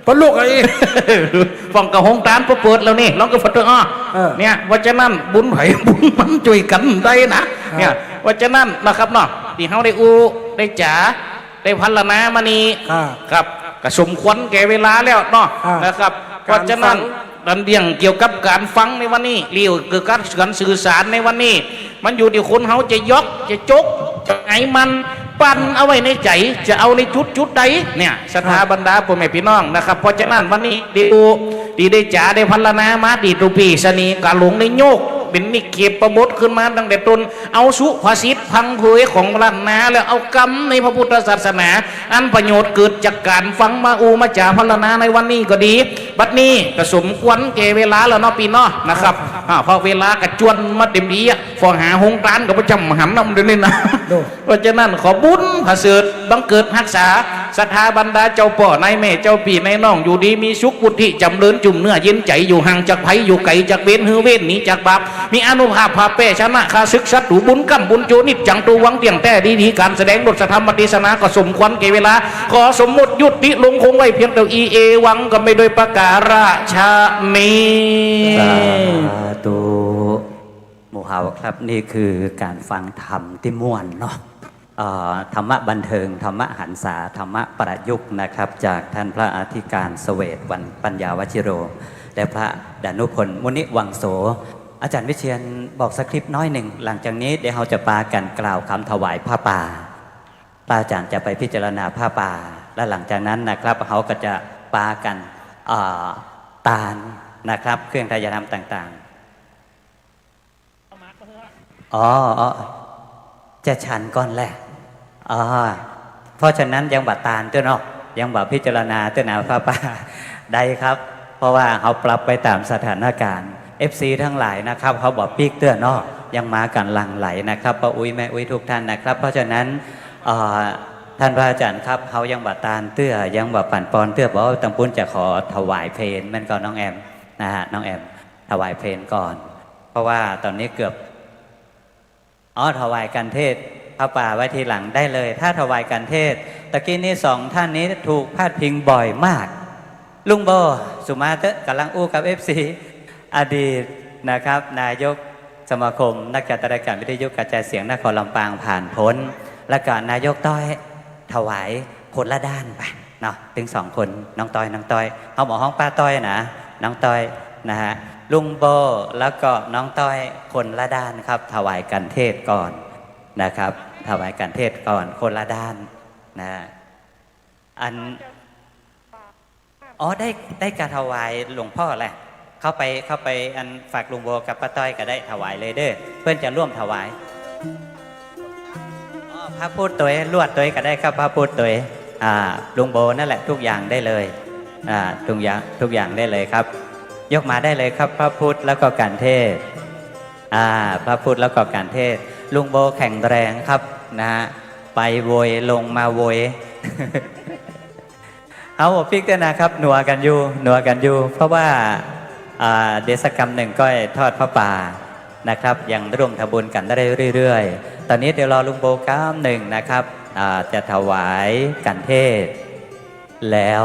พลูกไอ้ฟังกับหงตานเปิดแล้วนี่ลองกับฟัตเตอร์เนี่ยว่าจะนั่นบุญไผ่บุญมันช่วยกันได้นะเนี่ยว่าจะนั่นนะครับเนาะที่เขาได้อูได้จ๋าได้พัลนามานีครับกระสมควรแก่เวลาแล้วเนาะนะครับว่าจะนั่นดันเดียงเกี่ยวกับการฟังในวันนี้เรียวเกี่ยวกับการสื่อสารในวันนี้มันอยู่ที่คนเขาจะยกจะจกจะไงมันปั่นเอาไว้ในใจจะเอาในจุดใดเนี่ยสถาบรรดาพ่อแม่พี่น้องนะครับเพราะฉะนั้นวันนี้ดีได้จ๋าได้พัลนามาดีตุปีสนีกาหลงในโยกเป็นนิเก็บประบดขึ้นมาตั้งแต่ต้นเอาสุภาษิตพังเผยของล้านนาแล้วเอากรรมในพระพุทธศาสนาอันประโยชน์เกิดจากการฟังมาอูมาจ่าพัลนาในวันนี้ก็ดีบัดนี้ก็สมควรแก่เวลาแล้วเนาะปีเนาะนะครับพอเวลากระจวนมาเต็มที่ฟอหาหงร้านกับประจำหันน้ำเดือนนี้นะเพราะฉะนั้นขอบุญพระเสด็จบังเกิดรักษาศรัทธาบรรดาเจ้าป่อนายแม่เจ้าปีนายน้องอยู่ดีมีสุขบุตรที่จำเริญจุ่มเนื้อเย็นใจอยู่ห่างจากไผอยู่ไกลจากเว้นหือเว้นหนีจากบาปมีอนุภาพพาเป้ชนะคาศึกสัตว์บุญกัมบุญโจนิจจังตูวังเตียงแต่ดีการแสดงบทธรรมเทศนาก็สมควรแก่เวลาขอสมมติยุติลงคงไว้เพียงแต่อีเอวังก็ไม่โดยประการชานีสาธุหมู่เฮาครับนี่คือการฟังธรรมที่ม่วนเนาะธรรมะบันเทิงธรรมะหันษาธรรมะประยุกต์นะครับจากท่านพระอธิการเสวตวันปัญญาวชิโรและพระดานุพลมุนิวังโสอาจารย์วิเชียนบอกสคริปต์น้อยหนึ่งหลังจากนี้เดี๋ยวเราจะปากันกล่าวคำถวายผ้าป่าพระอาจารย์จะไปพิจารณาผ้าป่าและหลังจากนั้นนะครับเขาก็จะปากันตาลนะครับเครื่องทายธรรมต่างๆจะฉันก่อนแหละเพราะฉะนั้นยังบัดตาลตัวเนาะยังบัดพิจารณาตัวหนาผ้าป่าได้ครับเพราะว่าเขาปรับไปตามสถานการณ์FC ทั้งหลายนะครับเขาบอกปีกเตือนเนาะยังมากันหลั่งไหลนะครับป้าอุ้ยแม่อุ้ยทุกท่านนะครับเพราะฉะนั้นท่านพระอาจารย์ครับเขายังบัดตาลเตื้อยังบัดปั่นปอนเตื้อบอกว่าตังปุ้นจะขอถวายเพลงมันก็น้องแอมนะฮะน้องแอมถวายเพลงก่อนเพราะว่าตอนนี้เกือบถวายกันเทศพระป่าไว้ทีหลังได้เลยถ้าถวายกันเทศตะกี้นี้สองท่านนี้ถูกพาดพิงบ่อยมากลุงโบสุมาเตกำลังอู้กับ FCอดีตนะครับนายกสมาคมนักจัดรายการวิทยุกระจายเสียงนครลำปางผ่านพ้นและก็นายกต้อยถวายคนละด้านไปเนาะถึงสองคนน้องต้อยเขาบอกห้องป้าต้อยนะน้องต้อยนะฮะลุงโบแล้วก็น้องต้อยคนละด้านครับถวายกันเทศก่อนนะครับถวายกันเทศก่อนคนละด้านนะอันได้การถวายหลวงพ่อแหละเข้าไปอันฝากลุงโบกับป้าต้อยก็ได้ถวายเลยเด้อเพื่อนจะร่วมถวายพระพูดตัวลวดตัวก็ได้ครับพระพูดตัวลุงโบนั่นแหละทุกอย่างได้เลยทุกอย่างได้เลยครับยกมาได้เลยครับพระพุทธแล้วก็การเทศพระพุทธแล้วก็การเทศลุงโบแข็งแรงครับนะฮะไปโวยลงมาโวย เอาฟิกด้วยนะครับหนัวกันอยู่เพราะว่าเดชกรรมหนึ่งก็ทอดพระป่านะครับยังร่วมทำบุญกันได้เรื่อยๆตอนนี้เดี๋ยวรอลุงโบก้ามหนึ่งนะครับจะถวายกันเทศแล้ว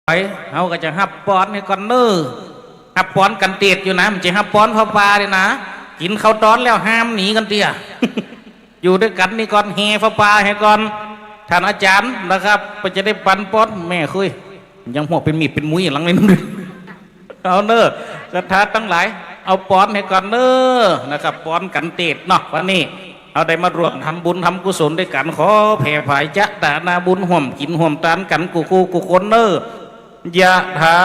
ไปเขาก็จะหับป้อนให้ก่อนเน้อหับป้อนกันเตียดอยู่นะมันจะหับป้อนพระปลาเลยนะกินข้าวตอนแล้วห้ามหนีกันเตี้ย อยู่ด้วยกันนี่ก่อนเฮพระปลาให้ก่อนท่านอาจารย์นะครับก็จะได้ปันป้อนแม่คุยยังหัวเป็นมีดเป็นมุ้ยหลังเลยนึง เอาเน้อศรัทธาทั้งหลายเอาป้อนให้ก่อนเน้อนะครับป้อนกันเตียดเนาะวันนี้เอาได้มารวมทำบุญทำกุศลด้วยกันขอแผ่ภายจะตานาบุญห่วมกินห่วมตานกันกูคนเน้อยะถา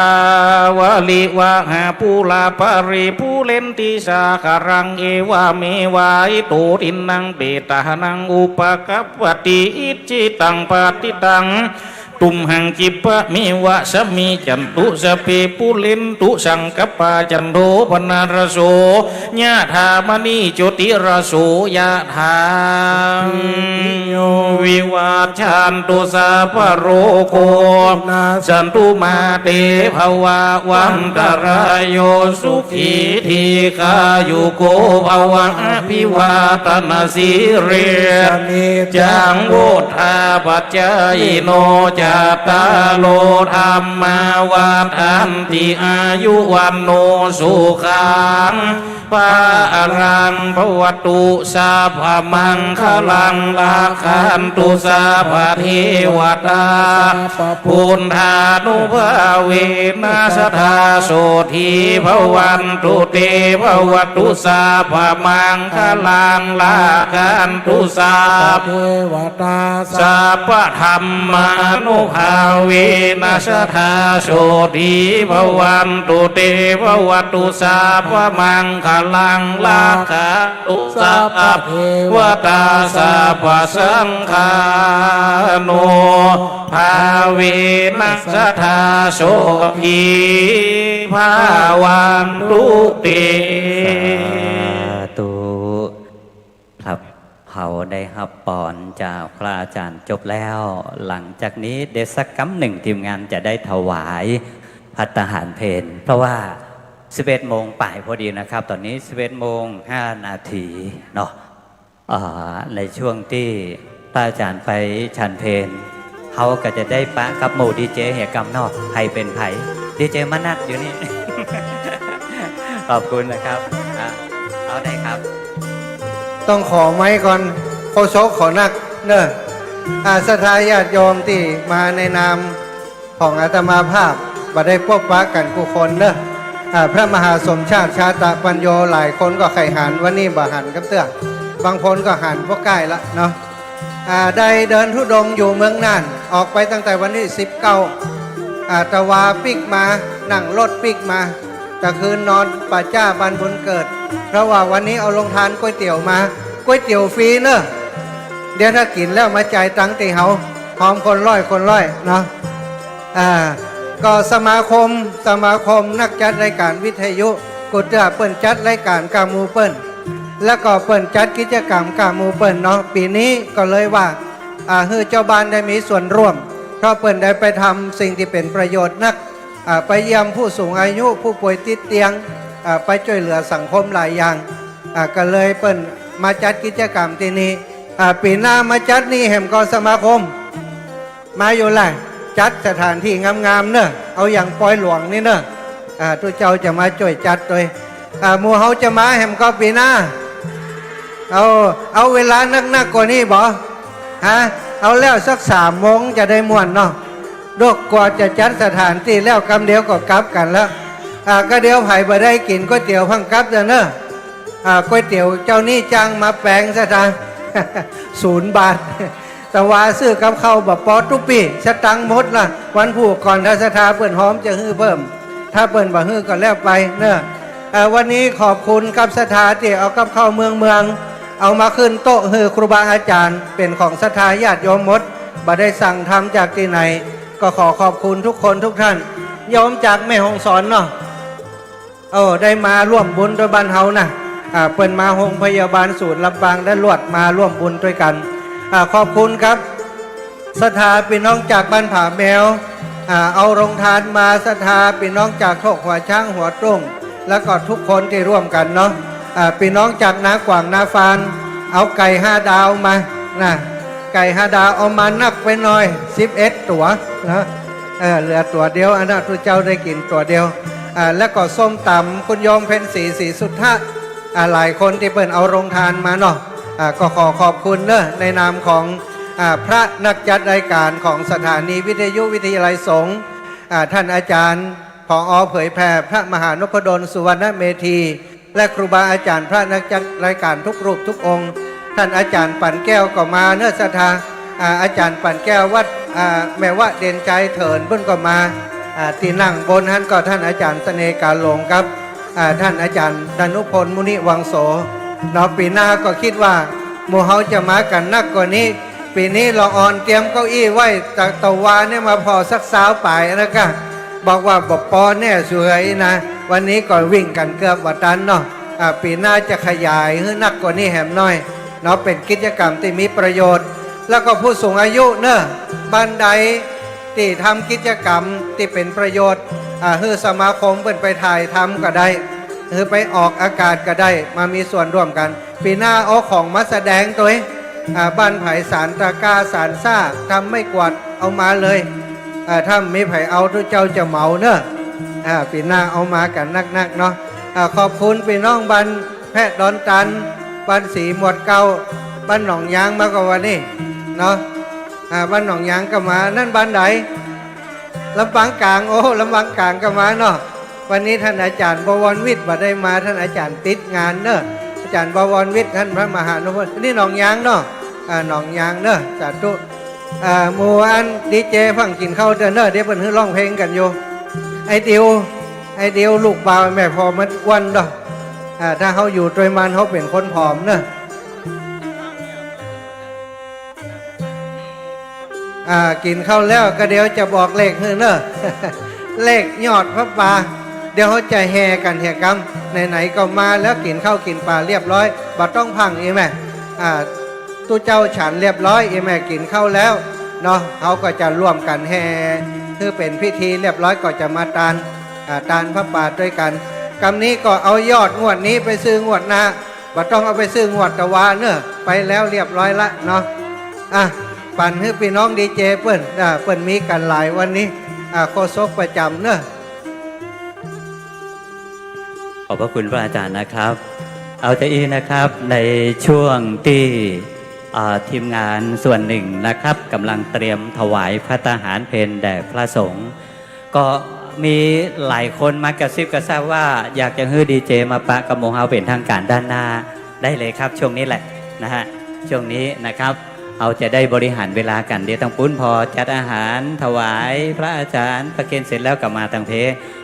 วะลิวะหาปูลาปาริปูเลนติสาคารังเอวาเมวาอิโตตินังเปตานังอุปกัปปติอิจิตังปาติตังตุมหังจิปะมิวะสมิจันตุสเปปุเลนตุสังกปาจันโทปนารโสญาธามณีโจติรโสยะธาโยวิวาชันตุสาปโรโคสันตุมาเตภวาวันตรายโยสุขีทีคายุโกภวะภิวาตนาสิเรจังโวธาปัจจายโนจา ยัตตาโลธรรมาวัฏันติอายุวันโนสุขังปะรังภวตุสาภมังคลังลาคันตุสาภเทวตาพุทธานุภาเวนัสทาโสธีภวันตุเตภวตุสาภมังคลังลาคันตุสาภ เทวตา สัพพธรรมานุภาเวนัสทาโสธีภวันตุเตภวตุสาภมังคลังลาคันตุสาภวตาสัพพสังฆาโนภาเวนัสทาโสธีภวันตุเต สาธุครับเขาได้รับปอนจากพระอาจารย์จบแล้ว หลังจากนี้เดยวสักกัมหนึ่งทีมงานจะได้ถวายภัตตาหารเพลเพราะว่า 11 โมงป่ายพอดีนะครับ ตอนนี้ 11 โมง 5 นาทีเนาะในช่วงที่พระอาจารย์ไปฉันเพลเขาก็จะได้ปะกับหมู่ดีเจเหียกำนอกใครเป็นไผดีเจมานัดอยู่นี่ ขอบคุณนะครับเอาได้ครับ ต้องขอไม้ก่อนโคโซขอนักเนอะศรัทธาญาติโยมที่มาในนามของอาตมาภาพบัดได้พบปะกันกุคนเนอะพระมหาสมชาติชาตะปัญโยหลายคนก็ไข่หันวันนี้บ่หันกับเตื้อบางคนก็หันพวกใกล้ละเนาะได้เดินธุดงค์อยู่เมืองน่านออกไปตั้งแต่วันที่19ตะวาปิกมานั่งรถปิกมาตะคืนนอนป่าจ้าบันบุญเกิดเพราะว่าวันนี้เอาลงทานก๋วยเตี๋ยวมาก๋วยเตี๋ยวฟรีเนอะเดี๋ยวถ้ากินแล้วมาจ่ายตังค์ตีเขาพร้อมคนร้อยเนาะก็สมาคมนักจัดรายการวิทยุกุฏเปิ้นจัดรายการกามูเปิ้นแล้วก็เปิ้นจัดกิจกรรมกามูเปิ้นเนาะปีนี้ก็เลยว่าให้เจ้าบ้านได้มีส่วนร่วมเพราะเปิ้นได้ไปทำสิ่งที่เป็นประโยชน์นักไปเยี่ยมผู้สูงอายุผู้ป่วยติดเตียงไปช่วยเหลือสังคมหลายอย่างก็เลยเปิ้นมาจัดกิจกรรมที่นี้ปีหน้ามาจัดนี่แห่มกสมาคมมาอยู่ไรจัดสถานที่งามๆเนอะเอาอย่างปอยหลวงนี่เนอะทุกเจ้าจะมาช่วยจัดโดยหมู่เฮาจะมาแห่มก็ปีหน้าเอาเวลานักกว่านี้บ่ฮะเอาแล้วสัก3 โมงจะได้ม่วนเนาะดอกกว่าจะจัดสถานที่แล้วกำเดียวก็กลับกันแล้วก็เดี๋ยวไผ่บ่ได้กินก๋วยเตี๋ยวพังกลับเด้อเนอะก๋วยเตี๋ยวเจ้านี่จ้างมาแปลงซะทาง 0 บาทแต่ว่าซื้อกับข้าวแบบปอทุกปีสตังค์หมดละวันผู้ก่อนถ้าสถาเปิ่นหอมจะฮื้อเพิ่มถ้าเปิ่นบ่ฮื้อก็แล้วไปเนอะวันนี้ขอบคุณกับสถาที่เอากับข้าวเมืองเอามาขึ้นโต๊ะฮื้อครูบาอาจารย์เป็นของสถาญาติโยมหมดบ่ได้สั่งทำจากที่ไหนก็ขอขอบคุณทุกคนทุกท่านโยมจากแม่ฮ่องสอนเนาะได้มาร่วมบุญโดยบ้านเฮานะเปิ่นมาโรงพยาบาลศูนย์ลำปางได้ลวดมาร่วมบุญด้วยกันขอบคุณครับศรัทธาพี่น้องจากบ้านผาแมวเอาโรงทานมาศรัทธาพี่น้องจากโคกหัวช้างหัวตรงแล้วก็ทุกคนที่ร่วมกันเนาะพี่น้องจากนากว่างนาฟานเอาไก่5 ดาวมานะไก่5 ดาวเอามานับไปหน่อย11 ตัวนะเหลือตัวเดียวอันนั้นทุกเจ้าได้กินตัวเดียวแล้วก็ส้มตำคุณโยมเพ็ญศรีสุทธะหลายคนที่เปิ่นเอาโรงทานมาเนาะก็ขอขอบคุณเนอะในนามของพระนักจัดรายการของสถานีวิทยุวิทยาลัยสงฆ์ท่านอาจารย์ผอ.เผยแผ่พระมหานพดลสุวรรณเมธีและครูบาอาจารย์พระนักจัดรายการทุกรูปทุกองค์ท่านอาจารย์ปั่นแก้วก็มาเนอะศรัทธาอาจารย์ปั่นแก้ววัดแม่ว่าเด่นใจเถินเพิ่นก็มาที่นั่งบนท่านก็ท่านอาจารย์เสน่ห์กาหลงครับท่านอาจารย์ดนุพลมุนิวังโสเนาะปีหน้าก็คิดว่าหมู่เฮาจะมากันนักกว่านี้ปีนี้เราออนเตรียมเก้าอี้ไว้จากตะวาเนี่ยมาพอสัก20 ป่ายนะครับบอกว่าบอกปอเนี่ยสวยนะวันนี้ก็วิ่งกันเกือบวัดตันเนาะปีหน้าจะขยายให้นักกว่านี้แหมน้อยเนาะเป็นกิจกรรมที่มีประโยชน์แล้วก็ผู้สูงอายุเนอะบ้านใดที่ทำกิจกรรมที่เป็นประโยชน์ให้สมาคมเป็นไปถ่ายทำก็ได้ไปออกอากาศก็ได้มามีส่วนร่วมกันปีหน้าเอาของมาแสดงตัว บ้านไผ่สารตะกร้าสารซ่าทำไม่กวาดเอามาเลยถ้าไม่ไผ่เอาทุกเจ้าจะเหมาเนอะปีหน้าเอามากันนักๆเนาะขอบคุณพี่น้องบ้านแพทย์ดอนตันบ้านสีหมวดเก่าบ้านหนองยางมากกว่าวันนี้เนาะบ้านหนองยางก็มานั่นบ้านไหนลำปางกลางโอ้ลำปางกลางก็มาเนาะวันนี้ท่านอาจารย์บวรวิทย์มาได้มาท่านอาจารย์ติดงานเนอะอาจารย์บวรวิทย์ท่านพระมหานุภาพนี่หนองยางเนาะหนองยางเนอะสาธุหมู่อันดีเจฟังกินข้าวเนอะเดี๋ยวเพิ่นร้องเพลงกันอยู่ไอเดียวลูกบ่าวแม่พอมันอ้วนเนาะถ้าเขาอยู่โดยมันเขาเป็นคนผอมเนอะกินข้าวแล้วก็เดี๋ยวจะบอกเลขเนอะ เลขยอดพระป่าเดี๋ยวเขาจะแห่กันแห่กรรมไหนๆก็มาแล้วกินข้าวกินปลาเรียบร้อยบัดต้องพังอีแม่ตู้เจ้าฉันเรียบร้อยอีแม่กินข้าวแล้วเนาะเขาก็จะร่วมกันแห่คือเป็นพิธีเรียบร้อยก็จะมาตานพระป่าด้วยกันกรรมนี้ก็เอายอดงวดนี้ไปซื้องวดหน้าบัดต้องเอาไปซื้องวดตะวาเนอะไปแล้วเรียบร้อยละเนาะปั่นให้พี่น้องดีเจเปิ้นมีกันหลายวันนี้โฆษกประจำเนอะ ขอบพระคุณพระอาจารย์นะครับ เอาใจอีนะครับในช่วงที่ทีมงานส่วนหนึ่งนะครับกำลังเตรียมถวายพระทหารเพลแด่พระสงฆ์ก็มีหลายคนมากระซิบกระซาบว่าอยากจะฮื้อดีเจมาปะกับโมเฮาเป็นทางการด้านหน้าได้เลยครับช่วงนี้แหละนะฮะช่วงนี้นะครับเอาจะได้บริหารเวลากันเดี๋ยวต้องปุ้นพอจัดอาหารถวายพระอาจารย์ประเคนเสร็จแล้วกลับมาทางเพ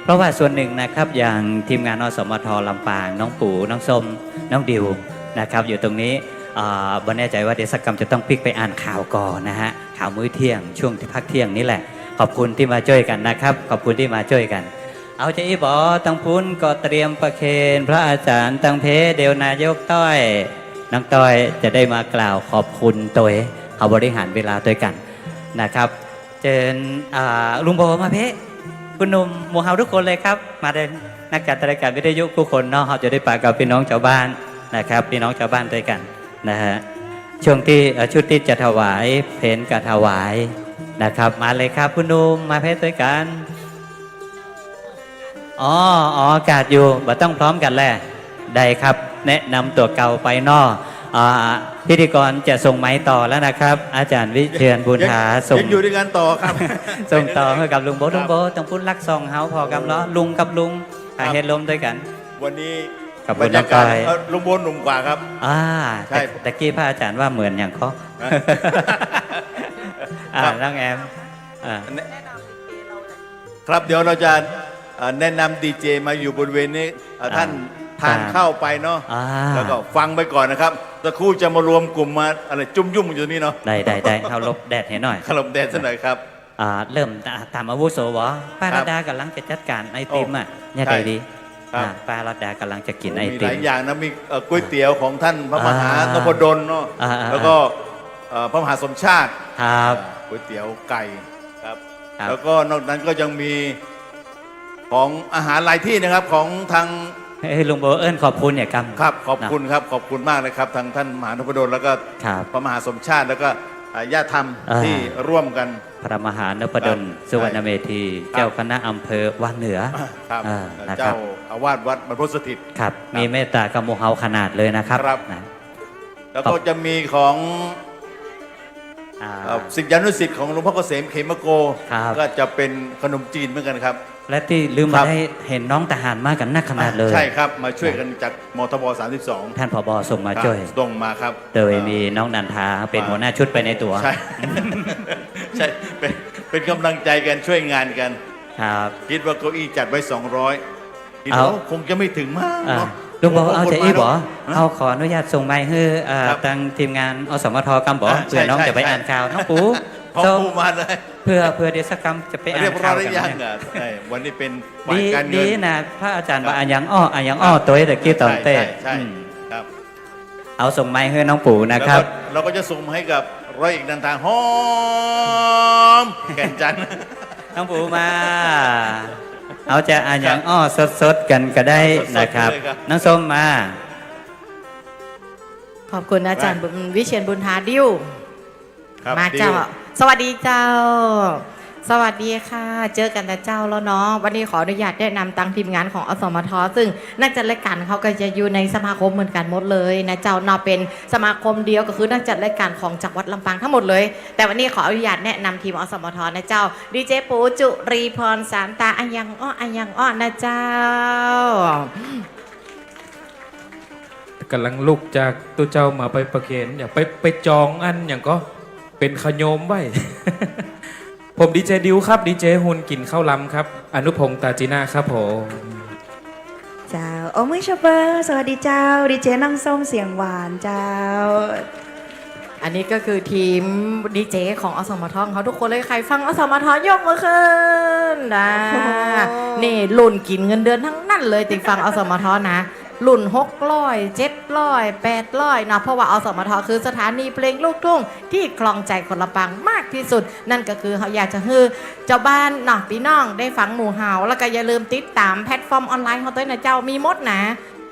เพราะว่าส่วนหนึ่งนะครับอย่างทีมงานอสมทลำปางน้องปู่น้องส้มน้องดิวนะครับอยู่ตรงนี้บ่แน่ใจว่าเดี๋ยวสักกรรมจะต้องพลิกไปอ่านข่าวก่อนนะฮะข่าวมื้อเที่ยงช่วงพักเที่ยงนี่แหละขอบคุณที่มาช่วยกันนะครับขอบคุณที่มาช่วยกันเอาใจอีบอตังพุ้นก็เตรียมประเคนพระอาจารย์ตังเพเดวนายกต้อยน้องต้อยจะได้มากล่าวขอบคุณตัวเอาบริหารเวลาด้วยกันนะครับเชิญลุงโบมาเพคุณหนุ่มหมู่เฮาทุกคนเลยครับมาเลยนักการรายการวิทยุทุกคนเนาะเขาจะได้ปากกับพี่น้องชาวบ้านนะครับพี่น้องชาวบ้านด้วยกันนะฮะช่วงที่ชุดที่จะถวายเพลกับถวายนะครับมาเลยครับคุณหนุ่มมาเพลด้วยกันอ๋ออากาศอยู่บ่ต้องพร้อมกันแหละได้ครับแนะนำตัวเก่าไปนอกพิธีกรจะส่งไม้ต่อแล้วนะครับอาจารย์วิเชียรบุญหาส่งอยู่ด้วยกันต่อครับ ส่งต่อให้กับลุงโบต้องพูดรักซองเฮาพอกับล้อลุงกับลุงเฮ็ดลมด้วยกันวันนี้กับบรรยากาศลุงโบหนุ่มกว่าครับใช่ตะกี้พระอาจารย์ว่าเหมือนอย่างเขาน้องแอมครับเดี๋ยวเราจะแนะนำดีเจมาอยู่บริเวณนี้ท่านทานเข้าไปเนาะแล้วก็ฟังไปก่อนนะครับตะคู่จะมารวมกลุ่มมาอะไรจุ่มยุ่มอยู่นี่เนาะได้เขาลบแดดให้หน่อยเขาลบแดดซะหน่อยครับเริ่มตามอาวุโสวะป้ารัตดากำลังจะจัดการไอติมเนี่ยได้ดีป้ารัตดากำลังจะกินไอติมมีหลายอย่างนะมีก๋วยเตี๋ยวของท่านพระมหานพดลเนาะแล้วก็พระมหาสมชาติครับก๋วยเตี๋ยวไก่ครับแล้วก็นอกนั้นก็ยังมีของอาหารหลายที่นะครับของทางลุงโบขอบคุณเนี่ยครับขอบคุณครับขอบคุณมากเลยครับทางท่านมหานพดลแล้วก็พระมหาสมชาติแล้วก็ญาติธรรมที่ร่วมกันพระมหานพดลสุวรรณเมธีเจ้าคณะอำเภอวังเหนือเจ้าอาวาสวัดบรรพตสถิตครับมีเมตตากรรมเฮาขนาดเลยนะครับแล้วก็จะมีของศิษยานุศิษย์ของหลวงพ่อเกษมเขมโกก็จะเป็นขนมจีนเหมือนกันครับและที่ลืมมาได้เห็นน้องทหารมากันนักขนาดเลยใช่ครับมาช่วยกันจากมทบ32ท่านผบส่งมาช่วยส่งมาครับโดยมีน้องนันทาเป็นหัวหน้าชุดไปในตัวใช่ใช่เป็นกำลังใจกันช่วยงานกันครับคิดว่าเก้าอี้จัดไว้200คิดว่าคงจะไม่ถึงมากลุงบอกเอาใจอีบอเอาขออนุญาตส่งไมค์ให้ทางทีมงานอสมทกำบอกเพื่อน้องจะไปอ่านข่าวน้องปูส่งมาเลยเพื่อเดชกรรมจะไปอ่านข่าวกันวันนี้เป็นดีนะพระอาจารย์ว่าอ่านยังอ้อตัวตะกี้ตอนเต้ครับเอาส่งไมค์ให้น้องปู่นะครับเราก็จะส่งให้กับร้อยเอกนันทาหอมแก่นจันทร์น้องปู่มาเอาจะอ่านยังอ้อสดกันก็ได้นะครับน้องส้มมา ขอบคุณอาจารย์วิเชียรบุญหาดิว ครับ มา ดิ เจ้าว สวัสดีเจ้า สวัสดีค่ะ เจอกันแต่เจ้าแล้วเนาะวันนี้ขออนุญาตแนะนำตังทีมงานของอสมทซึ่งนักจัดรายการเขาก็จะอยู่ในสมาคมเหมือนกันหมดเลยนะเจ้าเนาะเป็นสมาคมเดียวก็คือนักจัดรายการของจังหวัดลำปางทั้งหมดเลย แต่วันนี้ขออนุญาตแนะนำทีมอสมทนะเจ้าดีเจปูจุรีพรสารตาอันยังอ้อนะเจ้า กำลังลุกจากตัวเจ้ามาไปประเคนอยากไปจองอันอย่างก็เป็นขโยมไว้ ผมดีเจดิวครับดีเจฮุนกินข้าวลำครับ อนุพงษ์ตาจีน่าครับผม เจ้าโอมือชเปอร์สวัสดีเจ้าดีเจน้องส้มเสียงหวานเจ้า อันนี้ก็คือทีมดีเจของอสมทเขาทุกคนเลยใครฟังอสมทยกมือขึ้นนะนี่รุ่นกินเงินเดือนทั้งนั้นเลยติดฟังอสมทนะรุ่น600 700 800นะเพราะว่าอสมทคือสถานีเพลงลูกทุ่งที่คลองใจคนลำปางมากที่สุด นั่นก็คือเขาอยากจะให้เจ้าบ้านเนาะพี่น้องได้ฟังหมู่เฮาแล้วก็อย่าลืมติดตามแพลตฟอร์มออนไลน์เขาด้วยนะเจ้ามีหมดนะ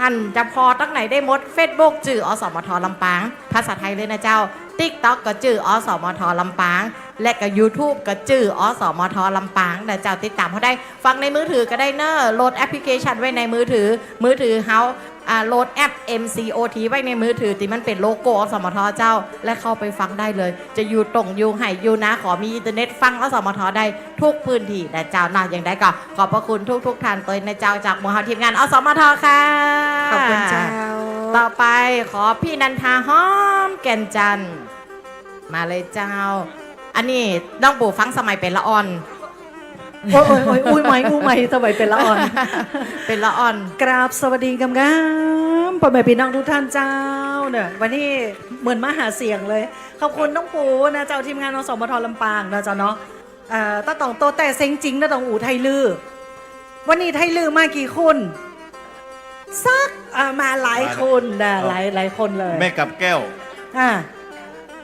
อันจะพอตั้งไหนได้หมด Facebook จื่ออสมทลำปางภาษาไทยเลยนะเจ้า TikTok ก็จื่ออสมทลำปางและก็ YouTube ก็จื่ออสมทลำปางนะเจ้าติดตามเขาได้ฟังในมือถือก็ได้เนอะโหลดแอปพลิเคชันไว้ในมือถือเฮาโหลดแอป MCOT ไว้ในมือถือที่มันเป็นโลโก้อสมทเจ้าและเข้าไปฟังได้เลย จะอยู่ตรงอยู่ไหอยู่นะขอมีอินเทอร์เน็ตฟังอสมทได้ทุกพื้นที่นะเจ้าน่าอย่างใดก็ขอบพระคุณทุกท่านตัวนะเจ้าจากหมู่เฮาทีมงานอสมทค่ะ ขอบคุณเจ้า ต่อไปขอพี่นันทาหอมแก่นจันทร์มาเลยเจ้า อันนี้น้องปู่ฟังสมัยเป็นละอ่อน โอ้ยอุ้ยใหม่สมัยเป็นละอ่อน เป็นละอ่อน กราบสวัสดีงามๆพ่อแม่พี่น้องทุกท่านเจ้าเนี่ยวันนี้เหมือนมาหาเสียงเลยขอบคุณน้องปูนะเจ้าทีมงานอสมทลำปางนะเจ้าเนาะต้าตองโตแต่เซ็งจริงต้าตองอู่ไทยลือวันนี้ไทยลือมากี่คนสักมาหลายคนนะหลายคนเลย แม่กับแก้ว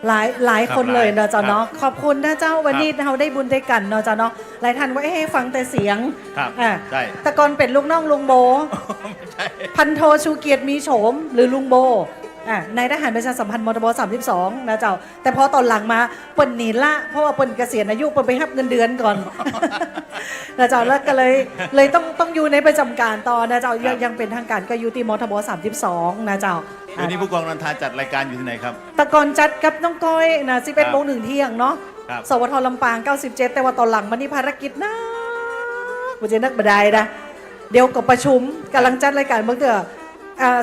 หลายคนเลยเนาะเจ้าเนาะ ครับ ขอบคุณนะเจ้าวันนี้เราได้บุญด้วยกันเนาะเจ้าเนาะหลายท่านว่าให้ฟังแต่เสียง ครับใช่ แต่ก่อนเป็นลูกน้องลุงโบ พันโทชูเกียรติมีโฉมหรือลุงโบในทหารประชาสัมพันธ์มทบ32นะเจ้าแต่พอตอนหลังมาเปิ่นหนีละเพราะว่าเปิ่นเกษียณอายุเปิ่นไปรับเงินเดือนก่อน นะเจ้าแล้วก็เลยต้องอยู่ในประจำการต่อนะเจ้ายังเป็นทางการก็อยู่ที่มทบ32นะเจ้า เดี๋ยวนี้ผู้กองนันทาจัดรายการอยู่ที่ไหนครับ แตะกอนจัดกับน้องก้อยนะ11 โมง 1 เที่ยงเนาะ ครับ สวทลำปาง97แต่ว่าตอนหลังมันนี่ภารกิจนะกูจะนักบดายนะเดี๋ยวก็ประชุมกำลังจัดรายการเมื่อเดือ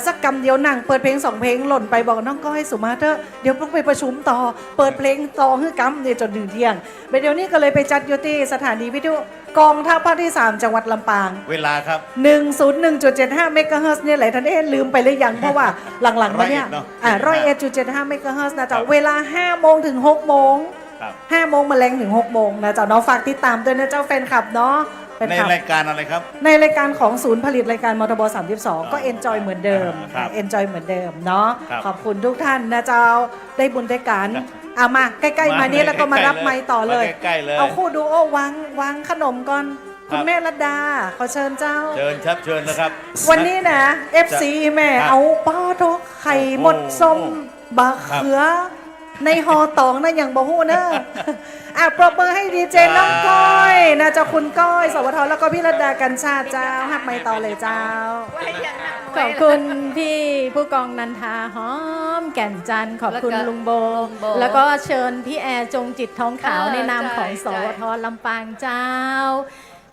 สักกำเดียวนั่งเปิดเพลง2 เพลงหล่นไปบอกน้องก้อยสุมาเถอะเดี๋ยวต้องไปประชุมต่อเปิดเพลงต่อให้กำเนี่ยจน1 เที่ยงเดี๋ยวนี้ก็เลยไปจัดอยู่ที่สถานีวิทยุกองทัพภาคที่ 3 จังหวัดลำปาง เวลาครับ 101.75 เมกะเฮิรตซ์เนี่ยหลายท่านลืมไปหรือยังเพราะว่าหลังๆมาเนี่ย 101.75 เมกะเฮิรตซ์นะจ๊ะเวลา 5 โมงถึง 6 โมง ครับ 5 โมงมาแรงถึง 6 โมงนะจ๊ะเนาะฝากติดตามด้วยนะเจ้าแฟนคลับเนาะแฟน ใน คลับ รายการอะไรครับ ในรายการของศูนย์ผลิตรายการมทบ32 ก็เอนจอยเหมือนเดิม ครับ เอนจอยเหมือนเดิมเนาะ ครับ ขอบคุณทุกท่านนะเจ้าได้บุญได้กันเอามาใกล้ๆมานี้แล้วก็มารับไมค์ต่อเลย ใกล้ๆเลย เอาคู่ดูโอวางขนมก่อน ครั คุ บ ณแม่รัตดาขอเชิญเจ้า เชิญครับเชิญนะครับ วันนี้นะ FC แม่ ครับ เอาป้าทกไข่หมดส้มบะเขือ ในฮอตองนะอย่างบ่ฮู้เนอะปรบมือให้ดีเจน้องก้อยนะเจ้าคุณก้อยสวทแล้วก็พี่รัตดากันชาติเจ้าหักไม่ต่อเลยเจ้า ขอบคุณพี่ผู้กองนันทาหอมแก่นจันทร์ขอบคุณ แล้วก็ ลุงโบ ลุงโบ แล้วก็เชิญพี่แอร์จงจิตทองขาว เออ ในนามของ ใช่ สวทลำปางเจ้า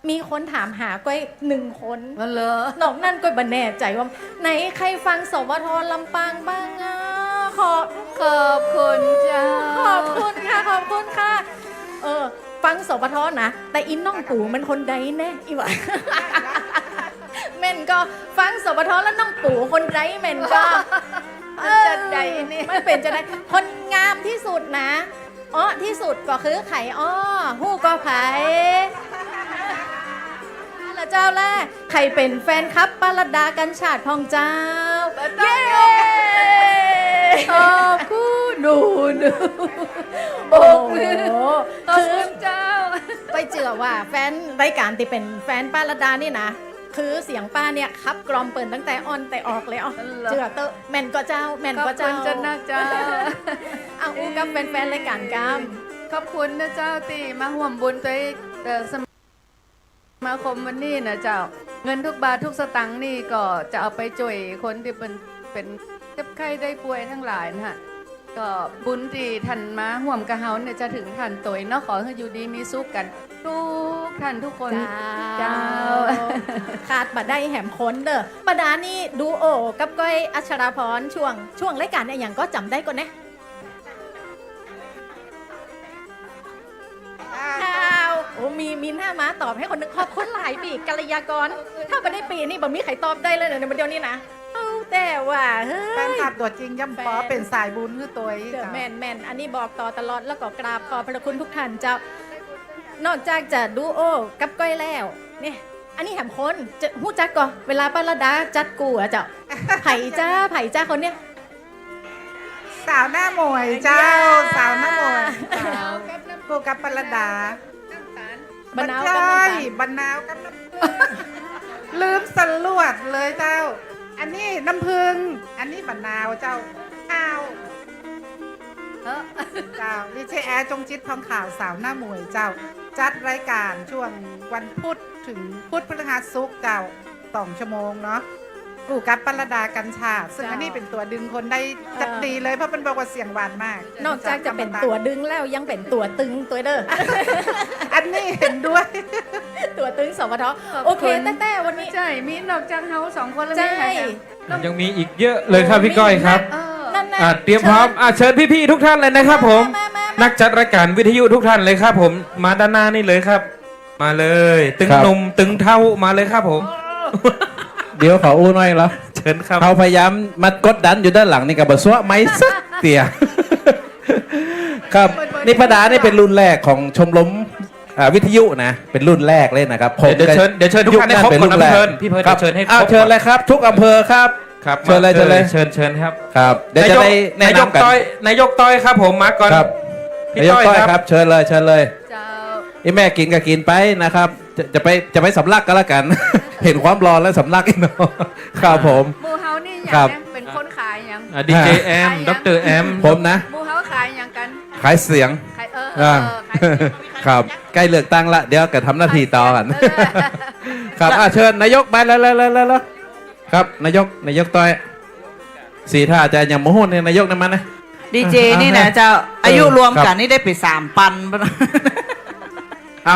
มีคนถามหาก้อย1 คน มันเลอะ นอกนั่นก้อยบันแน่ใจว่าไหนใครฟังสวทลำปางบ้างอ่ะขอบ ขอบคุณเจ้า ขอบคุณค่ะขอบคุณค่ะฟังสวทนะแต่อินน้องปู่มันคนใดแน่อีหวะ เม่นก็ฟังสวทแล้วน้องปู่คนใดเม่นก็ มันจะใดนี่ มันเป็นจะได้คนงามที่สุดนะที่สุดก็คือไข่หู้ก็ไข่แล้วเจ้าแรกใครเป็นแฟนครับปารัตดากันชาติพองเจ้าเย้ขอบคุณดูโอ้โห ขอบคุณเจ้า ไปเจือว่าแฟนรายการที่เป็นแฟนปารัตดานี่นะ คือเสียงป้าเนี่ยคับกรอมเปิดตั้งแต่ออนแต่ออกเลยเจือเตอะแม่นก็เจ้าแม่นก็เจ้า ขอบคุณเจ้านักเจ้า เอาอู้กับแฟนๆรายการกรรม ขอบคุณนะเจ้าตีมาห่วมบุญตัวสมาคมวันนี้นะเจ้า เงินทุกบาททุกสตังค์นี่ก็จะเอาไปช่วยคนที่เป็นเจ็บไข้ได้ป่วยทั้งหลายนะฮะก็บุญที่ท่านมาห่วมกับเฮาเนี่ยจะถึงท่านตัวเนาะขอให้อยู่ดีมีสุขกันทุกท่านทุกคนเจ้า ขาดบัดได้แหมค้นเด้อปดานี่ดูโอกับก้อยอัชราพรช่วงรายการเนี่ยอย่างก็จำได้ก่อนนะโอ้มีหน้าม้าตอบให้คนนึงขอบคุณหลายปีกัลยากรถ้าไม่ได้ปีนี่บ่มีใครตอบได้เลยในวันเดียวนี้นะแต่ว่าเฮ้ย แฟนคลับตัวจริงย่ำปอเป็นสายบุญคือตัว เดอะแมนอันนี้บอกต่อตลอดแล้วก็กราบขอบพระคุณทุกท่านเจ้านอกจากจะดูโอกับก้อยแล้วเนี่ยอันนี้แหมคนจะหู้จักก่อนเวลาป้าระดาจัดกูอะเจ้าไผ่จ้าคนเนี้ย สาวหน้าหมวยเจ้าสาวหน้าหมวยกูกับปรดา บรรนาวกับน้ำตาล บรรนาวกับน้ำผึ้งลืมสลวดเลยเจ้า อันนี้น้ำผึ้งอันนี้บรรนาวเจ้าข้าวเจ้าดิเจแอร์จงจิตทองข่าวสาวหน้าหมวยเจ้า จัดรายการช่วงวันพุธถึงพุธพฤหัสศุกร์เจ้า2 ชั่วโมงเนาะกูกับปรดากัญชาซึ่งอันนี้เป็นตัวดึงคนได้จัดดีเลยเพราะมันบอกว่าเสียงหวานมาก นอกจากจะเป็นตัวดึงแล้วยังเป็นตัวตึงตัวเด้อ อันนี้เห็นด้วย ตัวตึงสวทโอเคแต่วันนี้ใช่มีนอกจากเฮา2 คนแล้วมีใครอีก ยังมีอีกเยอะเลยครับพี่ก้อยครับ นั่น เตรียมพร้อมเชิญพี่ๆทุกท่านเลยนะครับผมนักจัดรายการวิทยุทุกท่านเลยครับผมมาด้านหน้านี่เลยครับ มาเลยตึงหนุ่มตึงเท่ามาเลยครับผม เดี๋ยวขออู้หน่อยเหรอ เชิญครับ เขาพยายามมากดดันอยู่ด้านหลังนี่กับบทสวะไม่สักเตี่ยครับนี่ประดานี่เป็นรุ่นแรกของชมรมวิทยุนะเป็นรุ่นแรกเลยนะครับผม เดี๋ยวเชิญทุกท่านให้ครบก่อนนะพี่เพิร์นเชิญให้ครบ เชิญเลยครับทุกอำเภอครับเชิญเลยเชิญครับ ครับเดี๋ยวจะได้แนะนำกันนายกต้อยครับผมมาก่อน ครับ พี่ นายก ต้อย ต้อย ค ค รั รับ บเชิญเลยเจ้า ไอ้แม่กินก็กินไปนะครับจะไปสำลักก็แล้วกัน เห็นความร้อนแล้วสำลักอีกเนาะครับผม หมูเฮานี่อย่าง ครับ เนี่ยเป็นคนขายอย่าง ดีเจแอมดรแอม ผมนะ หมูเฮาขายอย่างกัน ขายเสียง ขาย ขายครับใกล้เลือกตั้งละเดี๋ยวก็ทำหน้าที่ต่อกันครับเชิญนายกไปแล้วครับนายกต้อยสีท่าจะยังโมโหเนี่ยนายกนั่นมันนะ ดีเจนี่นะเจ้าอายุรวมกันนี่ได้ไป3 ปัน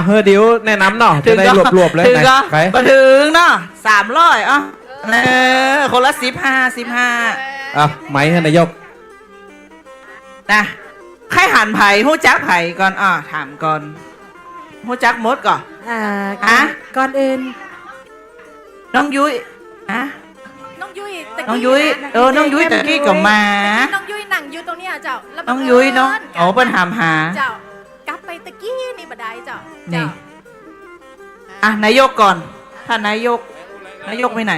เฮ้ยเดี๋ยวแนะนำเนาะจะได้รวบๆเลย ถึงก็ ใคร มาถึงเนาะ300คนละ15ไหมให้นายกนะใครหันไผ่หู้จักไผ่ก่อนถามก่อนหู้จักมดก่อนก่อนอื่นน้องยุ้ยน้องยุ้ย น้องยุ้ยน้องยุ้ยตะกี้ก็มา น้องยุ้ยนั่งอยู่ตรงเนี้ยเจ้าแล้ว น้องยุ้ยเนาะเปิ้นถามหาเจ้ากลับไปตะกี้นี่บัดได้เจ้า นี่นายกก่อนท่านนายกไปไหน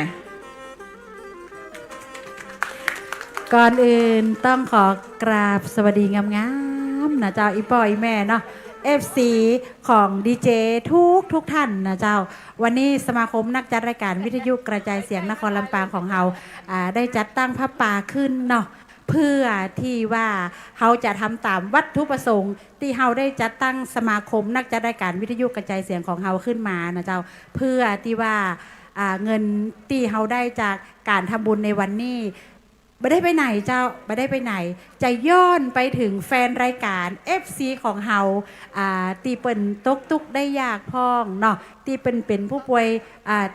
ก่อนอื่นต้องขอกราบสวัสดีงามๆนะเจ้าอีปออีแม่เนาะ FC ของดีเจทุกท่านนะเจ้าวันนี้สมาคมนักจัดรายการวิทยุกระจายเสียงนครลำปางของเราได้จัดตั้งพระป่าขึ้นเนาะเพื่อที่ว่าเขาจะทำตามวัตถุประสงค์ที่เขาได้จัดตั้งสมาคมนักจัดรายการวิทยุกระจายเสียงของเขาขึ้นมานะเจ้าเพื่อที่ว่าเงินที่เขาได้จากการทำบุญในวันนี้ไม่ได้ไปไหนเจ้าไม่ได้ไปไหนจะย้อนไปถึงแฟนรายการ FC ของเฮาตีเปิ่นตกตุกได้ยากพ้องเนาะตีเป็นผู้ป่วย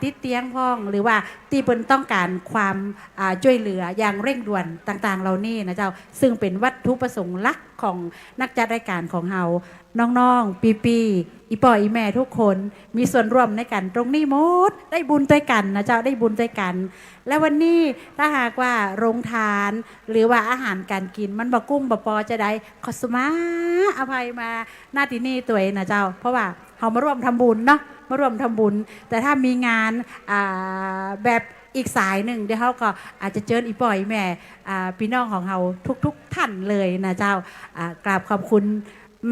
ติดเตียงพ้องหรือว่าตีเปิ่นต้องการความช่วยเหลืออย่างเร่งด่วนต่างๆเหล่านี้นะเจ้าซึ่งเป็นวัตถุประสงค์หลักของนักจัดรายการของเฮาน้องๆปีอีปออีแม่ทุกคนมีส่วนร่วมในกันตรงนี้หมดได้บุญด้วยกันนะเจ้าได้บุญด้วยกันและวันนี้ถ้าหากว่าโรงทานหรือว่าอาหารการกินมันบะกุ้งบะปอจะได้ขอสมาอภัยมาหน้าที่นี่ตัวเองนะเจ้าเพราะว่าเขามาร่วมทำบุญเนาะมาร่วมทำบุญแต่ถ้ามีงานแบบอีกสายหนึ่งเดี๋ยวเขาก็อาจจะเชิญอีปอยแม่พี่น้องของเขาทุกท่านเลยนะเจ้ากราบขอบคุณ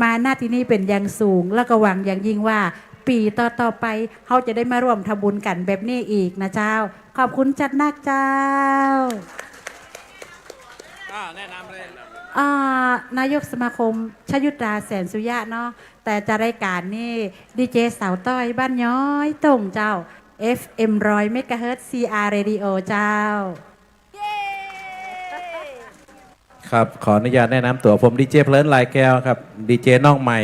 มาหน้าที่นี่เป็นอย่างสูงแล้วก็หวังอย่างยิ่งว่า ปีต่อไปเขาจะได้มาร่วมทำบุญกันแบบนี้อีกนะเจ้าขอบคุณจัดนักเจ้าแนะนำเลย นายกสมาคมชยุตราแสนสุยะเนาะแต่จะรายการนี่ดีเจสาวต้อยบ้านย้อยตรงเจ้า FM 100 MHz CR Radio เจ้า ครับขออนุญาตแนะนำตัวผมดีเจเพลินลายแก้วครับดีเจน้องใหม่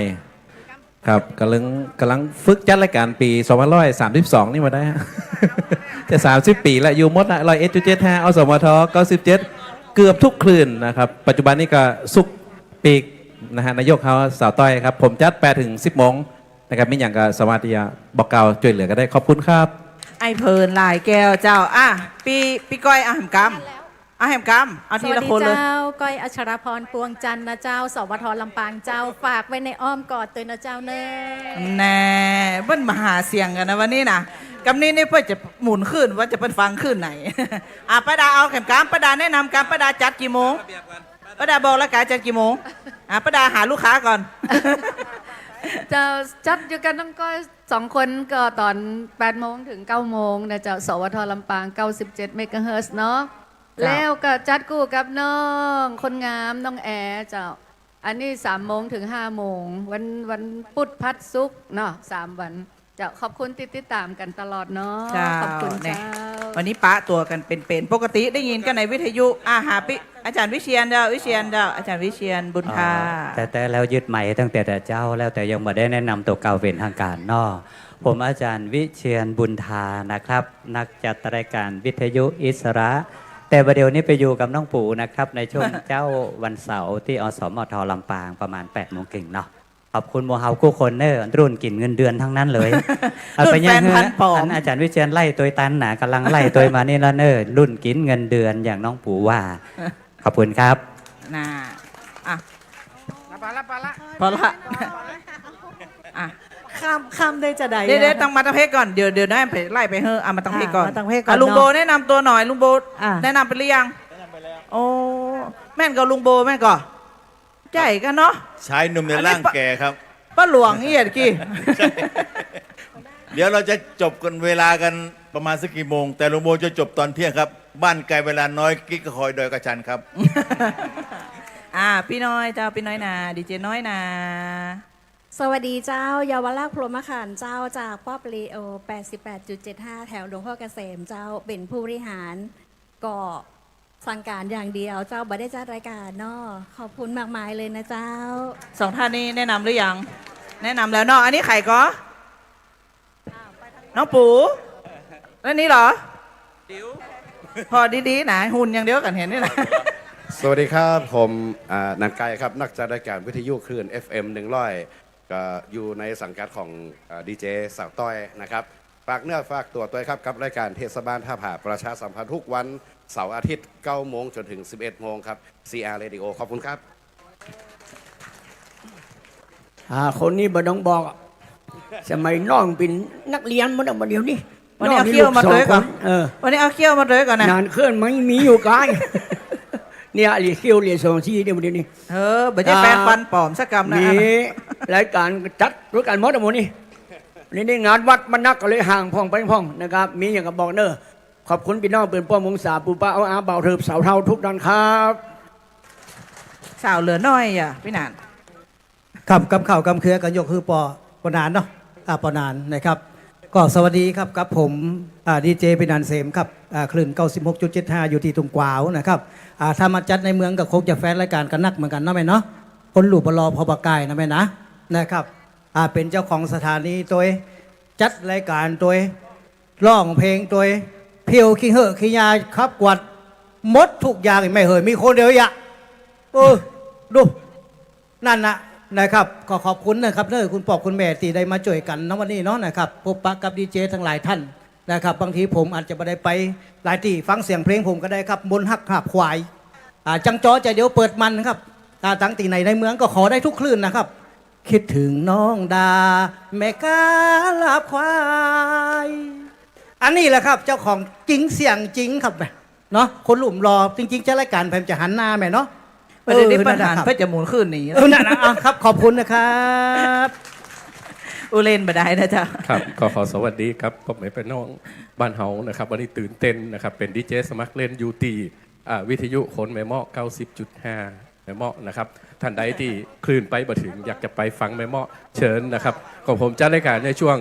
ครับกำลังฝึกจัดรายการปี2532 นี่มาได้ฮะ จะ30 ปีแล้วอยู่มดละ101.75อสมท97เกือบทุกคลื่นนะครับปัจจุบันนี้ก็สุกปีกนะฮะนายกเขาสาวต้อยครับผมจัด8 ถึง 10 โมงนะครับมีอย่างกับสวัสดีบอกเก่าช่วยเหลือก็ได้ขอบคุณครับไอเพลินลายแก้วเจ้าปีก้อยแหมกรรมเอาทีละคนเลย สวัสดีเจ้าก้อยอัชรพรปวงจันทร์นะเจ้าสวทลำปางเจ้าฝากไว้ในอ้อมกอดตัวนะเจ้าเน่แน่เบิ้ลมาหาเสียงกันนะวันนี้นะกำนี้นี่เพื่อจะหมุนขึ้นว่าจะเป็นฟังขึ้นไหนป้าดาเอาแขมกรรมป้าดาแนะนำการป้าดาจัดกี่โมงป้าดาบอกแล้วกายจัดกี่โมงป้าดาหาลูกค้าก่อน จะจัดอยู่กันน้องก้อย2 คนก็ตอน8 โมงถึง 9 โมงนะเจ้าสวทลำปาง97 เมกะเฮิรตซ์เนาะแล้วก็จัดกู้กับน้องคนงามน้องแอร์เจ้าอันนี้3 โมงถึง 5 โมงวันพุธพัดศุกร์เนาะ3 วันเจ้าขอบคุณติดตามกันตลอดเนาะขอบคุณเจ้าวันนี้ปะตัวกันเป็นปกติได้ยินกันในวิทยุหาปิอาจารย์วิเชียนเจ้าอาจารย์วิเชียนบุญทาแต่แล้วยึดใหม่ตั้งแต่เจ้าแล้วแต่ยังไม่ได้แนะนำตัวเก่าเป็นทางการเนาะผมอาจารย์วิเชียนบุญทานะครับนักจัดรายการวิทยุอิสระแต่ประเดี๋ยวนี้ไปอยู่กับน้องปู่นะครับในช่วง เจ้าวันเสาร์ที่อสมทลำปางประมาณ8 โมงครึ่งเนาะขอบคุณโมเฮาคู่คนเนอร์รุ่นกินเงินเดือนทั้งนั้นเลย รุ่นแฟนพันปอม อาจารย์วิเชียนไล่ตัวตันหนากำลังไล่ตัวมานี่แล้วเนอร์รุ่นกินเงินเดือนอย่างน้องปู่ว่าขอบคุณครับน่าพอละข้ามได้จะใดเดี๋ยวต้องมาตั้งเพลงก่อนเดี๋ยวได้ไปไล่ไปเฮ้มาตั้งเพลงก่อนลุงโบแนะนำตัวหน่อยลุงโบแนะนำไปหรือยังโอ้แม่นก็ลุงโบแม่นก็ใจกันเนาะชายหนุ่มในร่างแก่ครับป้าหลวงเอียดกี่ เดี๋ยวเราจะจบกันเวลากันประมาณสักกี่โมงแต่ลุงโบจะจบตอนเที่ยงครับบ้านไกลเวลาน้อยกิ๊กคอยดอยกระชันครับ พี่น้อยเจ้าพี่น้อยนาดีเจน้อยนาสวัสดีเจ้าเยาวราชพรหมขันธ์เจ้าจากป๊อปลีโอ 88.75 แถวหลวงพ่อเกษมเจ้าเป็นผู้บริหารก็สั่งการอย่างเดียวเจ้าบ่ได้จัดรายการเนาะขอบคุณมากมายเลยนะเจ้า2 ท่านนี้แนะนำหรือยังแนะนำแล้วเนาะอันนี้ใครก็น้องปูแล้วนี่เหรอพอดีๆนะหุ่นอย่างเดียวกันเห็นนี่แหละสวัสดีครับผมนันไกครับนักจัดรายการวิทยุคลื่น FM 100ก็อยู่ในสังกัดของดีเจสาวต้อยนะครับฝากเนื้อฝากตัวตัวครับกับรายการเทศบาลท่าผาประชาสัมพันธ์ทุกวันเสาร์อาทิตย์ 9 โมงจนถึง 11 โมงครับ CR Radio ขอบคุณครับคนนี้บ่ต้องบอกสมัยน้องเป็นนักเรียนมันเดี๋ยวนี้วันนี้เอาเขี้ยวมาเลยก่อนวันนี้เอาเขี้ยวมาเลยก่อนนะนานเคลื่อนไม่มีอยู่กายเนี่ยเรียกเขี้ยวเรียก2 ที่เนี่ยมันเดี๋ยวนี้บ่ใช่แปลงฟันปลอมสักกรรมนะนี่รายการจัดรายการมดหมดนี่นี่งานวัดมันนักก็เลยห่างพ่องไปพ่องนะครับมีอย่างกับบอกเนอขอบคุณพี่น้องเปิ่นป้อมวงศาปูป้าเอาอาเบาเถิบสาวเท่าทุกดันครับสาวเหลือน้อยพี่นานกับข่าวกำเครือกันยกคือปนานเนาะปนานนะครับก็สวัสดีครับกับผมดีเจปินันเสมครับคลื่น 96.75 อยู่ที่ตุงกวาวนะครับถ้ามาจัดในเมืองก็คงจะแฟนรายการกันนักเหมือนกันนะแม่เนาะคนหลูบรอพอบากายนะแม่นะครับเป็นเจ้าของสถานีตัวจัดรายการตัวร้องเพลงตัวเพียวขี้เหอะขี้ยาครับกวาดมดทุกอย่างไม่เหยมีคนเดียวดูนั่นนะครับก็ขอบคุณนะครับเนอคุณปอบคุณแม่ที่ได้มาช่วยกันในวันนี้เนาะนะครับพบปะกับดีเจทั้งหลายท่านนะครับบางทีผมอาจจะไม่ได้ไปหลายที่ฟังเสียงเพลงผมก็ได้ครับบนหักขาบควายจังจอใจเดี๋ยวเปิดมันครับตั้งตีไหนในเมืองก็ขอได้ทุกคลื่นนะครับคิดถึงน้องดาแม่กาลาควายอันนี้แหละครับเจ้าของจริงเสียงจริงครับเนาะคนหลุมรอจริงๆจะรายการผมจะหันหน้าแม่เนาะประเด็นนี้ปัญหาเพื่อจะหมุนขึ้นนี่นั่นนะครับขอบคุณนะครับ อุเลนบ่ได้นะเจ้า ครับก็ขอสวัสดีครับผมไม่เป็นน้องบ้านเฮานะครับวันนี้ตื่นเต้นนะครับเป็นดีเจสมัครเล่นยูตีวิทยุขนแม่เมาะ 90.5 แม่เมาะนะครับท่านใดที่คลื่นไปบ่ถึงอยากจะไปฟังแม่เมาะเชิญนะครับของผมจัดรายการในช่วง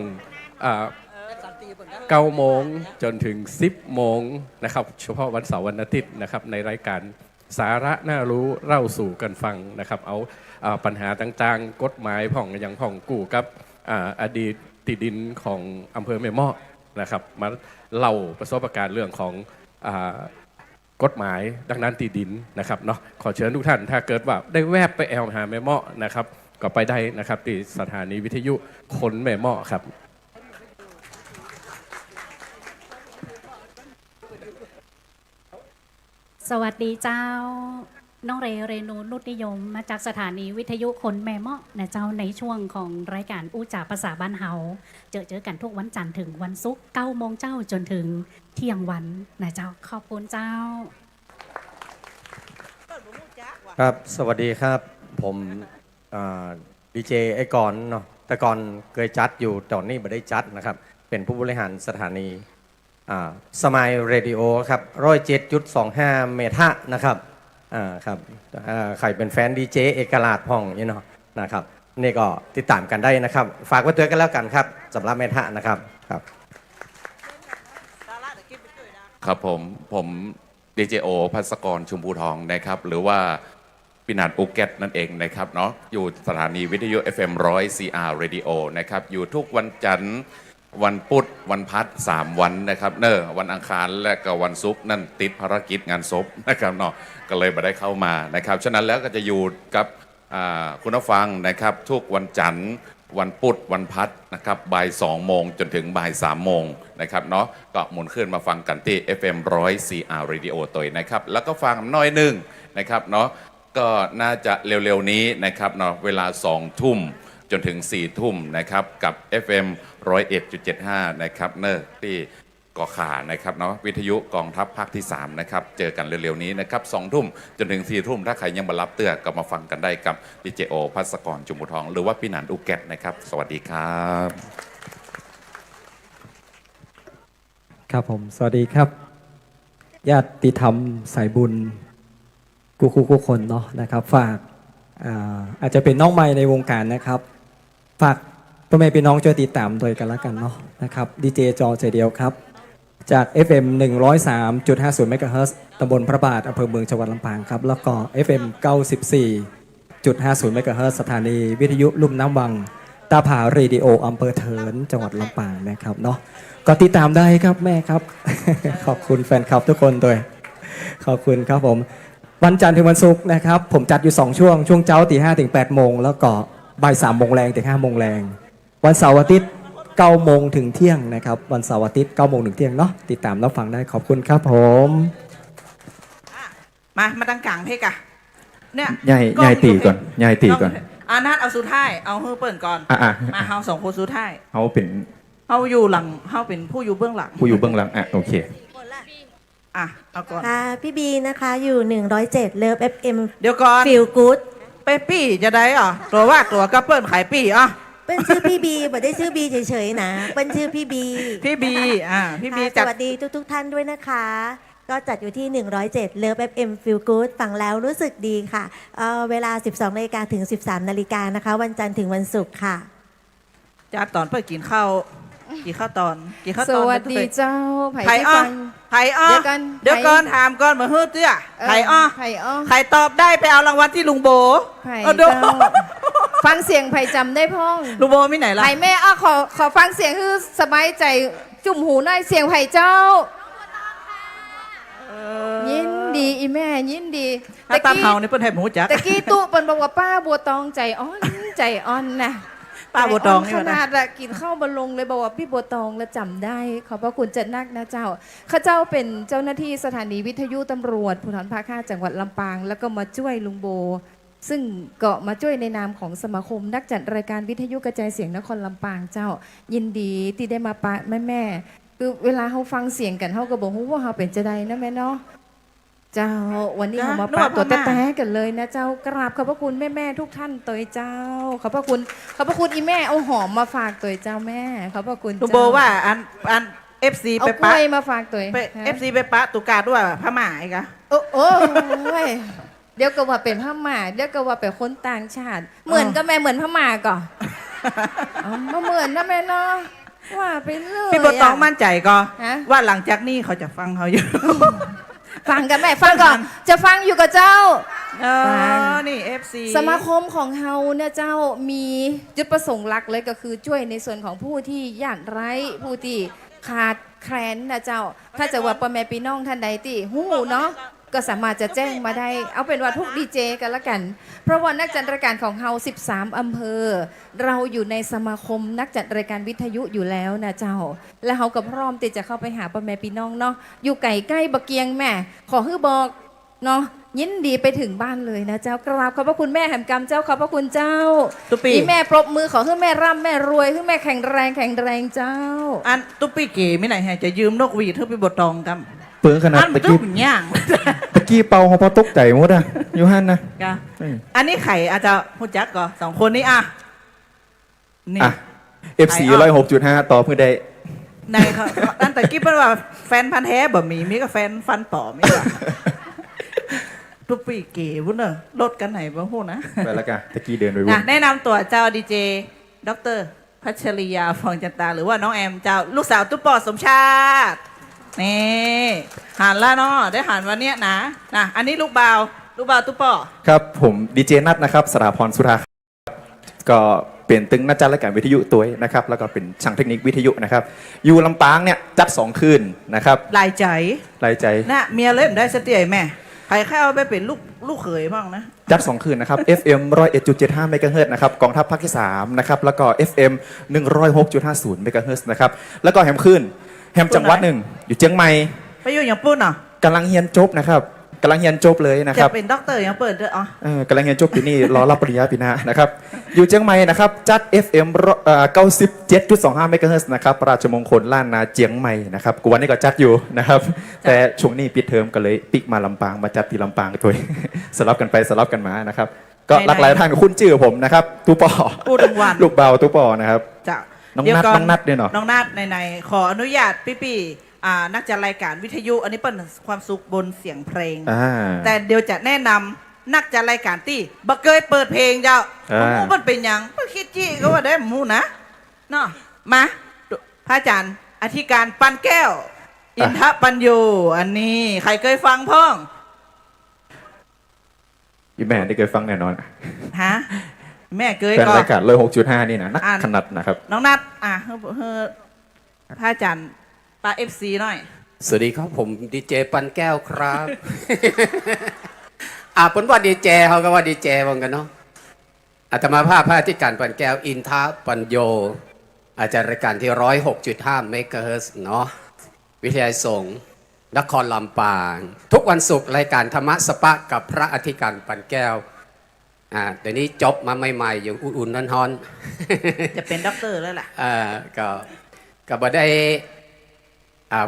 9 โมงจนถึง 10 โมงนะครับเฉพาะวันเสาร์วันอาทิตย์นะครับในรายการสาระน่ารู้เล่าสู่กันฟังนะครับเอาปัญหาต่างๆกฎหมายผ่องอย่างผ่องกู้กับอดีตที่ดินของอำเภอแม่เมาะนะครับมาเล่าประสบการณ์เรื่องของกฎหมายดังนั้นที่ดินนะครับเนาะขอเชิญทุกท่านถ้าเกิดว่าได้แวบไปแอลหาแม่เมาะนะครับก็ไปได้นะครับที่สถานีวิทยุคนแม่เมาะครับ สวัสดีเจ้าน้องเรนูนุชนิยมมาจากสถานีวิทยุคนแม่เมาะนะเจ้าในช่วงของรายการอู้จ่าภาษาบ้านเฮาเจอกันทุกวันจันทร์ถึงวันศุกร์9 โมงเจ้าจนถึงเที่ยงวันนะเจ้าขอบคุณเจ้าครับสวัสดีครับผมดีเจไอ้กอนเนาะแต่ก่อนเคยจัดอยู่ตอนนี้ไม่ได้จัดนะครับเป็นผู้บริหารสถานีสมายเรดิโอครับ107.25 เมทะนะครับครับใครเป็นแฟนดีเจเอกราชพ่องนี่เนาะนะครับนี่ก็ติดตามกันได้นะครับฝากไว้เตือนกันแล้วกันครับสำหรับเมทะนะครับครับครับผมดีเจโอภัสกรชุมพูทองนะครับหรือว่าปินัดอุกเก็ตนั่นเองนะครับเนาะอยู่สถานีวิทยุ FM 100 CR Radio นะครับอยู่ทุกวันจันทร์วันพุธวันพัด3 วันนะครับวันอังคารและก็วันศุกร์นั่นติดภารกิจงานศพนะครับเนาะก็เลยไม่ได้เข้ามานะครับฉะนั้นแล้วก็จะอยู่กับคุณผู้ฟังนะครับทุกวันจันทร์วันพุธวันพัดนะครับบ่าย2 โมงจนถึงบ่าย3 โมงนะครับเนาะก็หมุนขึ้นมาฟังกันที่ FM 100 CR Radio ตัวนะครับแล้วก็ฟังน้อยหนึ่งนะครับเนาะก็น่าจะเร็วๆนี้นะครับเนาะเวลา2 ทุ่มจนถึง4 ทุ่มนะครับกับ FM 101.75 นะครับที่กอขานะครับเนาะวิทยุกองทัพภาคที่3นะครับเจอกันเร็วๆนี้นะครับ2 ทุ่มจนถึง4 ทุ่มถ้าใครยังมารับเตื้อก็มาฟังกันได้กับดีเจโอภัสกรจุมพูทองหรือว่าพี่หนันอุกเก็ตนะครับสวัสดีครับครับผมสวัสดีครับญาติธรรมสายบุญกูคนเนาะนะครับฝากอาจจะเป็นน้องใหม่ในวงการนะครับฝากพ่อแม่พี่น้องช่วยติดตามโดยกันแล้วกันเนาะนะครับดีเจจอใจเดียวครับจาก FM 103.50 เมกะเฮิรตซ์ตำบลพระบาทอำเภอเมืองจังหวัดลำปางครับแล้วก็ FM 94.50 เมกะเฮิรตซ์สถานีวิทยุลุ่มน้ำวังตาผาเรดิโออำเภอเถินจังหวัดลำปางนะครับเนาะก็ติดตามได้ครับแม่ครับ ขอบคุณแฟนคลับทุกคนด้วยขอบคุณครับผมวันจันทร์ถึงวันศุกร์นะครับผมจัดอยู่2 ช่วงเช้าตี 5 ถึง 8 โมงแล้วก็บ่าย 3 โมงแรงถึง 5 โมงแรงวันเสาร์อาทิตย์ 9 โมงถึงเที่ยงนะครับวันเสาร์อาทิตย์ 9 โมงถึงเที่ยงเนาะติดตามรับฟังได้ขอบคุณครับผมมาตั้งกลางเพกะเนี่ยยายตีก่อนยายตีก่อนนัดเอาสุดท้ายเอาเฮอเปิ่นก่อนมาเฮา2 คนสุดท้ายเขาเป็นเฮาอยู่หลังเฮาเป็นผู้อยู่เบื้องหลังโอเคเอาก่อนพี่บีนะคะอยู่107เลิฟ FM เดี๋ยวก่อนฟีลกู๊ดเป๊ปปี้จะได้ตัวว่าตัวก็เปิ้ลขายปี้เป็นชื่อพี่บีไม่ได้ชื่อบีเฉยๆนะเป็นชื่อพี่บีพี่บีสวัสดีทุกท่านด้วยนะคะก็จัดอยู่ที่107เลิฟ FM Feel Good ฟังแล้วรู้สึกดีค่ะเวลา 12 นาฬิกาถึง 13 นาฬิกานะคะวันจันทร์ถึงวันศุกร์ค่ะจัดตอนเปิดกินข้าวตอนสวัสดีเจ้าไผ่ฟังเดี๋ยวก่อนถามก่อนมาเฮ้อเตี้ยไผ่ตอบได้ไปเอารางวัลที่ลุงโบไผ่เจ้าฟังเสียงไผ่จำได้พ่องลุงโบไม่ไหนล่ะไผ่แม่ขอฟังเสียงคือสบายใจจุ่มหูหน่อยเสียงไผ่เจ้ายินดีอีแม่ยินดีตาเฮาในเปิ้นให้หมูจักตะกี้ตู้เปิ้นบอกว่าป้าบัวตองใจอ่อนนะป้าบัวตองขนาดละกินข้าวบนลงเลยบอกว่าพี่บัวตองแล้วจำได้ขอบพระคุณจัดนักนะเจ้าข้าเจ้าเป็นเจ้าหน้าที่สถานีวิทยุตำรวจภูธรภาค 5จังหวัดลำปางแล้วก็มาช่วยลุงโบซึ่งก็มาช่วยในนามของสมาคมนักจัดรายการวิทยุกระจายเสียงนครลำปางเจ้ายินดีที่ได้มาปะแม่คือเวลาเขาฟังเสียงกันเขาก็บอกว่าเขาเป็นจะได้นะแม่เนาะ เจ้าวันนี้ จ้ะ เรามา นึก ปา ว่า ตัว พม่า แต้ๆกันเลยนะเจ้ากราบขอบพระคุณแม่ๆทุกท่านตัวเจ้าขอบพระคุณอีแม่เอาหอมมาฝากตัวเจ้าแม่ขอบพระคุณ ตู เจ้า โบว่าอัน FC เอา ไป กล้ ปะ วยมาฝากตัว ไป ฮะ FC ไปปะตุกาด้วยพม่าอีกอะ โอ้ยเดี๋ยวก็ว่าเป็นพม่าเดี๋ยวก็ว่าเป็นคนต่างชาติ เหมือนก็แม่เหมือนพม่าก่อนมาเหมือนนะแม่เนาะว่าไปเรื่อย พี่โบตองมั่นใจก็ ฮะ ว่าหลังจากนี้เขาจะฟังเขาอยู่ ฟังกันแม่ฟังก่อนจะฟังอยู่กับเจ้า ฟัง นี่ FC สมาคมของเฮาเนี่ยเจ้ามีจุดประสงค์หลักเลยก็คือช่วยในส่วนของผู้ที่ยากไร้ผู้ที่ขาดแคลนนะเจ้า ถ้าจะว่าพ่อแม่พี่น้องท่านใดที่หู้เนาะก็สามารถจะแจ้งมาได้ เอาเป็นว่าทุกดีเจกันละกัน เพราะว่านักจัดรายการของเฮา13อำเภอ เราอยู่ในสมาคมนักจัดรายการวิทยุอยู่แล้วนะเจ้า และเฮาก็พร้อมที่จะเข้าไปหาพ่อแม่พี่น้องเนาะอยู่ไก่ใกล้บะเกียงแม่ ขอฮื้อบอกเนาะยินดีไปถึงบ้านเลยนะเจ้ากราบขอบพระคุณแม่แห่งกรรมเจ้าขอบพระคุณเจ้า ตุ๊ปี อีแม่ปรบมือขอให้แม่ร่ำแม่รวยให้แม่แข็งแรงเจ้า อันตุ๊ปี้เก๋ไม่ไหนฮะจะยืมนกหวีดเธอไปบดตองกัน เปิงขนาด อัน ตะ ตุ๊ กี้ บย่าง ตะกี้เป่าเขาพอตกใจหมดอะอยู่ฮั่นนะ กะอันนี้ไข่อาจจะหูจักก่อนสองคนนี้อ่ะนี่ อ่ะ FC 106.5 ต่อเพื่อได้ ในเขาอันตะกี้เป็นว่าแฟนพันธ์แท้บ่มีกับแฟนฟันต่อไม่ว่าตุ๊ปี้เก๋วุ้นเนอะลดกันไหนบ้างพูดนะ ไปแล้วกันตะกี้เดินไป อ่ะ วุ่น แนะนำตัวเจ้าดีเจดรพัชริยาฟองจันตาหรือว่าน้องแอมเจ้าลูกสาวตุ๊ปอสมชาตินี่หันแล้วเนาะได้หันวันเนี้ยนะอันนี้ลูกบ่าวตุ๊ปอ ครับผมดีเจนัทนะครับสราพรสุธาครับก็เป็นตึงนักจัดรายการวิทยุตัวนะครับแล้วก็เป็นช่างเทคนิควิทยุนะครับอยู่ลำปางเนี่ยจัด2คืนนะครับ ลายใจ รายใจ นะเมียเล่มได้สเตียแม่ใครเข้าไปเป็นลูกเขยบ้างนะ จัด2คืนนะครับ FM 101.75 เมกะเฮิรตซ์นะครับกองทัพภาคที่3นะครับแล้วก็ FM 106.50 เมกะเฮิรตซ์นะครับแล้วก็แฮมคืนแฮมจังหวัดหนึ่งอยู่เชียงใหม่ ไปอยู่อย่างปุ้นเหรอก ำลังเรียนจบนะครับกำลังเรียนจบเลยนะค จะ รับ เป็นด็อกเตอร์อย่างเปิดด้วยอ๋อก ำลังเรียนจบปีนี้ รอรับปริญญาปีหน้านะครับอยู่เชียงใหม่นะครับจัด FM 97.25 เมกะเฮิรตซ์นะครับราชมงคลล้านนาเจียงใหม่นะครับกูวันนี้ก็จัดอยู่นะครับแต่ช่วงนี้ปิดเทอมก็เลยปิกมาลำปางมาจัดที่ลำปางตัว สลับกันไปสลับกันมานะครับก็หลากหลายท่านคุ้นชื่อผมนะครับตู้ปอ พูดทั้งวัน ลูกเบาตู้ปอนะครับ จ้ะ น้อง เดี๋ยว นัด ก่ น้องนัดเนี่ยเนาะ น้องนัดในขออนุญาตพี่นักจัดรายการวิทยุ อันนี้เป็นความสุขบนเสียงเพลง แต่เดี๋ยวจะแนะนำนักจัดรายการที่บักเกยเปิดเพลงเจ้าหมูมันเป็นหยังก็คิดจี้ก็ว่าได้หมูนะเนาะมาพระอาจารย์อธิการปันแก้ว อินทปัญโยอันนี้ใครเคยฟังพ่อง พี่แม่ได้เคยฟังแน่นอน ฮะแม่เคย แฟน ก่อน รายการเลย6.5 นี่นะนักขนาดนะครับ น้องนัดเฮ้พระอาจารย์ปาFC หน่อย สวัสดีครับผมดีเจปันแก้วครับ เป็นว่าดีเจเขาก็ว่าดีเจวงกันเนาะอาตมาภาพพระอธิการปันแก้วอินทปัญโยอาจารย์รายการที่ 106.5 เมกะเฮิรตซ์เนาะวิทยาสงฆ์นครลำปาง ทุกวันศุกร์รายการธรรมะสปะกับพระอธิการปันแก้วเดี๋ยวนี้จบมาใหม่ๆอย่างอุ่นๆร้อนๆ จะเป็นด็อกเตอร์แล้วล่ะ ก็บ่ได้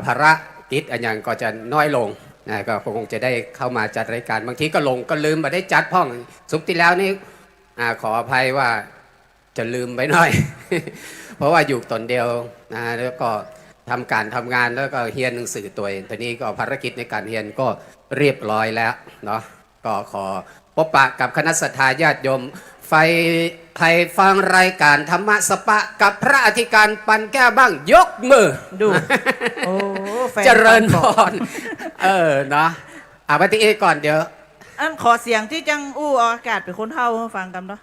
ภารกิจอันยังก็จะน้อยลงนะก็คงจะได้เข้ามาจัดรายการบางทีก็ลงก็ลืมมาได้จัดพ่องสุกร์ที่แล้วนี่ขออภัยว่าจะลืมไปหน่อย เพราะว่าอยู่ตนเดียวนะแล้วก็ทำงานแล้วก็เรียนหนังสือตัวเองตอนนี้ก็ภารกิจในการเรียนก็เรียบร้อยแล้วเนาะก็ขอพบปะกับคณะสัตยาญาติโยมไฟใครฟังรายการธรรมะสปะกับพระอธิการปันแก้วบ้างยกมือดู โอ้แฟน เจริญพรเนาะปฏิเอก่อนเดี๋ยว อันขอเสียงที่จังอู้ออกอากาศเป็นคนเท่าให้ฟังกันเนาะ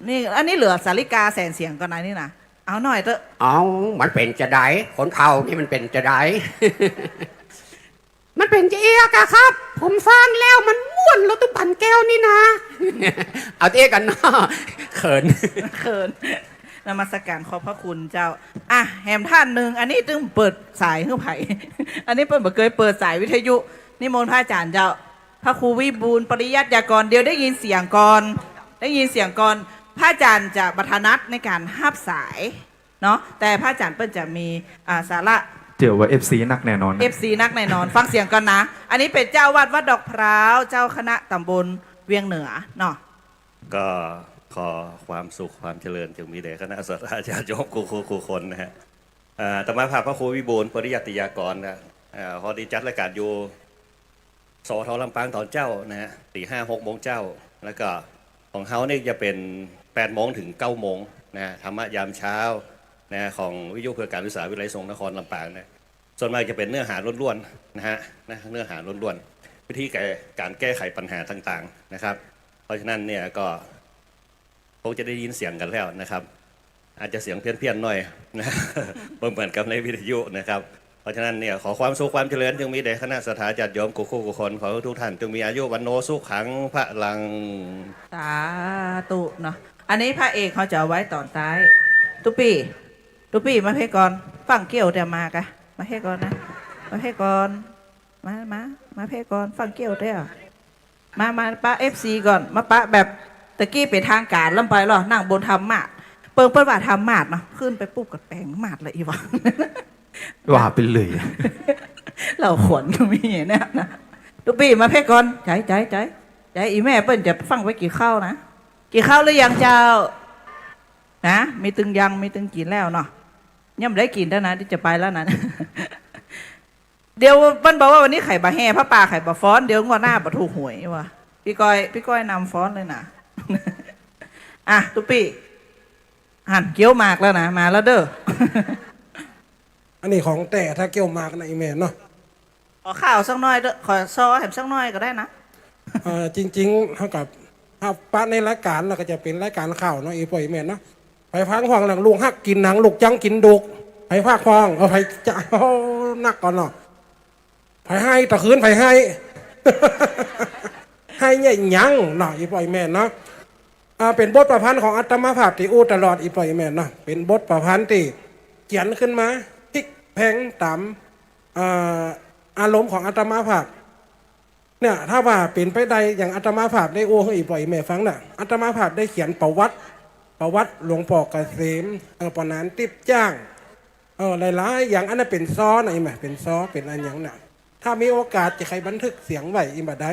นี่อันนี้เหลือสาริกาแสนเสียงก่อนไหนนี่นะเอาหน่อยเถอะ เอามันเป็นจะได้คนเท่านี่มันเป็นจะได้ มันเป็นจะเอียกอะครับ ผมฟังแล้วมันม่วนแล้วต้องปันแก้วนี่นะ เอาเตี้ยกันเนาะเขิน นมัสการขอบพระคุณเจ้าแหมท่านหนึ่งอันนี้ตึงเปิดสายเพื่อไผ่ อันนี้เปิดบ่เคยเปิดสายวิทยุนิมนต์พระอาจารย์เจ้าพระครูวิบูลย์ปริยัติยากรเดี๋ยวได้ยินเสียงก่อนพระอาจารย์จะประทานัดในการห้าบสายเนาะแต่พระอาจารย์เปิ้ลจะมีสาระ เจอว่า FC นักแน่นอนนะ FC นักแน่นอน ฟังเสียงก่อนนะ อันนี้เป็นเจ้าวัดวัดดอกพร้าวเจ้าคณะตำบลเวียงเหนือเนาะ ก็ขอความสุขความเจริญจงมีแด่คณะสัตยาญาติโยมครูคนนะฮะธรรมภาพพระครูวิบูลย์ปริยัติยากรนะพอดีจัดรายการอยู่สทลำปางตอนเจ้านะฮะ4-5-6 โมงเจ้าแล้วก็ของเฮาเนี่ยจะเป็น8 โมงถึง 9 โมงนะธรรมะยามเช้านะของวิทยุเพื่อการศึกษาวิทยาลัยสงฆ์นครลำปางนะส่วนมากจะเป็นเนื้อหาล้วนๆนะฮะเนื้อหาล้วนๆวิธีการแก้ไขปัญหาต่างๆนะครับเพราะฉะนั้นเนี่ยก็คงจะได้ยินเสียงกันแล้วนะครับอาจจะเสียงเพี้ยนๆหน่อยนะเหมือนกับในวิทยุนะครับเพราะฉะนั้นเนี่ยขอความสุขความเจริญจงมีแด่คณะสัตยาญาติโยมกุคนขอทุกท่านจงมีอายุวันโนสุขังพระลัง สาธุเนาะอันนี้พระเอกเขาจะเอาไว้ตอนท้ายตุปี้มาเพก่อนฟังเกี่ยวแต่มากะมาเพก่อนนะมาเพก่อนมาเพก่อนฟังเกี่ยวได้อะมาป้า FC ก่อนมาป้าแบบตะกี้เป็นทางการล่ำไปหรอนั่งบนธรรมะเปิ้ลว่าทำมาดเนาะขึ้นไปปุ๊บกับแปลงมาดเลยอีหวัง ว่าเป็นเลย เราขวนก็มีเนี่ยนะตุปี้มาเพก่อนใจอีแม่เปิ้ลจะฟังไว้กี่ข้าวนะกี่ข้าวหรือยังเจ้านะมีตึงยังมีตึงกินแล้วเนาะยังไม่ได้กินแล้วนะที่จะไปแล้วนะ เดี๋ยวมันบอกว่าวันนี้ไข่บะแห่พระป่าไข่บะฟ้อนเดี๋ยวงวดหน้าบะถูกหวยว่ะพี่ก้อยนำฟ้อนเลยนะ อ่ะตุ๊ปี้หั่นเกี๊ยวหมากแล้วนะมาแล้วเด้อ อันนี้ของแต่ถ้าเกี่ยวหมากนะอีเมนเนาะ ขอข้าวสักหน่อยเด้อขอซอแหมสักหน่อยก็ได้นะ จริงๆเท่ากับถ้าป้าในรายการเราก็จะเป็นรายการข่าวเนาะอีปอยเมนเนาะไปพักห้องหลังลุงฮักกินหนังลูกจังกินดุกไปพักห้องเอาไปจะเอานักก่อนเนาะไปให้ตะคืนไปให้ ให้ใหญ่ยังเนาะอีปอยเมนเนาะเป็นบทประพันธ์ของอัตมาภาพที่อู้ตลอดอีปอยเมนเนาะเป็นบทประพันธ์ที่เขียนขึ้นมาพลิกแพงตามอารมณ์ของอัตมาภาพเนี่ยถ้าว่าเป็นไปได้อย่างอัตมาภาพได้โอ้ให้อีปล่อยแม่ฟังน่ะอัตมาภาพได้เขียนประวัติหลวงพ่อเกษมปนานติบจ้างหลายๆอย่างอันนั้นเป็นซ้อนะอีแม่เป็นซ้อเป็นอันอย่างน่ะถ้ามีโอกาสจะใครบันทึกเสียงไว้อีบัดได้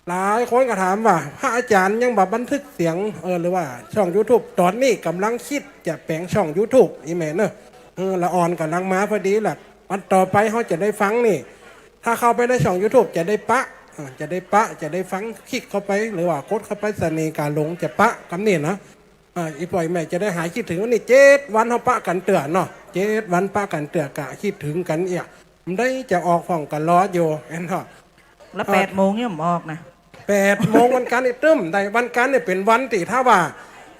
หลายคนก็ถามว่าพระอาจารย์ยังบันทึกเสียงหรือว่าช่อง YouTube ตอนนี้กำลังคิดจะแปลงช่อง YouTube อีแม่เนอะละอ่อนกำลังมาพอดีแหละวันต่อไปเขาจะได้ฟังนี่ถ้าเข้าไปในช่อง YouTube จะได้จะได้ฟังคลิกเข้าไปหรือว่ากดเข้าไปเสน่ห์การลงจะปะคำนี้นะอีปล่อยแม่จะได้หายคิดถึงวันนี้7 วันเขาปะกันเตือนเนาะ7 วันปะกันเตือนกะคิดถึงกันเอี่ยมันได้จะออกฝั่งกันล้ออยู่เอ็นเถอะแล้ว8 โมงเนี่ยผมออกนะ8 โมงวันการนี่ตึ้มแต่วันการเนี่ยเป็นวันที่ถ้าว่า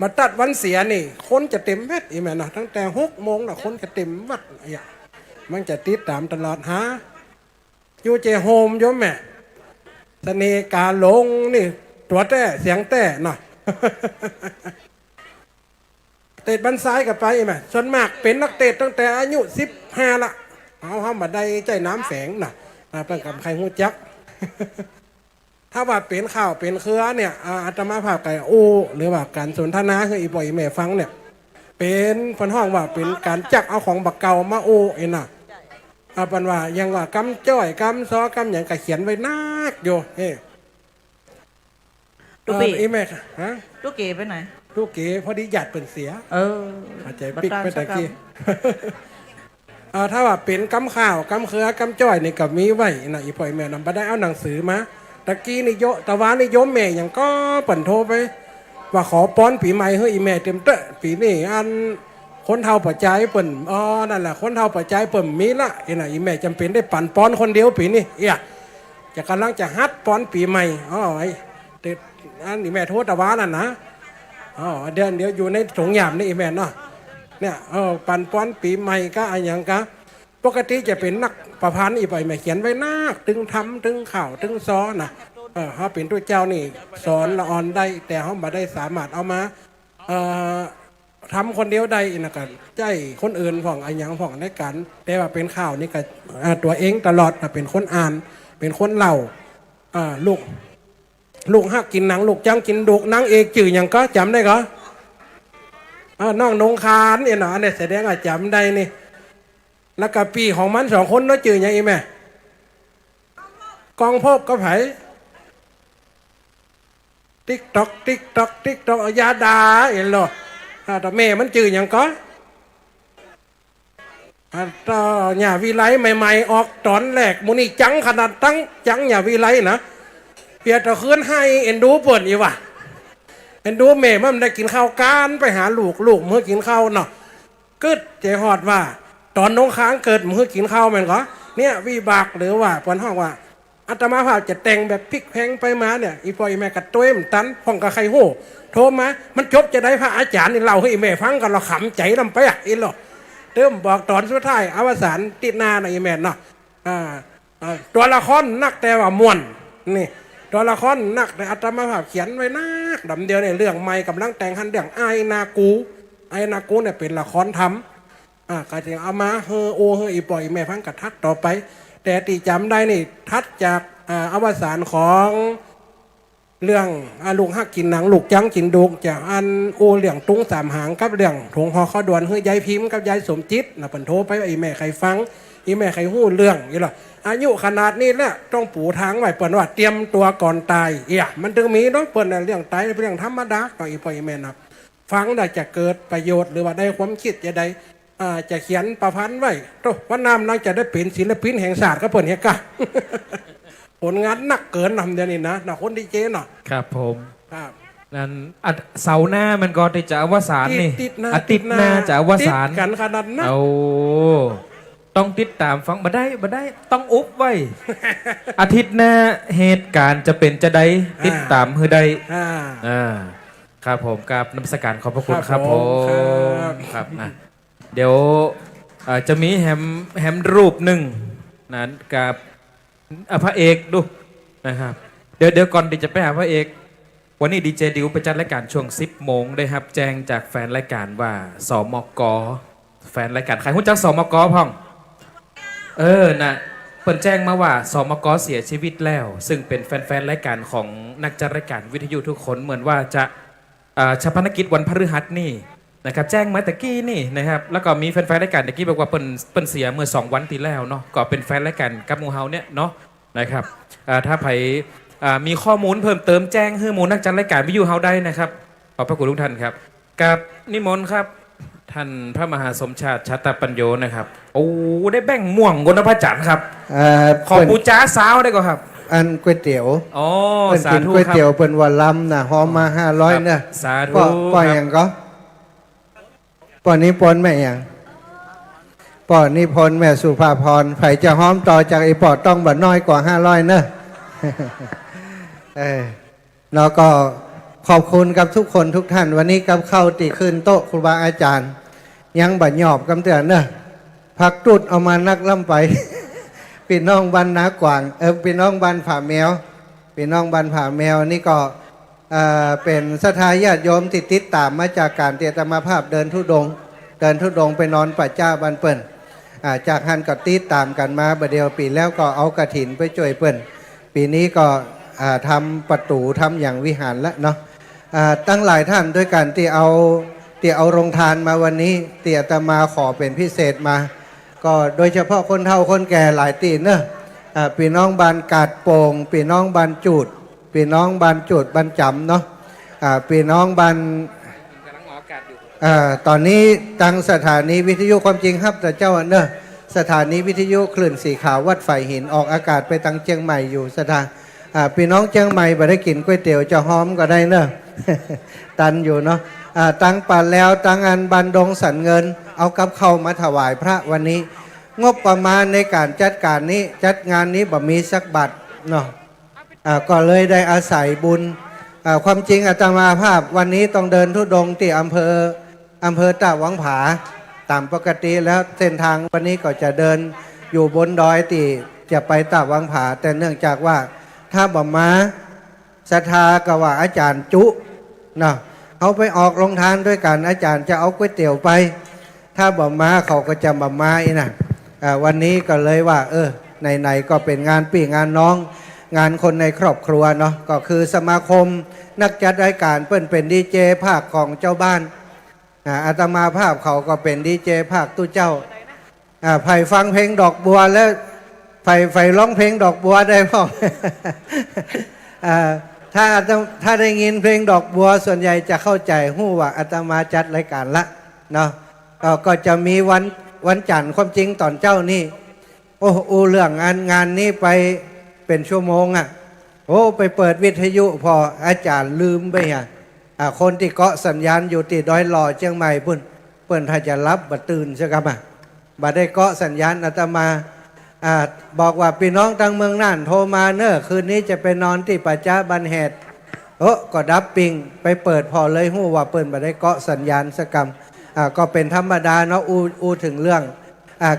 มาตัดวันเสียนี่คนจะเต็มแวดอีแม่นะตั้งแต่6 โมงนะคนจะเต็มวัดอย่างมันจะติดตามตลอดฮะอยู่เจโฮมโยมแม่เสน่ห์การลงนี่ตัวแต่เสียงแต่เนาะ เตะบันซ้ายกับไปแม่ส่วนมากเป็นนักเตะตั้งแต่อายุ15ละเอามาได้ใจน้ำแฝงน่ะเป็นกับใครหูจัก ถ้าว่าเป็นข่าวเป็นเครือเนี่ยอาตมาภาพไก่โอหรือว่าการสนทนาคืออีปล่อยแม่ฟังเนี่ยเป็นพันห้องว่าเป็นการจักเอาของบักเก่ามาโอเอ็น่ะปันว่ายังว่ากำจ้อยกำซอกำอย่างกะเขียนไว้นักอยู่ตุ๊กอีแม่ฮะตุ๊กเก๋ไปไหนตุ๊กเก๋พอดีหยาดเปิ่นเสียอาจจะปิกไปตะกี้ ถ้าว่าเป็นกำข่าวกำเครือกำจ้อยนี่กับมีไว้นะอีปล่อยแม่นำไปได้เอาหนังสือมาตะกี้นี่โยตะวานี่โยมแม่อย่างก็ปั่นโทรไปว่าขอป้อนปีใหม่ให้อีแม่เต็มเตะปีนี้อันคนเท่าปัจจัยเปิ่นนั่นแหละคนเท่าปัจจัยเปิ่นมีละอีแม่จำเป็นได้ปั่นป้อนคนเดียวปีนี้จะกำลังจะฮัดป้อนปีใหม่ไอ้ติดอันอีแม่โทษตะวานั่นนะเดี๋ยวอยู่ในถุงยามนี่อีแม่เนาะเนี่ยปั่นป้อนปีใหม่ก็อะไรอย่างกะปกติจะเป็นนักประพันธ์อีปล่อยแม่เขียนไว้นักตึงทำตึงข่าวตึงซ้อนะเขาเป็นตัวเจ้านี่สอนละอ่อนได้แต่เขาไม่ได้สามารถเอามาทำคนเดียวได้นะกันใจคนอื่นผ่องอะไรอย่างผ่องในกันแต่ว่าเป็นข่าวนี่ก็ตัวเองตลอดเป็นคนอ่านเป็นคนเล่าลูกฮักกินหนังลูกจังกินดุกนางเอกจื่ออย่างก็จำได้ก็น้องนงคานเนี่ยแสดงว่าจำได้นี่ แล้วก็ปีของมัน2 คนเนาะจื่ออย่างอีแม่กองพบก็ไผติ๊กตอกติ๊กตอกติ๊กตอกยาดาเห็นหรอแต่แม่มันจื่ออย่างก็ต่อหย่าวิไลใหม่ๆออกตอนแรกมูนี่จังขนาดตั้งจังหย่าวิไลนะเปียตะคืนให้เอ็นดูเปิดอีว่ะเอ็นดูแม่มันได้กินข้าวการไปหาลูกเมื่อกินข้าวเนาะกึดเจหอดว่าตอนน้องค้างเกิดเมื่อกินข้าวมันก็เนี่ยวิบากหรือว่าปนห้องว่าอาตมาภาพจะแต่งแบบพลิกแพงไปมาเนี่ยอีปอยแม่กัดตัวมตันพ่องกับใครโห่โทรมามันจบจะได้พระอาจารย์นี่เล่าให้แม่ฟังกันเราขำใจลำไปอ่ะอีหรอเติมบอกตอนสุดท้ายอวสานติดหน้าในอีแม่เนาะตัวละครนักแต่ว่าม่วนนี่ตัวละครนักแต่อาตมาภาพเขียนไว้นักดำเดียวในเรื่องใหม่กำลังแต่งหันเรื่องไอนากูเนี่ยเป็นละครทำก็จะเอามาเฮออีปอยแม่ฟังกับทักต่อไปแต่ตีจำได้นี่ทัดจากอวสานของเรื่องลูกฮักกินหนังลูกจังกินดุกจากอันโอเรื่องตุ้งสามหางกับเรื่องถงหอข้อดวนเฮ้ยยายพิมพ์กับยายสมจิตนะเปิ่นโทรไปไอ้แม่ใครฟังไอ้แม่ใครหู้เรื่องนี่หรออายุขนาดนี้แล้วต้องปูทางไว้เปิ่นว่าเตรียมตัวก่อนตายมันถึงมีเนาะเปิ่นเรื่องตายเป็นเรื่องธรรมดาก็อีปอยแม่นับฟังได้จะเกิดประโยชน์หรือว่าได้ความคิดจะได้จะเขียนประพันธ์ไว้ว่าน้ำนังจะได้เป็นศิลปินแห่งศาสตร์ก็เปิดเฮกะ ผลงานหนักเกินนำเดี๋ยวนี้นะคนดีเจเนาะครับผมครับ นั่นเสาหน้ามันก็จะอวสานนี่ติดหน้าจะอวสานกันขนาดนั้นเอาต้องติดตามฟังมาได้ต้องอุบไว้ อาทิตย์หน้าเหตุการณ์จะเป็นจะได้ติดตามเพื่อได้ครับผมกับนมัสการขอบพระคุณครับผมครับนะเดี๋ยวจะมีแฮมรูปหนึ่งนั้นกับพระเอกดูนะครับเดี๋ยวก่อนที่จะไปหาพระเอกวันนี้ดีเจดิวไปจัดรายการช่วง 10 โมงได้ครับแจ้งจากแฟนรายการว่าสมกแฟนรายการใครรู้จักสมกพ่องนะเปิดแจ้งมาว่าสมกเสียชีวิตแล้วซึ่งเป็นแฟนรายการของนักจัดรายการวิทยุทุกคนเหมือนว่าจะชาปนกิจวันพฤหัสนี่นะครับแจ้งมาตะกี้นี่นะครับแล้วก็มีแฟนๆรายการตะกี้บอกว่าเปิ้นเสียเมื่อ2 วันที่แล้วเนาะก็เป็นแฟนรายการกับหมู่เฮาเนี่ยเนาะนะครับถ้าใครมีข้อมูลเพิ่มเติมแจ้งให้หมู่นักจัดรายการวิทยุเฮาได้นะครับขอบพระคุณทุกท่านครับกับนิมนต์ครับท่านพระมหาสมชาติชัตตปัญโยนะครับโอ้ได้แบ่งม่วงกนพระจันทร์ครับขอบูชาสาวได้ก็ครับอันก๋วยเตี๋ยวเปิ้นกินก๋วยเตี๋ยวเปิ้นวันลำนะหอมมา500เนี่ยสาธุปล่อยอย่างก็ปอนี้พลแม่อย่างปอนี้พลแม่สุภาพรไผจะห้อมต่อจากไอ้ปอต้องบัดน้อยกว่า500เนอะแล้วก็ขอบคุณกับทุกคนทุกท่านวันนี้กับเข้าตีขึ้นโต๊ะครูบาอาจารย์ยังบัดหยอบกำเตือนเนอะพักตุดเอามานักล่ำไปพี่น้องบ้านนากวางพี่น้องบ้านผาแมวพี่น้องบ้านผาแมวนี่ก็เป็นศรัทธาญาติโยมติดตามมาจากการเตรียมภาพเดินธุดงไปนอนปัจจ้าบันเปิ่นจากหันก็ติดตามกันมาประเดี๋ยวปีแล้วก็เอากระถินไปช่วยเปิ่นปีนี้ก็ทำประตูทำอย่างวิหารแล้วเนาะตั้งหลายท่านด้วยกันที่เอาโรงทานมาวันนี้เตียตมาขอเป็นพิเศษมาก็โดยเฉพาะคนเฒ่าคนแก่หลายตีเนอะพี่น้องบ้านกาดโป่งพี่น้องบ้านจูดพี่น้องบ้านจูดบ้านจำเนาะพี่น้องบ้านตอนนี้ตั้งสถานีวิทยุความจริงครับแต่เจ้าเนอะสถานีวิทยุคลื่นสีขาววัดไฟหินออกอากาศไปตั้งเชียงใหม่อยู่สถานพี่น้องเชียงใหม่บ่ได้กินก๋วยเตี๋ยวจะหอมก็ได้เนอะ ตันอยู่เนาะตั้งปันแล้วตั้งอันบันดงสันเงินเอากับเข้ามาถวายพระวันนี้งบประมาณในการจัดการนี้จัดงานนี้บ่มีสักบาทเนาะก็เลยได้อาศัยบุญความจริงอาตมาภาพวันนี้ต้องเดินธุดงค์ที่อำเภอตะวังผาตามปกติแล้วเส้นทางวันนี้ก็จะเดินอยู่บนดอยที่จะไปตะวังผาแต่เนื่องจากว่าถ้าบ่มาศรัทธาก็ว่าอาจารย์จุเนาะเอาไปออกโรงทานด้วยกันอาจารย์จะเอาก๋วยเตี๋ยวไปถ้าบ่มาเขาก็จะบ่มาอีนะวันนี้ก็เลยว่าไหนๆก็เป็นงานปีงานน้องงานคนในครอบครัวเนาะก็คือสมาคมนักจัดรายการเปิ้นเป็นดีเจภาคของเจ้าบ้านอาตมาภาพเขาก็เป็นดีเจภาคตู้เจ้า ไผ่ฟังเพลงดอกบัวแล้วไผ่ร้องเพลงดอกบัวได้พ่อ ถ้าได้ยินเพลงดอกบัวส่วนใหญ่จะเข้าใจหู้ว่าอาตมาจัดรายการละเนาะก็จะมีวันจันทร์ความจริงตอนเจ้านี่โอ้เรื่องงานนี้ไปเป็นชั่วโมงอ่ะโอ้ไปเปิดวิทยุพออาจารย์ลืมไปอ่ะคนที่เกาะสัญญาณอยู่ที่ดอยหล่อเชียงใหม่เปิ้นถ้าจะรับบัดตื่นใช่ไหมบัดได้เกาะสัญญาณอาตมาบอกว่าพี่น้องทางเมืองน่านโทรมาเนอะคืนนี้จะไปนอนที่ปัจจาบันเหตุก็ดับปิงไปเปิดพอเลยหู้ว่าเปิ้นบัดได้เกาะสัญญาณสกรรมก็เป็นธรรมดาเนาะอูถึงเรื่อง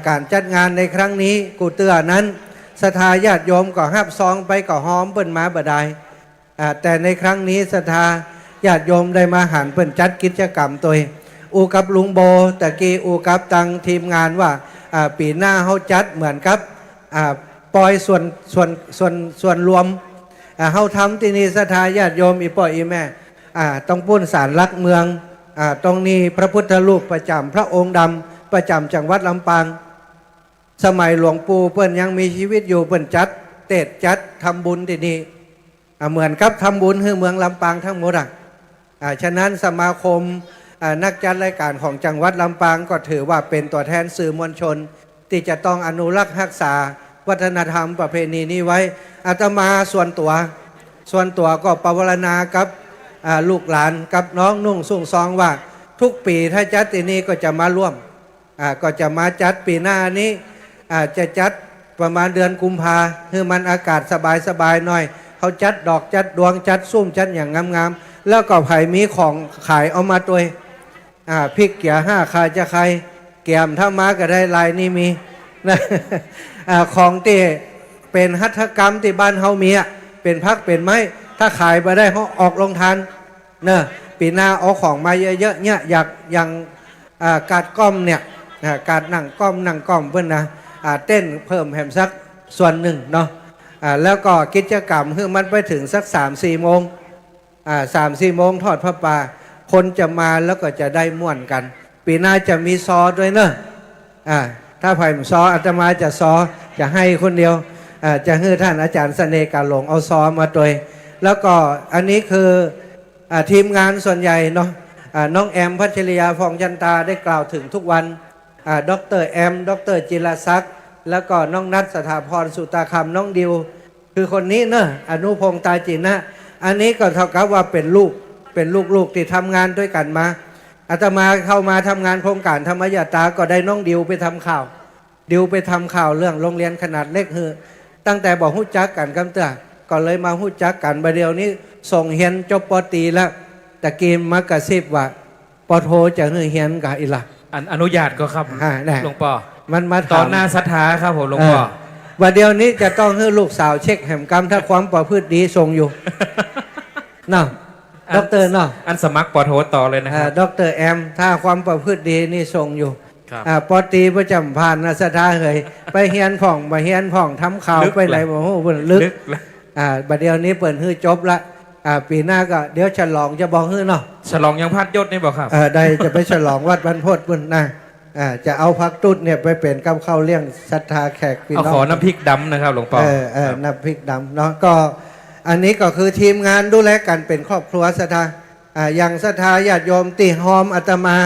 การจัดงานในครั้งนี้กูเตือนั้นศรัทธาญาติโยมก็ฮับซองไปก็หอมเปิ้นมาบ่ได้แต่ในครั้งนี้ศรัทธาญาติโยมได้มาหันเปิ้นจัดกิจกรรมตัวอูกับลุงโบตะกี้อูกับตังทีมงานว่าปีหน้าเขาจัดเหมือนกับปล่อยส่วนรวมเขาทำที่นี่ศรัทธาญาติโยมอีป่อยอีแม่ต้องปุ้นศาลลักเมืองตรงนี้พระพุทธรูปประจำพระองค์ดำประจำจังหวัดลำปางสมัยหลวงปู่เปิ้นยังมีชีวิตอยู่เปิ้นจัดเตดจัดทำบุญที่นี่เหมือนกับทำบุญให้เมืองลำปางทั้งหมดฉะนั้นสมาคมนักจัดรายการของจังหวัดลำปางก็ถือว่าเป็นตัวแทนสื่อมวลชนที่จะต้องอนุรักษ์รักษาวัฒนธรรมประเพณีนี้ไว้อาตมาส่วนตัวก็ปวารณากับลูกหลานกับน้องนุ่งสุ่งซองว่าทุกปีถ้าจัดที่นี่ก็จะมาร่วมก็จะมาจัดปีหน้านี้จะจัดประมาณเดือนกุมภาคือมันอากาศสบายหน่อยเขาจัดดอกจัดดวงจัดซุ่มจัดอย่างงามๆแล้วก็ไผ่มีของขายเอามาตัวพริกเกี๊ย5 คาจะใครแกมถ้ามาก็ได้ลายนี่มีนะของที่เป็นหัตถกรรมที่บ้านเฮามีเป็นพักเป็นไม้ถ้าขายไปได้เขาออกลงทานเนอะปีหน้าเอาของมาเยอะๆเนี่ยอย่างการก้อมเนี่ยการนั่งก้อมเพื่อนนะเต้นเพิ่มแหมสักส่วนหนึ่งเนาะแล้วก็กิจกรรมคือมันไปถึงสัก 3-4 โมง3-4 โมงทอดพระป่าคนจะมาแล้วก็จะได้ม่วนกันปีหน้าจะมีซอด้วยเนอะถ้าไผ่ซออาตมาจะซอจะให้คนเดียวจะให้ท่านอาจารย์เสน่ห์กาหลงเอาซอมาตัวแล้วก็อันนี้คือทีมงานส่วนใหญ่เนาะน้องแอมพัชริยาฟองจันตาได้กล่าวถึงทุกวันดร.แอมดร.จิรศักดิ์แล้วก็น้องนัทสถาพรสุตาคำน้องดิวคือคนนี้เนอะอนุพงษ์ตาจินะอันนี้ก็เท่ากับว่าเป็นลูกที่ทำงานด้วยกันมาอาตมาเข้ามาทำงานโครงการธรรมยตาก็ได้น้องดิวไปทำข่าวเรื่องโรงเรียนขนาดเล็กตั้งแต่บอกหู้จักกันกำเตือก็เลยมาหู้จักกันประเดี๋ยวนี้ส่งเฮียนจบป.ตรีแล้วตะกี้มักกะซิบว่าป.โทจะเฮียนกับอีหล่ะอนุญาตก็ครับหลวงพ่อมันมาตอนหน้าศรัทธาครับผมหลวงพ่อประเดี๋ยวนี้จะต้องให้ลูกสาวเช็คแหมกรรมถ้าความประพฤติดีทรงอยู่เนาะดร.เนาะอันสมัครป.โทต่อเลยนะครับดร.แอมถ้าความประพฤติดีนี่ทรงอยู่ป.ตรีประจำผ่านนะศรัทธาเหยไปเฮียนผ่องมาเฮียนผ่องทำข่าวไปไหนบ่ฮู้เพิ่นลึกประเดี๋ยวนี้เปิดฮื้อจบละปีหน้าก็เดี๋ยวฉลองจะบอกฮื้อเนาะฉลองยังพัดยศนี่บอกครับได้จะไปฉลองวัดบรรพตพุ่นนะจะเอาพักตุ้ดเนี่ยไปเป็นกับข้าวเลี้ยงศรัทธาแขกพี่น้องเอาขอน้ำพริกดำนะครับหลวงพ่อน้ำพริกดำเนาะก็อันนี้ก็คือทีมงานดูแลกันเป็นครอบครัวศรัทธาอย่างศรัทธาญาติโยมตีหอมอาตมา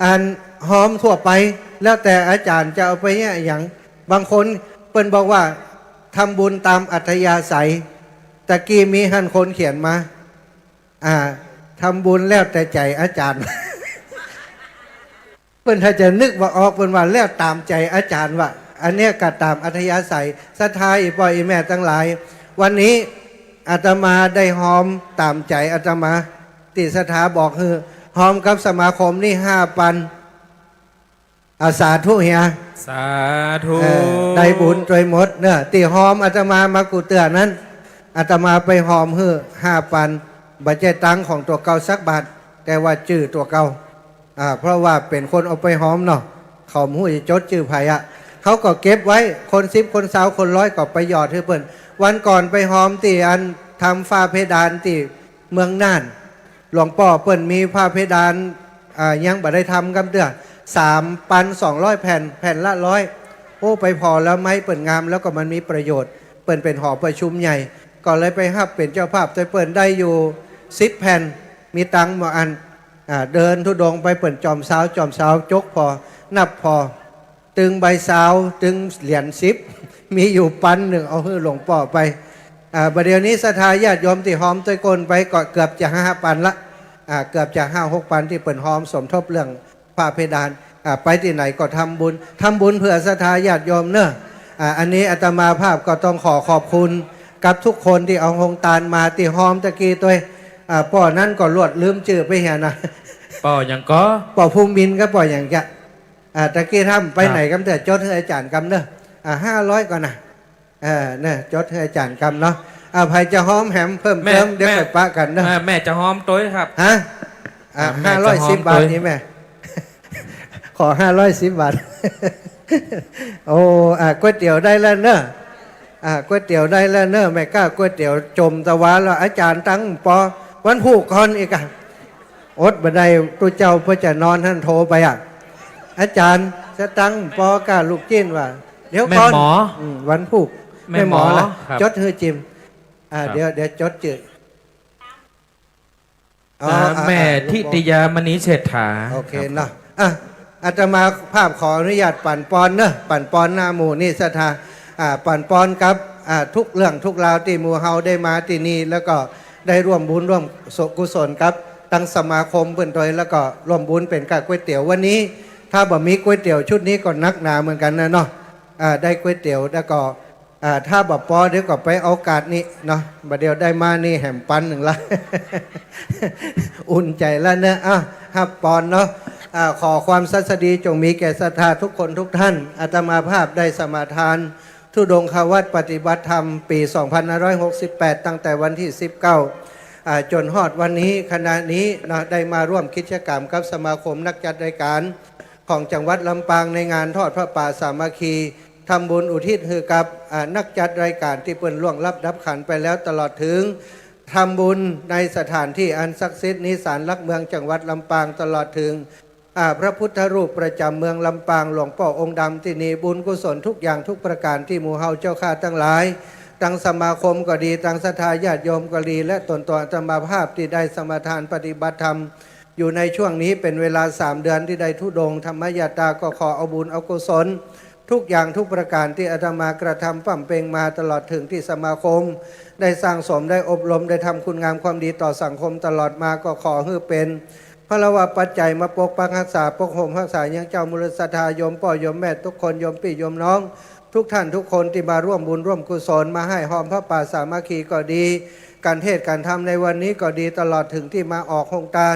อันหอมทั่วไปแล้วแต่อาจารย์จะเอาไปเนี่ยอย่างบางคนเปิ้นบอกว่าทำบุญตามอัธยาศัยตะกี้มีหันคนเขียนมาทำบุญแล้วแต่ใจอาจารย์ เปิ้นถ้าจะนึกว่าออกเปิ้นว่าแล้วตามใจอาจารย์ว่าอันเนี้ยก็ตามอัธยาศัยศรัทธาอีป่อยอีแม่ทั้งหลายวันนี้อาตมาได้หอมตามใจอาตมาติศรัทธาบอกคือหอมกับสมาคมนี่5 ปันสาธุเฮียสาธุได้บุญโดยหมดเนอะตีหอมอาตมามากูเตือนนั้นอาตมาไปหอมฮื้อ5 ปันบัจเจตังของตัวเก่าสักบาทแต่ว่าจื่อตัวเก่าเพราะว่าเป็นคนเอาไปหอมเนาะเขาหู้จะจดจื่อไผ่เขาก็เก็บไว้คน10 คน20 คน 100ก็ไปหยอดให้เพิ่นวันก่อนไปหอมตีอันทำฝ้าเพดานตีเมืองน่านหลวงพ่อเปิ้นมีฝ้าเพดานยังบ่ได้ทำกำเตือ 3,200 แผ่นแผ่นละ100โอ้ไปพอแล้วไหมเปิ่นงามแล้วก็มันมีประโยชน์เปิ่นเป็นหอประชุมใหญ่ก็เลยไปฮับเป็นเจ้าภาพแต่เปิ่นได้อยู่10 แผ่นมีตังค์มาอันเดินทุดงไปเปิ่นจอมสาวจกพอนับพอตึงใบสาวตึงเหรียญ10มีอยู่ปันหนึ่งเอาให้หลวงป่อไปประเดี๋ยวนี้ศรัทธาญาติโยมที่หอมตะกนไปก็เกือบจะ5 ปันละเกือบจะ5-6 ปันที่เปิ่นหอมสมทบเรื่องผ้าเพดานไปที่ไหนก็ทำบุญเพื่อศรัทธาญาติโยมเนอะอันนี้อาตมาภาพก็ต้องขอบคุณกับทุกคนที่เอาหงตาลมาที่หอมตะกี้ตัวป่อนั้นก็ลวดลืมจื่อไปเหียนะป่ออย่างก็ป่อภูมินก็ป่ออย่างจะตะกี้ทำไปไหนกำเถิดจดให้อาจารย์กำเนอะ500ก่อนนะเนี่ยจดให้อาจารย์กำเนาะภัยจะหอมแหมเพิ่มเติมเดี๋ยวไปปะกันเนอะแม่จะหอมตัวครับฮะ510 บาทนี่แม่ขอ510 บาทโอ้ก๋วยเตี๋ยวได้แล้วเนอะก๋วยเตี๋ยวได้แล้วเนอะแม่ก้าก๋วยเตี๋ยวจมตะวันแล้วอาจารย์ตั้งปอวันผูกคอนอีกอดบันไดตัวเจ้าเพื่อจะนอนท่านโทรไปอาจารย์จะตั้งปอกาลูกจิ้นว่าเดี๋ยวก่อนวันผูกแม่หมอละจดเฮือจิมเดี๋ยวจดจืดแม่ทิติยามณีเศรษฐาโอเคเนาะอาตมาภาพขออนุญาตปั่นปอนเนอะปั่นปอนหน้าหมู่นี่ศรัทธาปั่นปอนกับทุกเรื่องทุกราวที่หมู่เฮาได้มาที่นี่แล้วก็ได้ร่วมบุญร่วมกุศลกับตั้งสมาคมเพื่อนตัวแล้วก็ร่วมบุญเป็นกับก๋วยเตี๋ยววันนี้ถ้าบ่มีก๋วยเตี๋ยวชุดนี้ก็นักหนาเหมือนกันนะเนาะได้ก๋วยเตี๋ยวแล้วก็ถ้าบ่ปอเดี๋ยวก็ไปเอากาดนี้เนาะบัดเดียวได้มานี่แหมปันหนึ่งละ อุ่นใจแล้วเนอะฮับปอนเนาะขอความสัสดีจงมีแก่ศรัทธาทุกคนทุกท่านอาตมาภาพได้สมาทานธุดงควัตรปฏิบัติธรรมปี 2568 ตั้งแต่วันที่ 19จนฮอดวันนี้ขณะนี้นะได้มาร่วมกิจกรรมกับสมาคมนักจัดรายการของจังหวัดลำปางในงานทอดพระป่าสามัคคีทำบุญอุทิศให้กับนักจัดรายการที่เปิ้นล่วงลับดับขันไปแล้วตลอดถึงทำบุญในสถานที่อันศักดิ์สิทธิ์นิสานลักเมืองจังหวัดลำปางตลอดถึงพระพุทธรูปประจำเมืองลำปางหลวงพ่อองค์ดำที่นี่บุญกุศลทุกอย่างทุกประการที่หมู่เฮาเจ้าข้าทั้งหลายตั้งสมาคมก็ดีตั้งศรัทธาญาติโยมก็ดีและตนอาตมาภาพที่ได้สมาทานปฏิบัติธรรมอยู่ในช่วงนี้เป็นเวลา3 เดือนที่ได้ธุดงค์ธรรมยาตราก็ขอเอาบุญเอากุศลทุกอย่างทุกประการที่อาตมากระทำปั่มเปงมาตลอดถึงที่สมาคมได้สร้างสมได้อบรมได้ทำคุณงามความดีต่อสังคมตลอดมาก็ขอให้เป็นพระวาปัจจัยมาปกปักรักษาปกห่มรักษายังเจ้ามูลศรัทธาโยมพ่อโยมแม่ทุกคนโยมพี่โยมน้องทุกท่านทุกคนที่มาร่วมบุญร่วมกุศลมาให้หอมพระป่าสามัคคีก็ดีการเทศน์การธรรมในวันนี้ก็ดีตลอดถึงที่มาออกโครงการ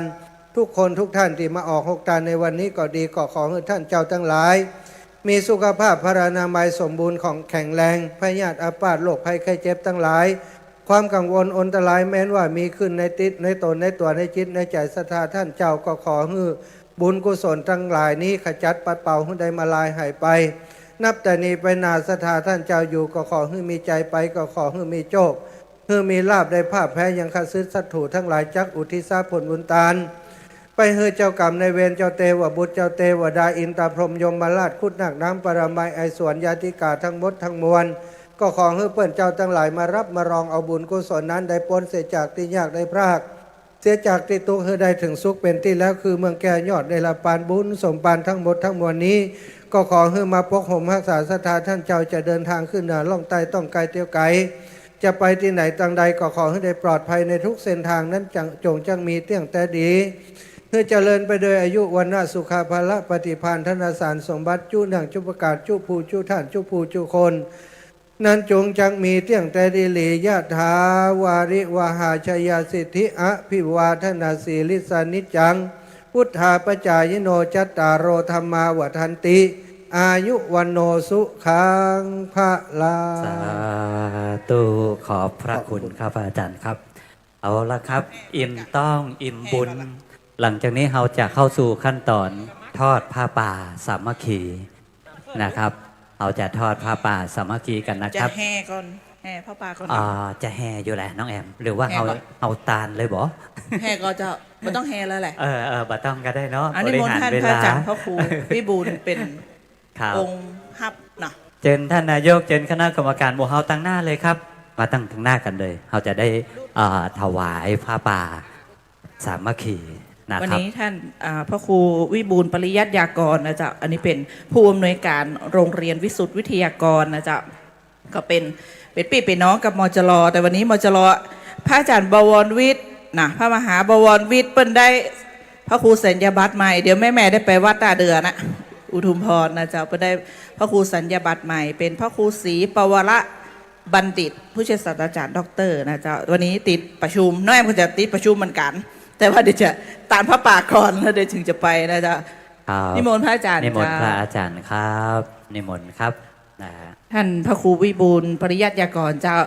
ทุกคนทุกท่านที่มาออกโครงการในวันนี้ก็ดีก็ขอให้ท่านเจ้าทั้งหลายมีสุขภาพพรรณนามัยสมบูรณ์ของแข็งแรงพยาธิอาพาธโรคภัยไข้เจ็บทั้งหลายความกังวลอันตรายแม้นว่ามีขึ้นในติดในตนในตัวในจิตในใจศรัทธาท่านเจ้าก็ขอให้บุญกุศลทั้งหลายนี้ขจัดปัดเป่าให้ได้มาลายหายไปนับแต่นี้ไปนาศรัทธาท่านเจ้าอยู่ก็ขอให้มีใจไปก็ขอให้มีโชคให้มีลาภได้ภาพแพ้ยังคัดซื้อสัตถูทั้งหลายจักอุทิศผลบุญตาลไปเฮเจ้ากรรมในเวรเจ้าเทวบุตรเจ้าเทวดาอินทร์พรหมยมมาราชคุดนักน้ำปรมัยไอสวนญาติกาทั้งหมดทั้งมวลก็ขอให้เปิ้นเจ้าทั้งหลายมารับมารองเอาบุญกุศลนั้นได้พ้นเสียจากที่ยากได้พรากเสียจากที่ทุกข์ให้ได้ถึงสุขเป็นที่แล้วคือเมืองแก่ยอดในละปานบุญสมปานทั้งหมดทั้งมวลนี้ก็ขอให้มาปกห่มรักษาศรัทธาท่านเจ้าจะเดินทางขึ้นเหนือล่องใต้ต้องไกลเตียวไกลจะไปที่ไหนต่างใดก็ขอให้ได้ปลอดภัยในทุกเส้นทางนั้นจงมีเตี้ยงแต่ดีเพื่อเจริญไปโดยอายุวันนาสุขาภละปฏิภาณธนสารสมบัติจุหนังจุประกาศจุภูจุท่านจุภูจุคนนั้นจงจังมีเตี้ยงแต่ดีหลียะถาวาริวหาชยาสิทธิอภิวาทนาสีลิสานิจังพุทธาปจายโนจัตตารโอธรรมาวัฏันติอายุวันโนสุขังพระลาสาธุขอบพระคุณครับอาจารย์ครับเอาละครับอิ่มต้องอิ่มบุญหลังจากนี้เราจะเข้าสู่ขั้นตอนทอดผ้าป่าสามัคคีนะครับเราจะทอดผ้าป่าสามัคคีกันนะครับจะแห่ก่อน แห่พ่อป่าก่อน จะแห่อยู่แหละน้องแอม หรือว่า แห่ก่อน เอาตาลเลยบ่ แห่ก็จะไม่ต้องแห่แล้วแหละ บ่ต้องก็ได้เนาะ อันนี้มนต์ท่านพระอาจารย์พระครูวิบูลย์เป็น ครับ องค์ฮับเนาะ เชิญท่านนายกเชิญคณะกรรมการหมู่เฮาตั้งหน้าเลยครับ มาตั้งทางหน้ากันเลยเราจะได้ถวายผ้าป่าสามัคคีนะ วัน ครับ นี้ท่านพระครูวิบูลย์ปริยัติยากรนะจ๊ะอันนี้เป็นผู้อำนวยการโรงเรียนวิสุทธิวิทยากรนะจ๊ะก็เป็นพี่เป็นน้องกับมจรแต่วันนี้มจรพระอาจารย์บวรวิทย์นะพระมหาบวรวิทย์เปิ้นได้พระครูสัญญาบัตรใหม่เดี๋ยวแม่ได้ไปวัดตาเดือนะอุทุมพรนะจ๊ะเปิ้นได้พระครูสัญญาบัตรใหม่เป็นพระครูศรีปวรบัณฑิต ผู้ช่วยศาสตราจารย์ด็อกเตอร์นะจ๊ะวันนี้ติดประชุมน้องแอมก็จะติดประชุมเหมือนกัน แต่ว่าเดี๋ยวจะตามพระป่าก่อนแล้วเดี๋ยวถึงจะไปนะจ๊ะนิมนต์พระอาจารย์ นิมนต์พระอาจารย์ครับนิมนต์ครับนะ ท่านพระครูวิบูลย์ปริยัติยากรเจ้า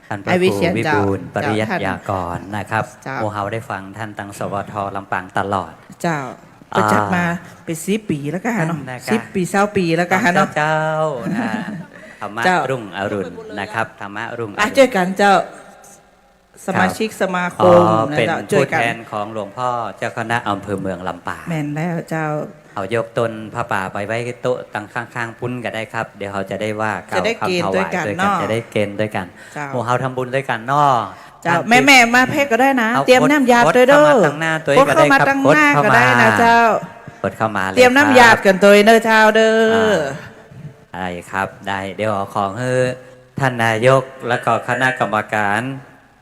ท่านพระครูวิบูลย์ปริยัติยากรนะครับโมเฮาได้ฟังท่านตังสวทลำปางตลอด เจ้าก็จัดมาเป็น10 ปีแล้วก็ฮะเนาะ10 ปี20 ปีแล้วก็ฮะเนาะ เจ้าธรรมะรุ่งอรุณนะครับธรรมะรุ่งอรุณ ช่วยกันเจ้าสมาชิกสมาคมนะ เป็น เจ้าช่ว ผู้ ยกัน แทนของหลวงพ่อเจ้าคณะอำเภอเมืองลำปาง แม่นแล้วเจ้า เอายกตนพระป่าไปไว้โต๊ะตั้งข้างๆปุ้นก็ได้ครับ เดี๋ยวเขาจะได้ว่า จะได้เกณฑ์ด้วยกันเนาะ จะได้เกณฑ์ด้วยกัน เจ้า หมู่เฮาทำบุญด้วยกันเนาะ เจ้าแม่มาเพกก็ได้นะ อา เตรียมน้ำยาด้วยเด้อ เข้ามาตั้งหน้าตัวเองก็ได้ เข้ามา ครับ ตั้งหน้าก็ได้นะเจ้า กดเข้ามาล เตรียมน้ำยา ครับ กันตัวเด้อเจ้าเด้อ ได้ครับได้เดี๋ยวขอให้ท่านนายกและก็คณะกรรมการ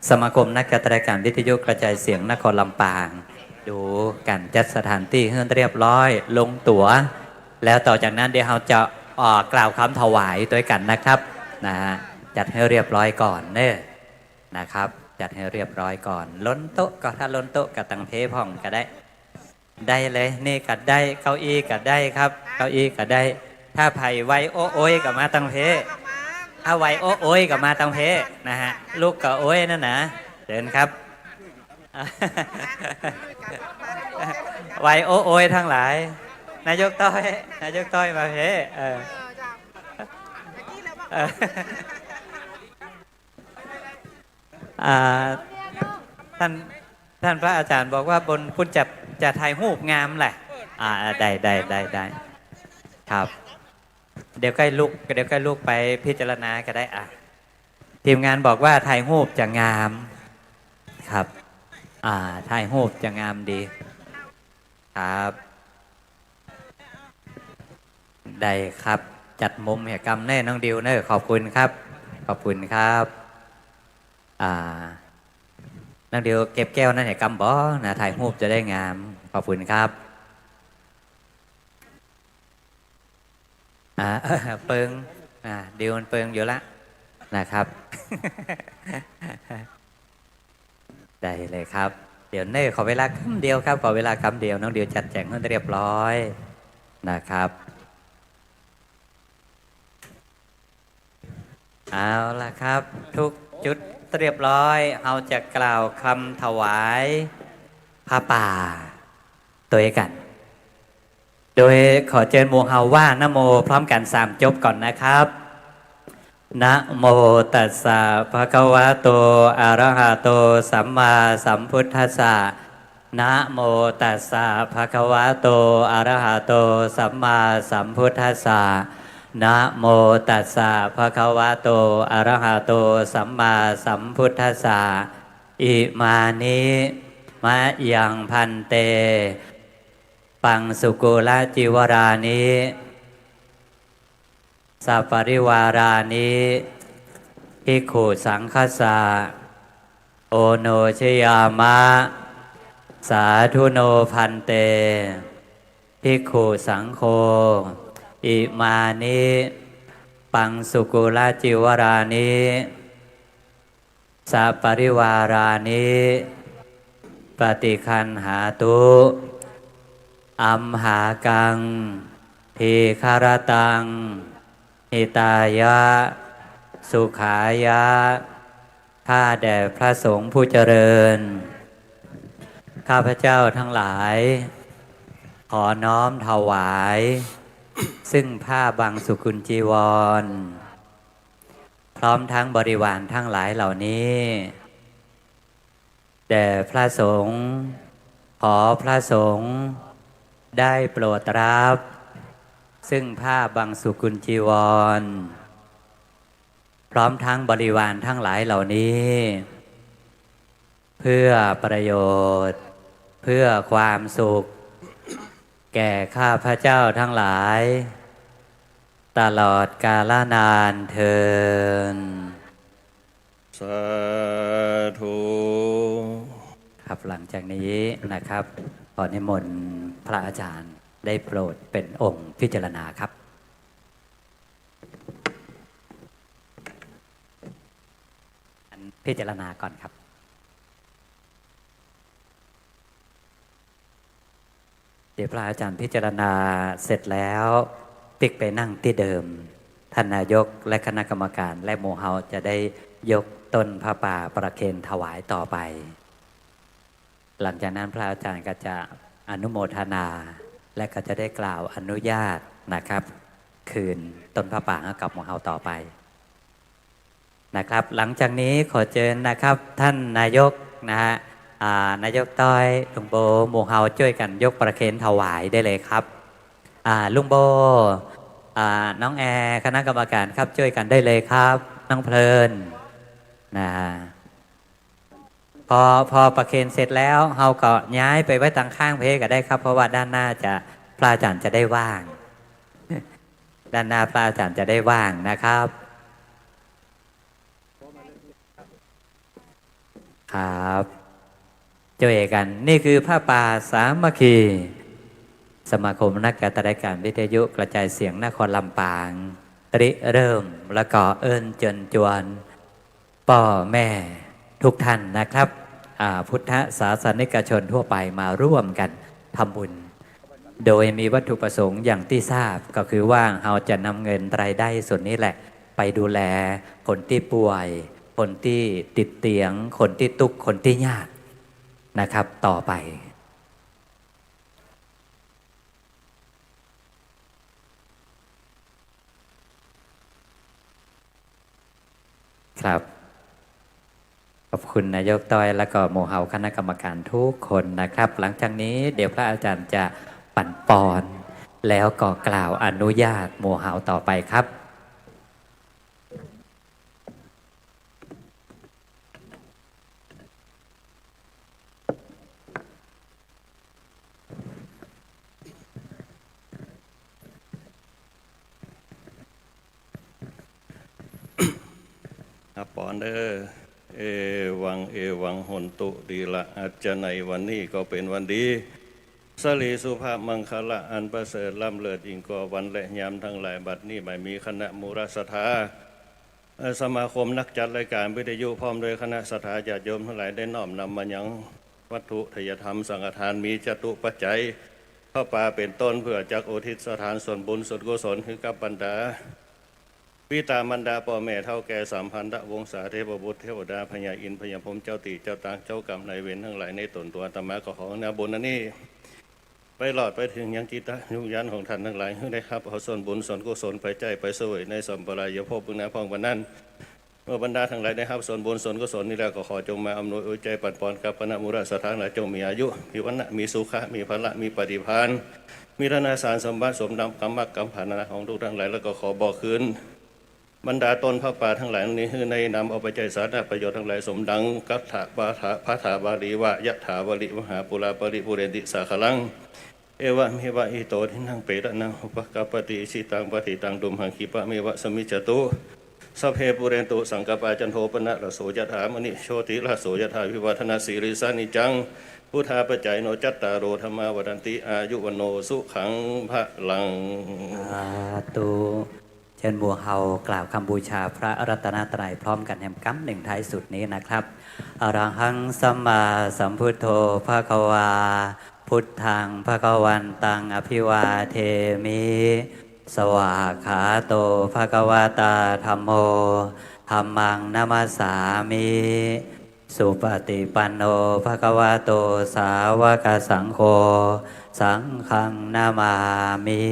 สมาคมนักจัดรายการวิทยุกระจายเสียงนครลำปาง ดูการจัดสถานที่ให้เรียบร้อยลงตั๋วแล้วต่อจากนั้นเดี๋ยวเราจะกล่าวคำถวายด้วยกันนะครับนะฮะจัดให้เรียบร้อยก่อนเน้อนะครับจัดให้เรียบร้อยก่อนล้นโต๊ะก็ถ้าล้นโต๊ะก็ตั้งเพพ่องก็ได้ได้เลยนี่ก็ได้เก้าอี้ก็ได้ครับเก้าอี้ก็ได้ถ้าไผ่ไวโอ้ยก็มาตั้งเพถ้าไวโอ้ยก็มาตั้งเพนะฮะลูกก็โอ้ยนั่นนะเดินครับ ไวโอ้ยทั้งหลายนายกต้อยมาเพท่านพระอาจารย์บอกว่าบนพุ่นจะถ่ายรูปงามแหละได้ครับเดี๋ยวใกล้ลูกไปพิจารณาก็ได้ทีมงานบอกว่าถ่ายรูปจะงามครับถ่ายรูปจะงามดีครับได้ครับจัดมุมเหตุกรรมแน่น้องดิวเนอขอบคุณครับขอบคุณครับน้องดิวเก็บแก้วนั่นเหตุกรรมบ่นะถ่ายรูปจะได้งามขอบคุณครับเปิงดิวมันเปิงอยู่ละนะครับ ได้เลยครับเดี๋ยวเน่ขอเวลาคำเดียวครับขอเวลาคำเดียวน้องเดียวจัดแจงให้เรียบร้อยนะครับเอาล่ะครับทุกจุดเรียบร้อยเราจะกล่าวคำถวายผ้าป่าตัวกัน โดยขอเชิญหมู่เฮาว่านะโมพร้อมกัน3จบก่อนนะครับนะโมตัสสะภะคะวะโตอะระหะโตสัมมาสัมพุทธัสสะนะโมตัสสะภะคะวะโตอะระหะโตสัมมาสัมพุทธัสสะนะโมตัสสะภะคะวะโตอะระหะโตสัมมาสัมพุทธัสสะอิมานิมะยังพันเตปังสุกุลจิวรานิสัปปริวารานิภิกขุสังฆสาโอโนชยามะสาธุโนพันเตภิกขุสังโฆอิมานิปังสุกุลจิวรานิสัปปริวารานิปฏิคันหาตุอัมหากังทีคารตังหิตายะสุขายะข้าแด่พระสงฆ์ผู้เจริญข้าพเจ้าทั้งหลายขอน้อมถวายซึ่งผ้าบางสุกุลจีวร พร้อมทั้งบริวารทั้งหลายเหล่านี้แด่พระสงฆ์ขอพระสงฆ์ได้โปรดรับซึ่งผ้าบังสุกุลจีวรพร้อมทั้งบริวารทั้งหลายเหล่านี้เพื่อประโยชน์เพื่อความสุขแก่ข้าพระเจ้าทั้งหลายตลอดกาลนานเทินสาธุครับหลังจากนี้นะครับขอนิมนต์พระอาจารย์ได้โปรดเป็นองค์พิจารณาครับพิจารณาก่อนครับเดี๋ยวพระอาจารย์พิจารณาเสร็จแล้วติ๊กไปนั่งที่เดิมท่านนายกและคณะกรรมการและหมู่เฮาจะได้ยกต้นผ้าป่าประเคนถวายต่อไปหลังจากนั้นพระอาจารย์ก็จะอนุโมทนาและก็จะได้กล่าวอนุญาตนะครับคืนต้นผ้าป่าให้กับหมู่เฮาต่อไปนะครับหลังจากนี้ขอเชิญนะครับท่านนายกนะฮะนายกต้อยลุงโบหมู่เฮาช่วยกันยกประเคนถวายได้เลยครับลุงโบน้องแอร์คณะกรรมการครับช่วยกันได้เลยครับน้องเพลินนะพอประเคนเสร็จแล้วเฮาก็ย้ายไปไว้ทางข้างเพก็ได้ครับเพราะว่าด้านหน้าจะพระอาจารย์จะได้ว่างด้านหน้าพระอาจารย์จะได้ว่างนะครับครับช่วยกันนี่คือผ้าป่าสามัคคีสมาคมนักการรายการวิทยุกระจายเสียงนครลำปางริเริ่มแล้วก็เอิญเจิญจวนพ่อแม่ทุกท่านนะครับพุทธศาสนิกชนทั่วไปมาร่วมกันทำบุญโดยมีวัตถุประสงค์อย่างที่ทราบก็คือว่าเราจะนำเงินรายได้ส่วนนี้แหละไปดูแลคนที่ป่วยคนที่ติดเตียงคนที่ทุกข์คนที่ยากนะครับต่อไปครับขอบคุณนายกต้อยและก็หมู่เฮาคณะกรรมการทุกคนนะครับหลังจากนี้เดี๋ยวพระอาจารย์จะปั่นปอนแล้วก็กล่าวอนุญาตหมู่เฮาต่อไปครับปอนเดอเอวังหนตุดีละอาจจะในวันนี้ก็เป็นวันดีสลีสุภาพมังคละอันประเสริฐล้ำเลิศยิ่งกว่าวันและยามทั้งหลายบัดนี้ไม่มีคณะมูรสถาสมาคมนักจัดรายการวิทยุพร้อมโดยคณะสถาญาติโยมทั้งหลายได้น้อมนำมายังวัตถุทยธรรมสังฆทานมีจตุปัจจัยเข้าป่าเป็นต้นเพื่อจักอุทิศสถานส่วนบุญส่วนกุศลให้กับบรรดาปิตามารดาพ่อแม่เท่าแก่สัมพันธวงศาเทพบุตรเทวดาพญาอินทร์พญาพรหมเจ้าตีเจ้าตางเจ้ากรรมนายเวรทั้งหลายในตนตัวอาตมาก็ขอนาบุญนี้ไปหลอดไปถึงยังจิตยุยันของท่านทั้งหลายให้ได้ครับเอาส่วนบุญส่วนกุศลไปใจไปสวยในสัมปรายภพบุญนาพองวันนั้นเมื่อบรรดาทั้งหลายได้ครับส่วนบุญส่วนกุศลนี้แล้วก็ขอจงมาอำนวยอวยใจปัดปอนกับคณะมูรสถานจงมีอายุมีวรรณะมีสุขะมีพละมีปฏิภาณมีธนาสารสมบัติสมดำกรรมกรรมฐานะของทุกทั้งหลายแล้วก็ขอบอกคืนบรรดาตนพระป่าทั้งหลายนี้ในนำเอาไปใจสาธารณประโยชน์ทั้งหลายสมดังกัตถะบาถะพระถาบาลีวะยะถาวริมหาปุราปริปุเรนติสาขลังเอวะเมวะอิโตทินังเปตะนังอุปกปติสิตังปฏิตังดุมหังคิปะเมวะสมิจตุสัพเพปุเรนตุสังกปาจันโทปนะระโสยถามณิโชติระโสยถาวิวัฒนาสิริสานิจังพุทธาปัจจัยโนจัตตารโรธรรมาวดันติอายุวโนสุขังพระลังสาธุเชิญบัวเฮากล่าวคำบูชาพระรัตนตรัยพร้อมกันแห่งกัมหนึ่งท้ายสุดนี้นะครับอรหังสัมมาสัมพุทโธภควาพุทธังภควันตังอภิวาเทมิสวากขาโตภควตาธัมโมธัมมังนัมสสามิสุปฏิปันโนภควโตสาวกสังโฆสังฆังนามามิ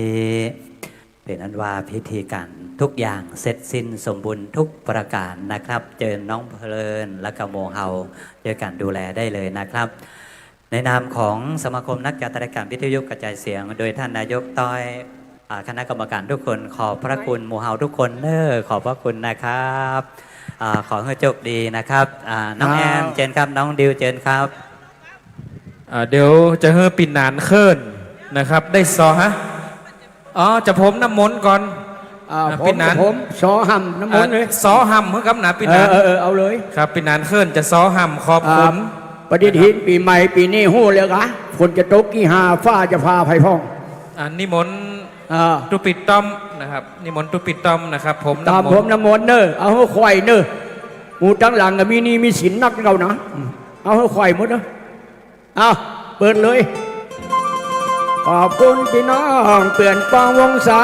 เป็นอันว่าพิธีการ ทุกอย่างเสร็จสิ้นสมบูรณ์ทุกประการนะครับ เจอน้องเพลินและก็โมเฮาเจอกันดูแลได้เลยนะครับ ในนามของสมาคมนักจัดรายการวิทยุกระจายเสียง โดยท่านนายกต้อยคณะกรรมการทุกคนขอบพระคุณโมเฮาทุกคนขอบพระคุณนะครับขอให้โชคดีนะครับน้องแอมเจนครับน้องดิวเจนครับเดี๋ยวจะเฮอปิ่นนานเคินนะครับได้ซอฮะจะผมน้ำมนต์ก่อนปิ่นนานผมซอหำน้ำมนต์เลยซอหำเพื่อกับหนาปิ่นนานเอาเลยครับปิ่นนานเคินจะซอหำขอบคุณปฏิทินปีใหม่ปีนี้หู้เลยกะฝนจะตกกี่หาฟ้าจะพาไผ่พองนิมนต์ตุปิดต้อมนะครับนิมนต์ตุปิดต้อมนะครับผมตามผมน้ำมนต์เนอะเอาให้ควายเนอะหมูตั้งหลังกับมีนี่มีสินนักเรานะเอาให้ควายหมดเนอะเอาเปิดเลยขอบคุณพี่น้องเปลี่ยนปองวงศา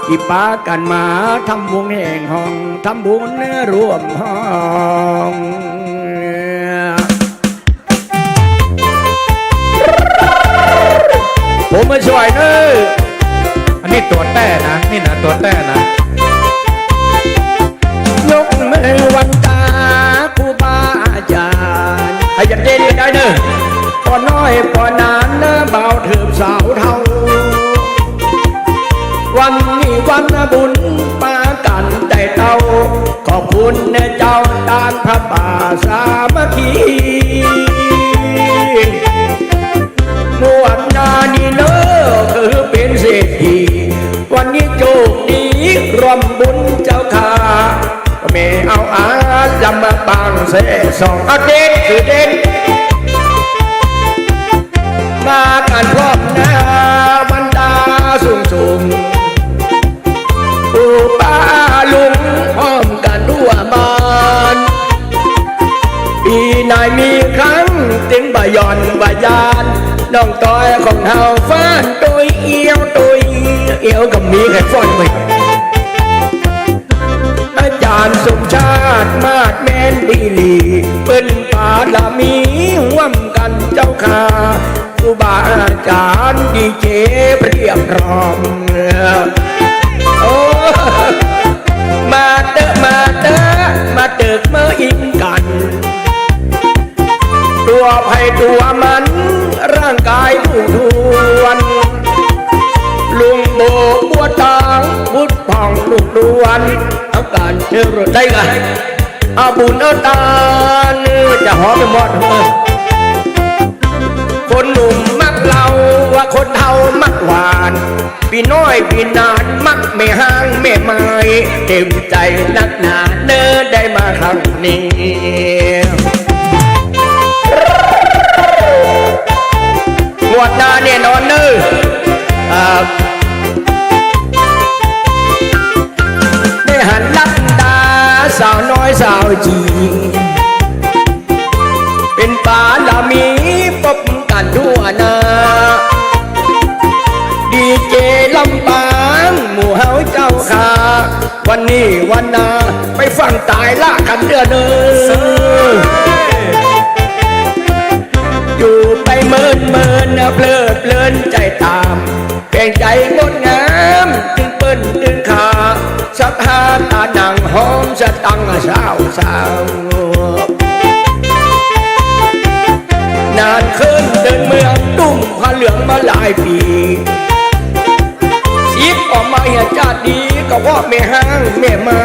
ที่ปากันมาทำวงแห่งห้องทำบุญรวมห้องผมมาช่วยเนอะอันนี้ตัวแต่นะนี่นะตัวแต่นะยกมือวันตาครูบาอาจารย์ให้ยันเย็นกันได้เนอะพอน้อยพอนานเนอะเบาเถิมสาวเท่าวันนี้วันบุญปากันแต่เต้าขอบคุณเนเจ้าตานพระป่าสามัคคีมวดนานีเนอคือเป็นเศรษฐีวันนี้โชคดีรวมบุญเจ้าค่ะแม่เอาลำมาปังเสสองเด็ดคือเด็ดมากันพร้อมหน้าบรรดาสูงปู่ป้าลุงพร้อมกันทั่วบ้านปีนายมีครั้งถึงบะยอนบะยานน้องต้อยของเฮาฟ้านตัวเอียวกับมีแค่ฟ้อนไปอาจารย์สมชาติมาดแมนดีลีเป็นปาลามีห่วมกันเจ้าค่ะครูบาอาจารย์ดีเจเพียบพร้อมโอ้มาเตอะมาเติกเมื่ออินกันตัวไผ่ตัวมันร่างกายผู้ทวนลุงโบกบัวตางพุทธผ่องลูกดวนเอาการเจอรถได้ไงเอาบุญเอาตาจะหอมไปหมดคนหนุ่มมักเราว่าคนเฒ่ามักหวานพี่น้อยพี่นานมักไม่ห่างไม่ไม้เต็มใจนักหนาเนื้อได้มาครั้งนี้งวดหน้าเนี่ยนอนเนื้อได้หันลับตาสาวน้อยสาวจีเป็นปาลามีปบกันทั่วหน้าดีเจลำปางหมู่เฮาเจ้าค่ะวันนี้วันนาไปฟังตายละกันเดือนอยู่ไปเมินเพลิดเพลินใจตามเปลี่ยนใจงดงามตึงเปิ้นตึงขาสักหาตาหนังหอมสตังสาวนานขึ้นเดินเมืองตุ้มผ้าเหลืองมาหลายปีสิบออกมาเหี่ยจาดดีก็ว่าไม่ห้างไม่ไม้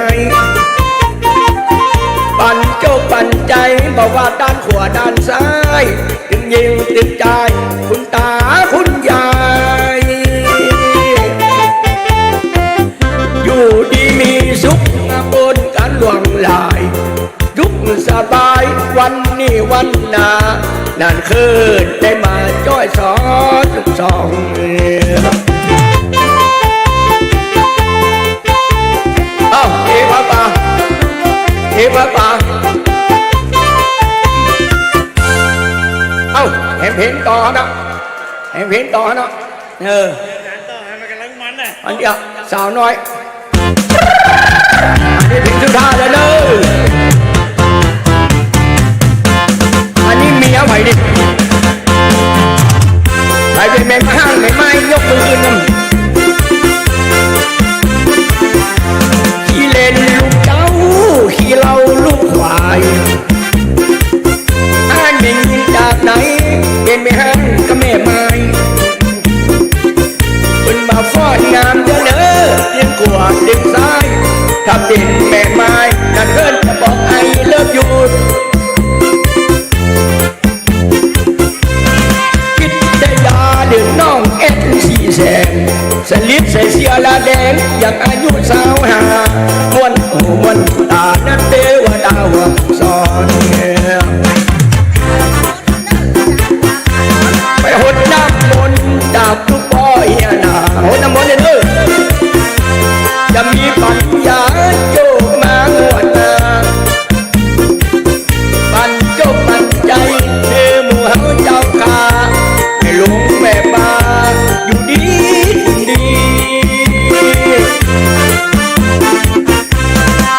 ปั่นโจกปั่นใจบอกว่าด้านขวาด้านซ้ายตึงยิงตึงใจคุณตาคุณยายอยู่ดีมีสุขบนการหลวงลายยุคสบายวันนี้วันหน้านานคืนได้มาจ้อยสอนสองเอวะป่าเห็นเพลงต่อนะอันเดียวสาวน้อยอันนี้เพลงสุดท้ายเลยเนอะอันนี้เมียไผ่ดิใครเป็นแม่ห้างไม่ยกมือขึ้น ก่ไม้นั่นเกินจะบอกไอ้เลิฟยูคิดได้ยาดื่มน้องเอ็ดสีแสงสลิดใส่เสียละแดงอยากอายุสาวหามวนหูมวนตานักเทวดาวสอนไปหดน้ำมนต์จากทุกบ่อเฮียนาหดน้ำมนต์เลยเด้อจะมีปัญญาโจกมางวดนาปันโจกปันใจเธอหมู่เฮาเจ้าคาให้หลงแม่บ้าอยู่ดีดี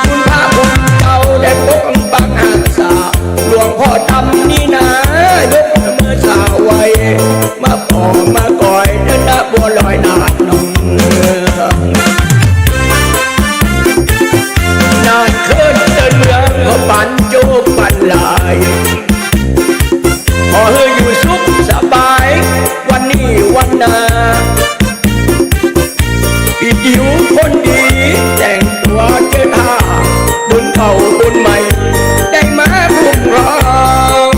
คุณพระคุณเจ้าได้ปกปักรักษาหลวงพ่อทำนี่นะยกมือสาวไว้มาปอมาก่อยเดินหน้าบัวลอยนาดนองนานขึ้นเดินเมืองเขาปันโจกปันลายขอให้อยู่สุขสบายวันนี้วันหน้าปิดหิวคนดีแต่งตัวเจ้าท่าบุญเก่าบุญใหม่ได้มาคุ้มครอง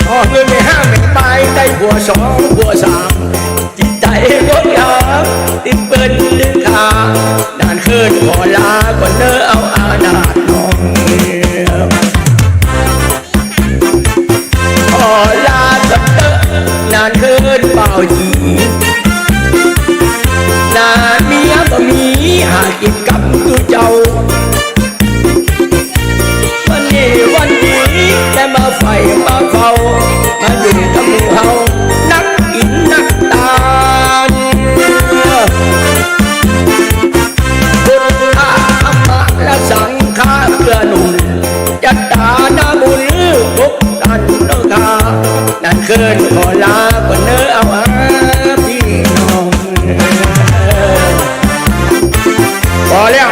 ขอเงินไม่ห้ามไม่ไปได้ผัวสองผัวสามจิตใจงดงามติดเปิ้นดึงขาด่านคืนขอลาก่อนเนอเอาอาณาจน้องขอลาสักเตอะนานคืนเปล่าจีนานเมียบ่มีหากินกับตัวเจ้าวันนี้วันนี้ได้มาไฟมาเฝ้ามาอยู่กับหมู่เฮานักอินนักตานพุทธธรรมะและสังฆาเพื่อหนุนจัตตานาบุญทุกตันเนื้อกานั่นเกินขอลาก่อนเนื้อเอาอาพี่น้องพอแล้ว